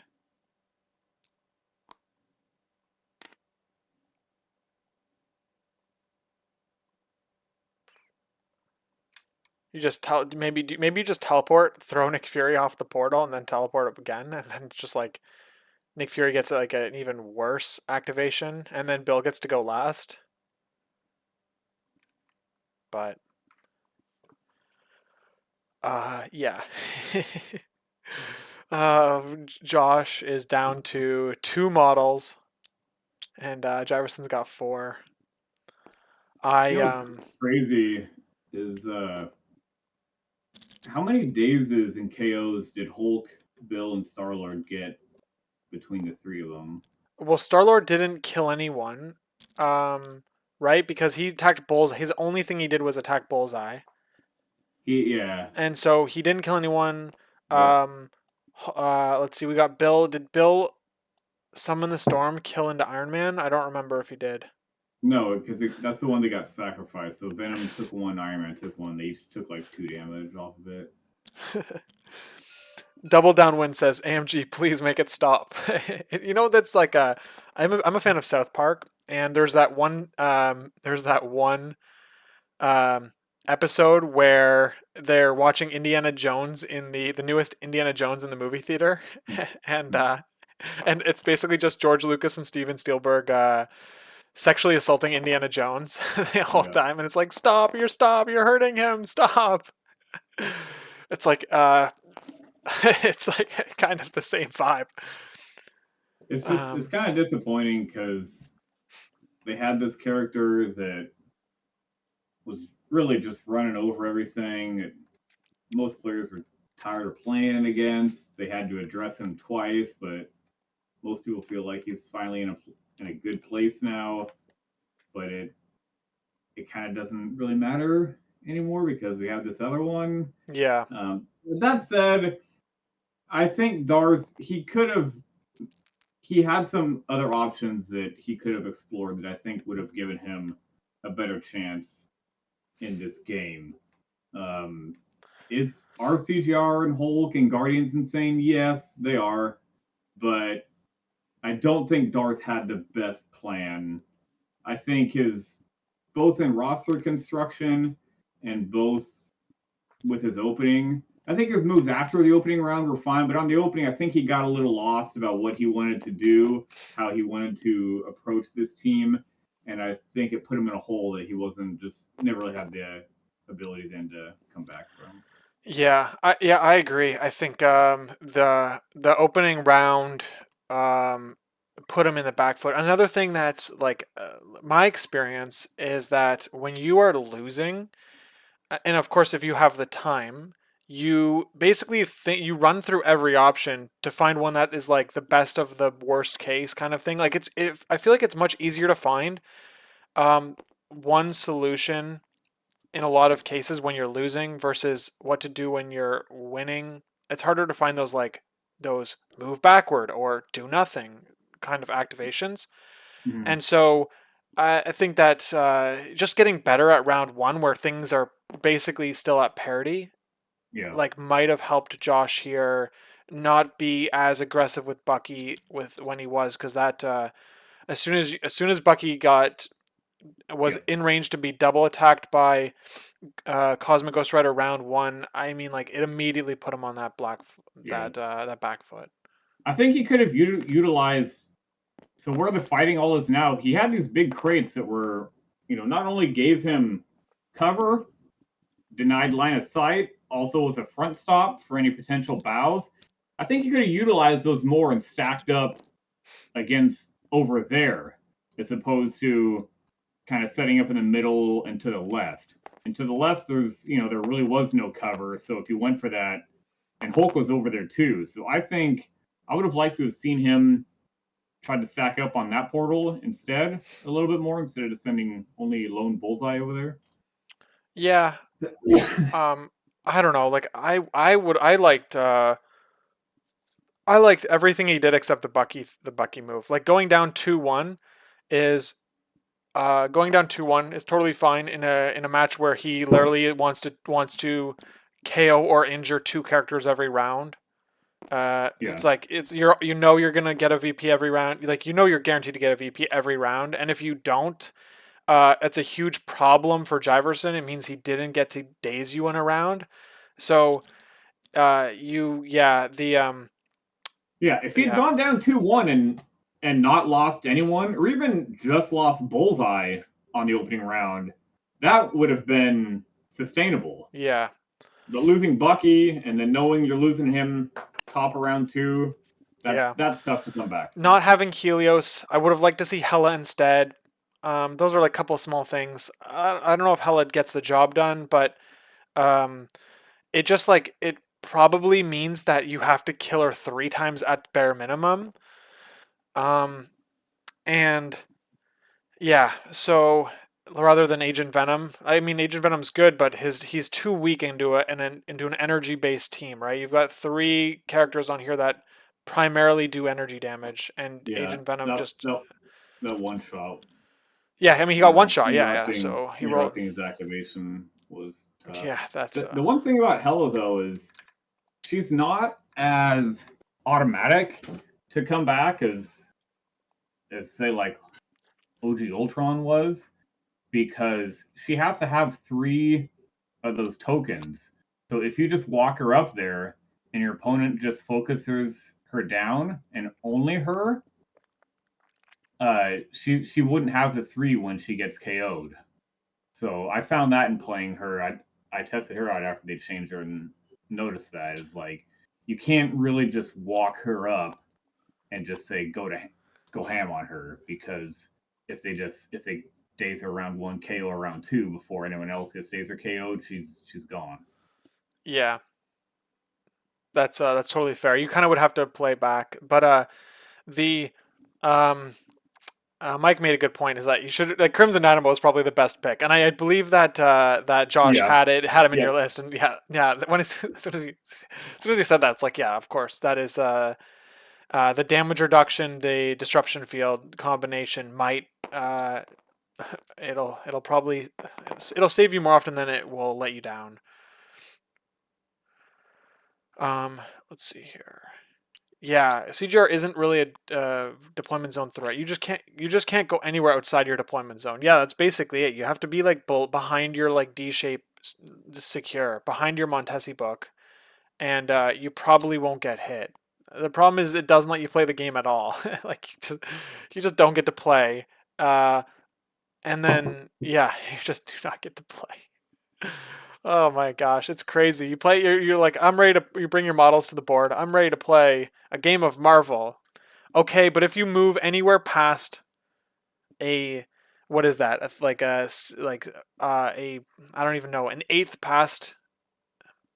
you just maybe you just teleport, throw Nick Fury off the portal, and then teleport up again, and then just like Nick Fury gets like an even worse activation, and then Bill gets to go last. But yeah. Josh is down to 2 models, and Jiverson's got 4. You know what's crazy is how many dazes and KOs did Hulk, Bill, and Star Lord get between the three of them? Well, Star-Lord didn't kill anyone, right? Because he attacked Bullseye. His only thing he did was attack Bullseye. Yeah. And so he didn't kill anyone. Yep. Let's see. We got Bill. Did Bill summon the storm kill into Iron Man? I don't remember if he did. No, because that's the one that got sacrificed. So Venom took one, Iron Man took one. They each took like 2 damage off of it. Double Downwind says, AMG, please make it stop. You know, that's like I'm a fan of South Park, and there's that one um, episode where they're watching Indiana Jones in the newest Indiana Jones in the movie theater, and and it's basically just George Lucas and Steven Spielberg sexually assaulting Indiana Jones the whole Yeah. time, and it's like, stop, you're hurting him, stop. It's like it's like kind of the same vibe. It's kind of disappointing because they had this character that was really just running over everything. Most players were tired of playing against. They had to address him twice, but most people feel like he's finally in a good place now. But it kind of doesn't really matter anymore because we have this other one. Yeah. With that said, I think Darth he had some other options that he could have explored that I think would have given him a better chance in this game. Is RCGR and Hulk and Guardians insane? Yes, they are. But I don't think Darth had the best plan. I think his both in roster construction and both with his opening. I think his moves after the opening round were fine, but on the opening, I think he got a little lost about what he wanted to do, how he wanted to approach this team, and I think it put him in a hole that he wasn't just never really had the ability then to come back from. Yeah, I agree. I think the opening round put him in the back foot. Another thing that's like my experience is that when you are losing, and of course if you have the time, you basically think you run through every option to find one that is like the best of the worst case kind of thing. Like I feel like it's much easier to find one solution in a lot of cases when you're losing versus what to do when you're winning. It's harder to find those move backward or do nothing kind of activations. Mm-hmm. And so I think that just getting better at round one, where things are basically still at parity, Yeah, like might have helped Josh here not be as aggressive with Bucky with when he was, because that as soon as Bucky was yeah, in range to be double attacked by Cosmic Ghost Rider round one, I mean, like it immediately put him on that yeah. that back foot. I think he could have utilized. So where the fighting all is now, he had these big crates that were, not only gave him cover, denied line of sight, also was a front stop for any potential bows. I think he could have utilized those more and stacked up against over there, as opposed to kind of setting up in the middle and to the left. And to the left, there really was no cover. So if you went for that, and Hulk was over there too. So I think I would have liked to have seen him try to stack up on that portal instead a little bit more instead of just sending only lone bullseye over there. Yeah. I don't know. Like I liked everything he did except the Bucky move. Like going down 2-1 is totally fine in a match where he literally wants to KO or injure two characters every round. Yeah, It's like you're gonna get a VP every round. Like you're guaranteed to get a VP every round, and if you don't, it's a huge problem for Jiverson. It means he didn't get to daze you in a round. So yeah. If he'd yeah, gone down 2-1 and not lost anyone, or even just lost bullseye on the opening round, that would have been sustainable. yeah, But losing Bucky and then knowing you're losing him top of round two, that's yeah. that's tough to come back from. Not having Helios, I would have liked to see Hela instead. Those are like a couple small things. I don't know if Hela gets the job done, but um, it probably means that you have to kill her 3 times at bare minimum. Um, and yeah, so rather than Agent Venom, I mean Agent Venom's good, but he's too weak into an energy based team, right? You've got 3 characters on here that primarily do energy damage, and Yeah, Agent Venom that just that that one shot, yeah. I mean he got one shot, yeah. interrupting So he rolled. interrupting his activation was tough. Yeah, that's The one thing about Hella though is she's not as automatic to come back as say like OG Ultron was, because she has to have 3 of those tokens. So if you just walk her up there and your opponent just focuses her down and only her, she wouldn't have the 3 when she gets KO'd. So I found that in playing her. I tested her out after they changed her and noticed that is like you can't really just walk her up and just say go ham on her, because if they daze her around 1 KO around 2 before anyone else gets daze or KO'd, she's gone. yeah. That's totally fair. You kind of would have to play back, but the um Mike made a good point. Is that you should like Crimson Dynamo is probably the best pick, and I believe that Josh Yeah, had him in yeah. your list, and yeah. As soon as he said that, it's like yeah, of course that is the damage reduction, the disruption field combination might it'll save you more often than it will let you down. Let's see here. Yeah, CGR isn't really a deployment zone threat. You just can't go anywhere outside your deployment zone. Yeah, that's basically it. You have to be like behind your like D shape secure, behind your Montesi book, and you probably won't get hit. The problem is it doesn't let you play the game at all. Like you just don't get to play. Uh, and then yeah, you just do not get to play. Oh my gosh, it's crazy. You're like, I'm ready to you bring your models to the board. I'm ready to play a game of Marvel. Okay, but if you move anywhere past a what is that? Like a I don't even know, an eighth past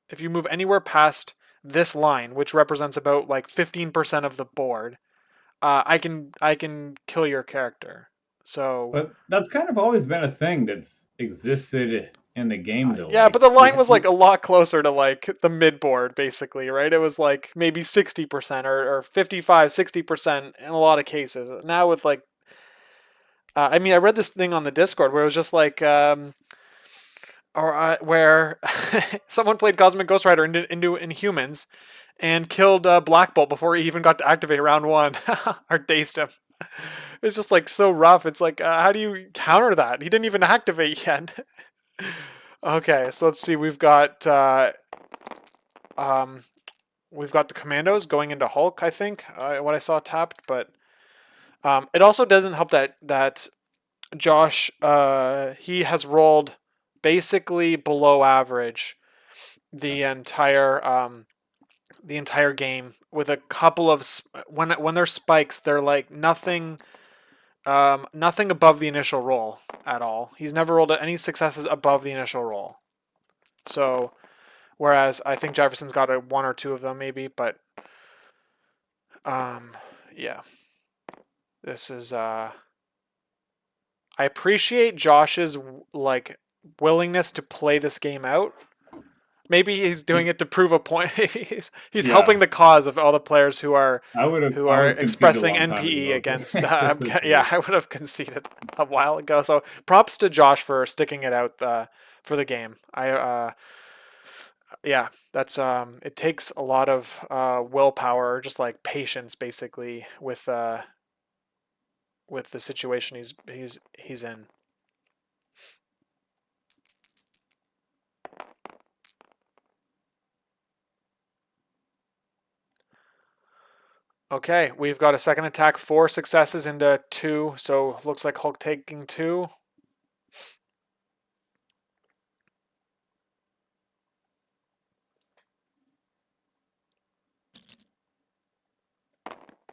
if you move anywhere past this line, which represents about like 15% of the board, I can kill your character. So But that's kind of always been a thing that's existed in the game, though. yeah, Like but the line was like a lot closer to like the mid board, basically, right? It was like maybe 60% or 55, 60% in a lot of cases. Now with like I mean, I read this thing on the Discord where it was just like, where someone played Cosmic Ghost Rider into Inhumans and killed Black Bolt before he even got to activate round one, or dazed him. It's just like so rough. It's like, how do you counter that? He didn't even activate yet. Okay, so let's see. Um, we've got the Commandos going into Hulk. I think what I saw tapped, but it also doesn't help that Josh he has rolled basically below average the entire game with a couple of when they're spikes, they're like nothing above the initial roll at all. He's never rolled any successes above the initial roll. So whereas I think Jefferson's got a one or two of them maybe, but yeah, this is I appreciate Josh's like willingness to play this game out. Maybe he's doing it to prove a point. He's Yeah, helping the cause of all the players who are I would have conceded a expressing long time NPE ago. against. Just this Yeah, week. I would have conceded a while ago. So props to Josh for sticking it out for the game. Yeah, that's it takes a lot of willpower, just like patience, basically, with the situation he's in. Okay, we've got a second attack, 4 successes into 2, so looks like Hulk taking 2.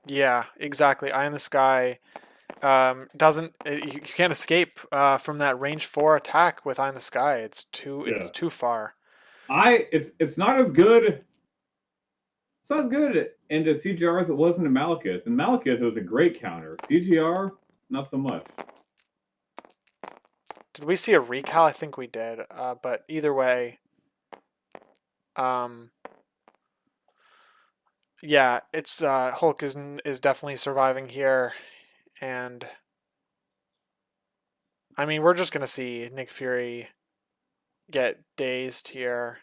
Yeah, exactly. Eye in the Sky doesn't you can't escape from that range 4 attack with Eye in the Sky. It's Yeah, too far. it's not as good. It's not as good into CGR as it was into Malekith. In Malekith, it was a great counter. CGR, not so much. Did we see a recal? I think we did. But either way, um, yeah, it's Hulk is definitely surviving here, and I mean we're just gonna see Nick Fury get dazed here,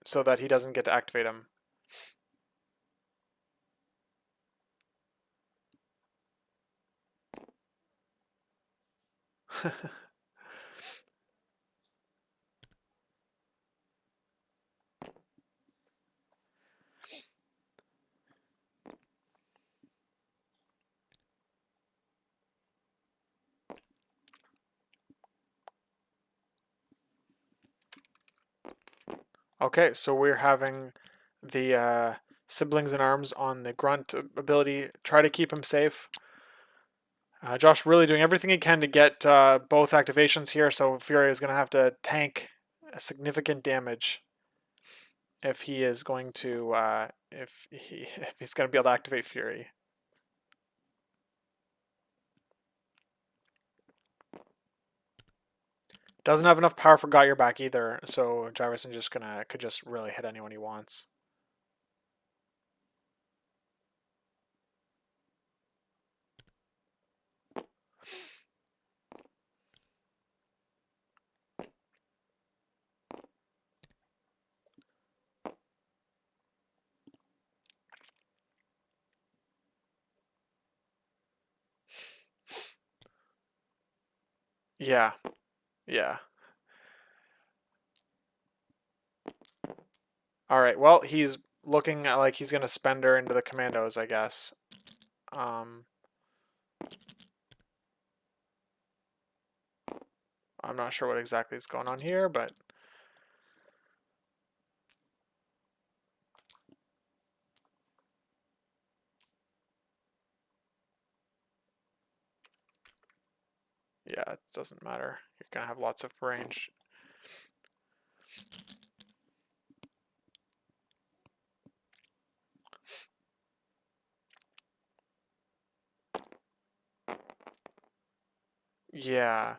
so that he doesn't get to activate him. Okay, so we're having the siblings in arms on the grunt ability. Try to keep him safe. Josh really doing everything he can to get both activations here, so Fury is going to have to tank a significant damage if he is going to if he's going to be able to activate Fury. Doesn't have enough power for Got Your Back either, so Jiverson could just really hit anyone he wants. Yeah, yeah. All right. Well, he's looking like he's gonna spend her into the commandos, I guess. Um, I'm not sure what exactly is going on here, but yeah, it doesn't matter. You're gonna have lots of range. Yeah.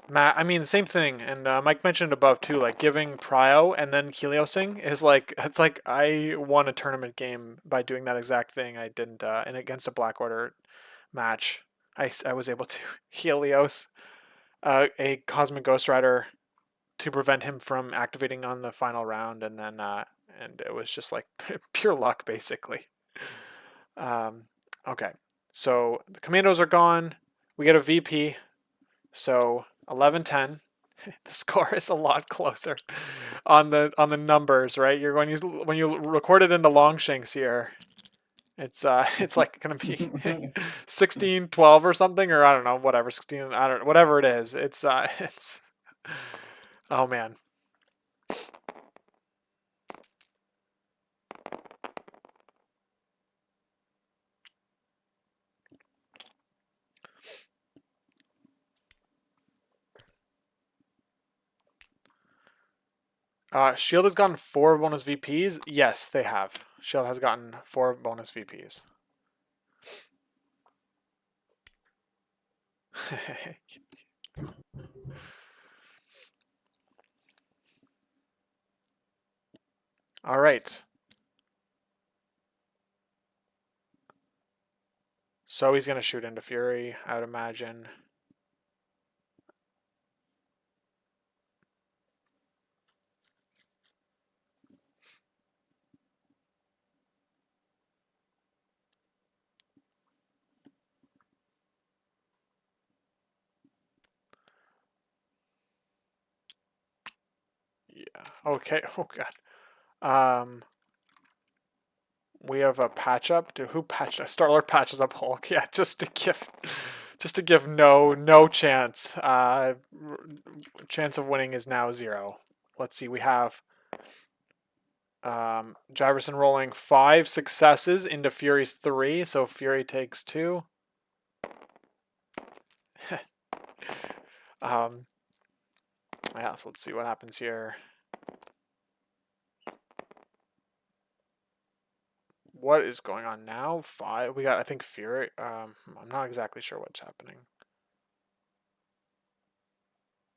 Matt, I mean, the same thing, and Mike mentioned above too. Like giving Prio and then Heliosing is like it's like I won a tournament game by doing that exact thing. I didn't, and against a Black Order. match, I was able to Helios a Cosmic Ghost Rider to prevent him from activating on the final round, and then and it was just like pure luck basically. Okay, so the commandos are gone. We get a VP, so 11-10. The score is a lot closer on the numbers, right? You're going to when you record it into Longshanks here, it's like going to be 16-12 or something, or I don't know, whatever, 16, I don't know, whatever it is. It's oh man. Shield has gotten 4 bonus VPs. Yes, they have. Shield has gotten 4 bonus VPs. All right. So he's going to shoot into Fury, I would imagine. Yeah. Okay. Oh god. We have a patch up. Who patched? Starlord patches up Hulk. Yeah, just to give no chance. Chance of winning is now 0. Let's see. We have Jiverson rolling 5 successes into Fury's 3, so Fury takes 2. Yeah, so let's see what happens here. What is going on now? 5. We got, I think, Fury. I'm not exactly sure what's happening.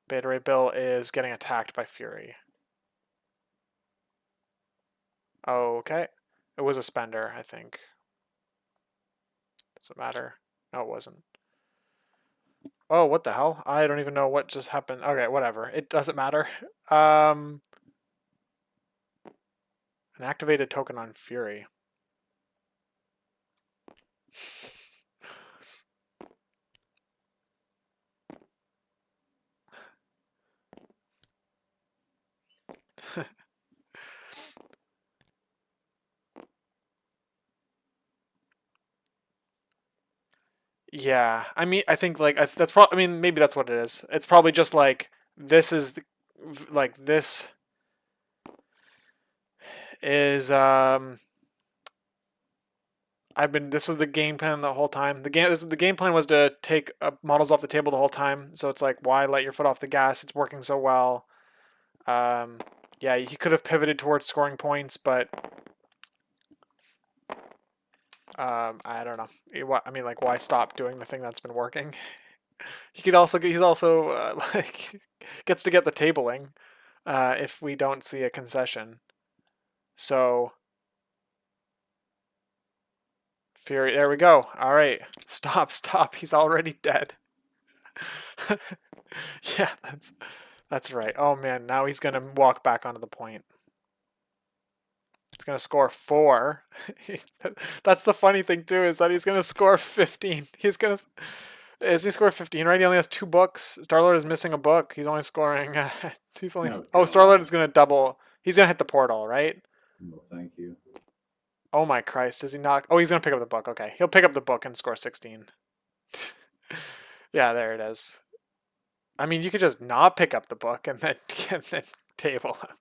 Beta Ray Bill is getting attacked by Fury. Okay. It was a spender, I think. Does it matter? No, it wasn't. Oh, what the hell? I don't even know what just happened. Okay, whatever. It doesn't matter. An activated token on Fury. Yeah, I mean, I think like that's probably. I mean, maybe that's what it is. It's probably just like this is like this is this is the game plan the whole time. The game plan was to take models off the table the whole time. So it's like, why let your foot off the gas? It's working so well. Yeah, he could have pivoted towards scoring points, but I don't know. I mean, like, why stop doing the thing that's been working? He's also like gets to get the tabling if we don't see a concession. So Fury, there we go. All right, stop. He's already dead. Yeah, that's right. Oh man, now he's gonna walk back onto the point. He's gonna score 4. That's the funny thing too, is that he's gonna score 15. Is he score 15? Right, he only has 2 books. Starlord is missing a book. He's only scoring. He's only. Oh, Starlord is gonna double. He's gonna hit the portal, right? No, thank you. Oh my Christ! Is he not? Oh, he's gonna pick up the book. Okay, he'll pick up the book and score 16. Yeah, there it is. I mean, you could just not pick up the book and then table him.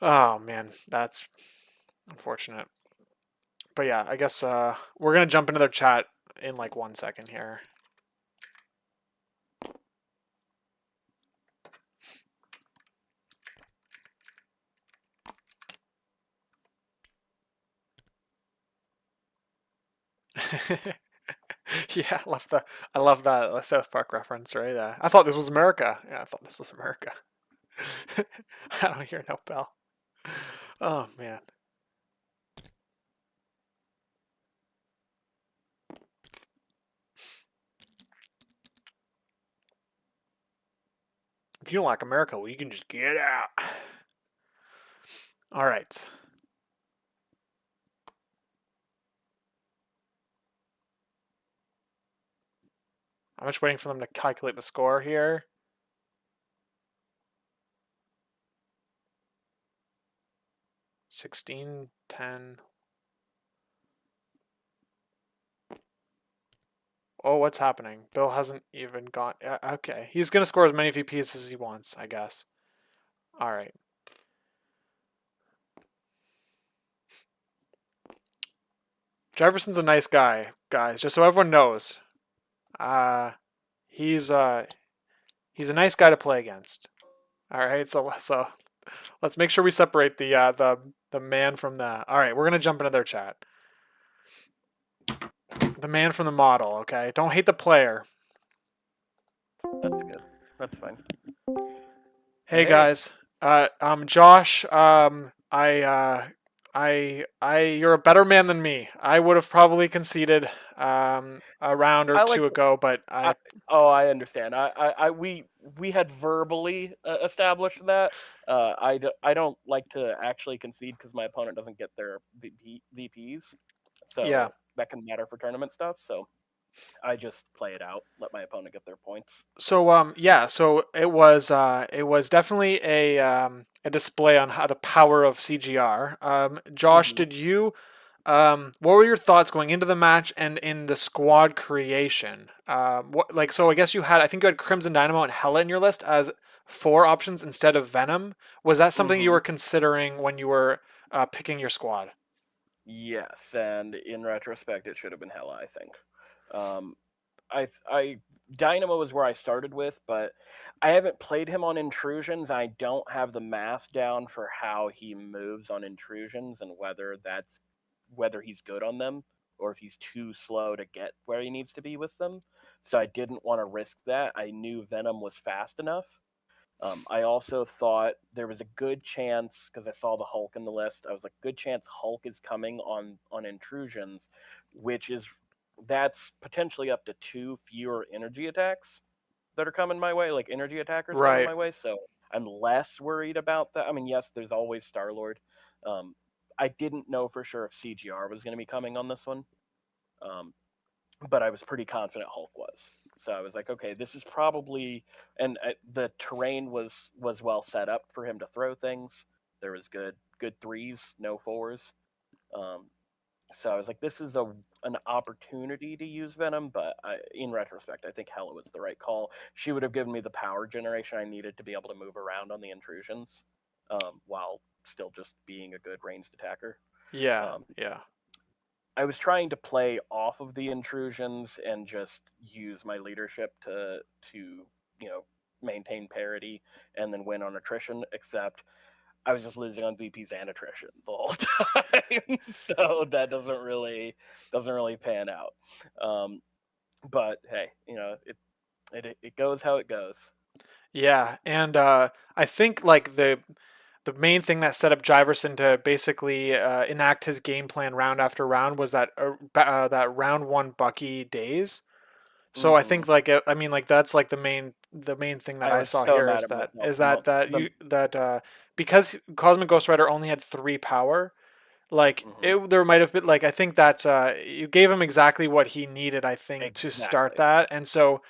Oh man, that's unfortunate. But yeah, I guess we're gonna jump into their chat in like 1 second here. Yeah, I love that South Park reference, right? I thought this was America. Yeah, I thought this was America. I don't hear no bell. Oh man. if you don't like America, well, you can just get out. All right. I'm just waiting for them to calculate the score here. $16, $10. Oh, what's happening? Bill hasn't even gone. Okay, he's gonna score as many VPs as he wants, I guess. All right. Jiverson's a nice guy, guys. Just so everyone knows, uh, he's a nice guy to play against. All right, so let's make sure we separate the man from the. All right, we're gonna jump into their chat. The man from the model. Okay, don't hate the player. That's good. That's fine. Hey guys, Josh. You're a better man than me. I would have probably conceded a round or two ago, but I understand. We had verbally established that. I don't like to actually concede because my opponent doesn't get their VPs, so yeah. that can matter for tournament stuff. So I just play it out, let my opponent get their points. So so it was definitely a display on how the power of CGR. Josh, did you what were your thoughts going into the match and in the squad creation? So I guess I think you had Crimson Dynamo and Hela in your list as 4 options instead of Venom. Was that something you were considering when you were picking your squad? Yes, and in retrospect, it should have been Hela, I think. I Dynamo is where I started with, but I haven't played him on intrusions. I don't have the math down for how he moves on intrusions and whether he's good on them or if he's too slow to get where he needs to be with them. So I didn't want to risk that. I knew Venom was fast enough. I also thought there was a good chance because I saw the Hulk in the list. I was like, good chance Hulk is coming on intrusions, that's potentially up to 2 fewer energy attacks that are coming my way, like energy attackers coming Right. my way. So I'm less worried about that. I mean, yes, there's always Star-Lord. I didn't know for sure if CGR was going to be coming on this one, but I was pretty confident Hulk was. So I was like, okay, this is probably, and the terrain was well set up for him to throw things. There was good threes, no fours. So I was like, this is an opportunity to use Venom, but in retrospect, I think Hela was the right call. She would have given me the power generation I needed to be able to move around on the intrusions, while still just being a good ranged attacker. Yeah. Um, Yeah. I was trying to play off of the intrusions and just use my leadership to maintain parity and then win on attrition. Except I was just losing on VPs and attrition the whole time, so that doesn't really pan out. But hey, it goes how it goes. Yeah, and I think like the main thing that set up Jiverson to basically enact his game plan round after round was that round 1 Bucky days. So I think I mean like that's like the main thing that I I was saw so here mad is at that myself. No, because Cosmic Ghost Rider only had 3 power, like mhm, there might have been like I think that's you gave him exactly what he needed, I think, to start exactly. that. And so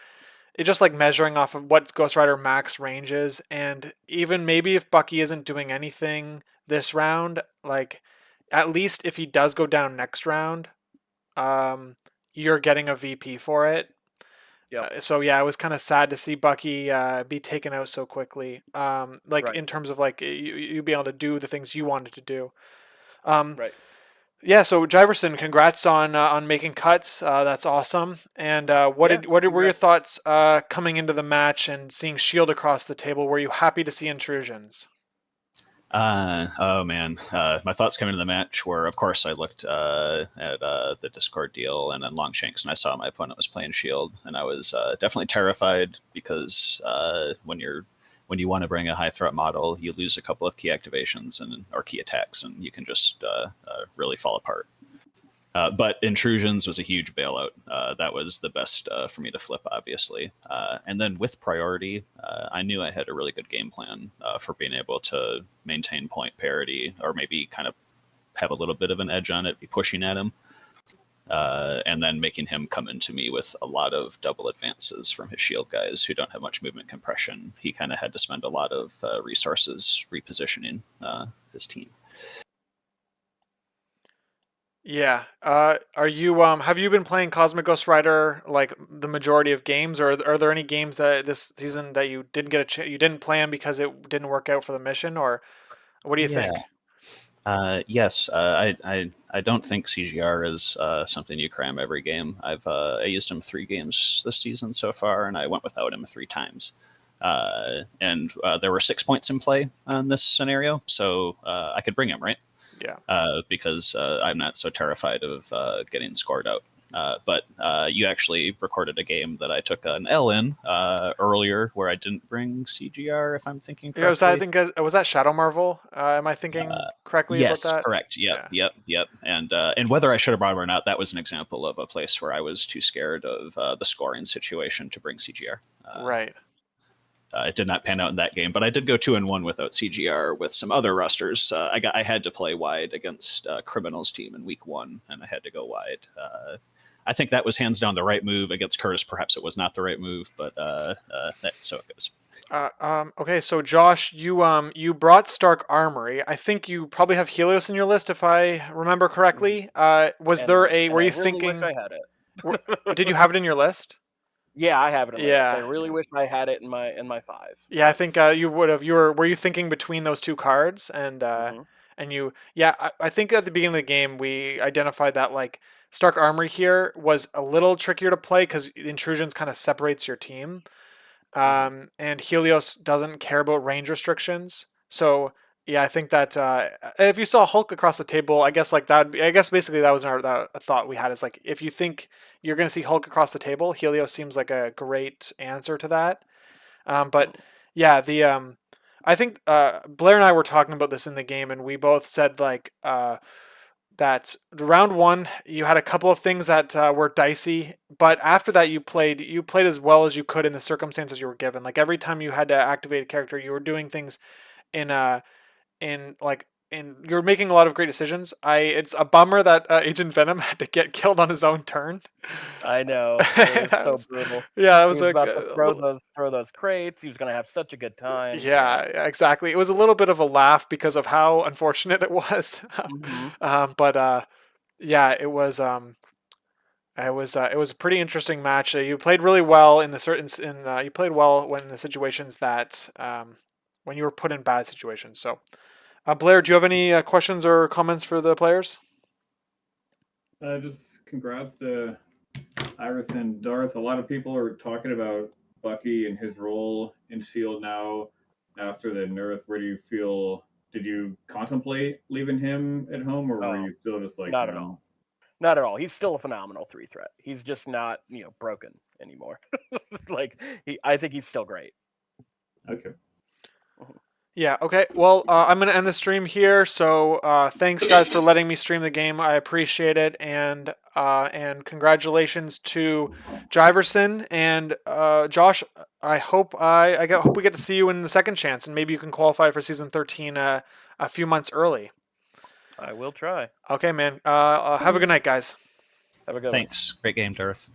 it's just like measuring off of what Ghost Rider max range is, and even maybe if Bucky isn't doing anything this round, like at least if he does go down next round, um, you're getting a VP for it. Yep. So yeah, it was kind of sad to see Bucky be taken out so quickly. Like Right. in terms of like you be able to do the things you wanted to do. Um, Right. yeah, so Jiverson, congrats on making cuts. That's awesome. And Yeah. what were your Congrats. thoughts coming into the match and seeing Shield across the table? Were you happy to see intrusions? Oh man, my thoughts coming into the match were, of course, I looked at the Discord deal and then Longshanks, and I saw my opponent was playing Shield, and I was definitely terrified because when you want to bring a high threat model, you lose a couple of key activations or key attacks, and you can just really fall apart. But Intrusions was a huge bailout. That was the best for me to flip, obviously. And then with Priority, I knew I had a really good game plan for being able to maintain point parity, or maybe kind of have a little bit of an edge on it, be pushing at him. And then making him come into me with a lot of double advances from his shield guys who don't have much movement compression. He kind of had to spend a lot of resources repositioning his team. Yeah. Are you have you been playing Cosmic Ghost Rider like the majority of games, or are there any games that this season that you didn't get you didn't play them because it didn't work out for the mission, or what do you think? Yes, I don't think CGR is something you cram every game. I used him 3 games this season so far, and I went without him 3 times. And there were 6 points in play on this scenario, so I could bring him, right? Yeah. Because I'm not so terrified of getting scored out. But you actually recorded a game that I took an L in earlier where I didn't bring CGR, if I'm thinking correctly. Yeah, was that Shadow Marvel? Am I thinking correctly yes, about that? Correct. Yep. And whether I should have brought him or not, that was an example of a place where I was too scared of the scoring situation to bring CGR. Right. It did not pan out in that game, but I did go 2-1 without CGR with some other rosters. I had to play wide against Criminals team in week 1, and I had to go wide. I think that was hands down the right move. Against Curtis, perhaps it was not the right move, but so it goes. Okay, so Josh, you brought Stark Armory. I think you probably have Helios in your list, if I remember correctly. Were you really thinking? Wish I had it. Did you have it in your list? Yeah, I have it in my list. Yeah. I really wish I had it in my 5. Yeah, I think you would have. Were you thinking between those 2 cards, and I think at the beginning of the game we identified that like Stark Armory here was a little trickier to play because Intrusions kind of separates your team. And Helios doesn't care about range restrictions. So yeah, I think that if you saw Hulk across the table, I guess like that. I guess basically that was a thought we had. Is like if you think you're going to see Hulk across the table, Helios seems like a great answer to that. But yeah, I think Blair and I were talking about this in the game, and we both said like that round 1 you had a couple of things that were dicey, but after that you played as well as you could in the circumstances you were given. Like every time you had to activate a character, you were doing things in you're making a lot of great decisions. It's a bummer that Agent Venom had to get killed on his own turn. I know. It was so brutal. Yeah, it He was was about to throw those crates. He was going to have such a good time. Yeah, exactly. It was a little bit of a laugh because of how unfortunate it was. But yeah, it was a pretty interesting match. You played really well in you played well when the situations that when you were put in bad situations. So, Blair, do you have any questions or comments for the players? Just congrats to Iris and Darth. A lot of people are talking about Bucky and his role in S.H.I.E.L.D. now after the nerf. Where do you feel? Did you contemplate leaving him at home, or were you still just like not at all? Not at all. He's still a phenomenal 3 threat. He's just not broken anymore. I think he's still great. Okay. Yeah, okay. Well, I'm going to end the stream here. So thanks, guys, for letting me stream the game. I appreciate it. And congratulations to Jiverson and Josh. I hope hope we get to see you in the second chance, and maybe you can qualify for Season 13 a few months early. I will try. Okay, man. Have a good night, guys. Have a good one. Thanks. Great game, Darth.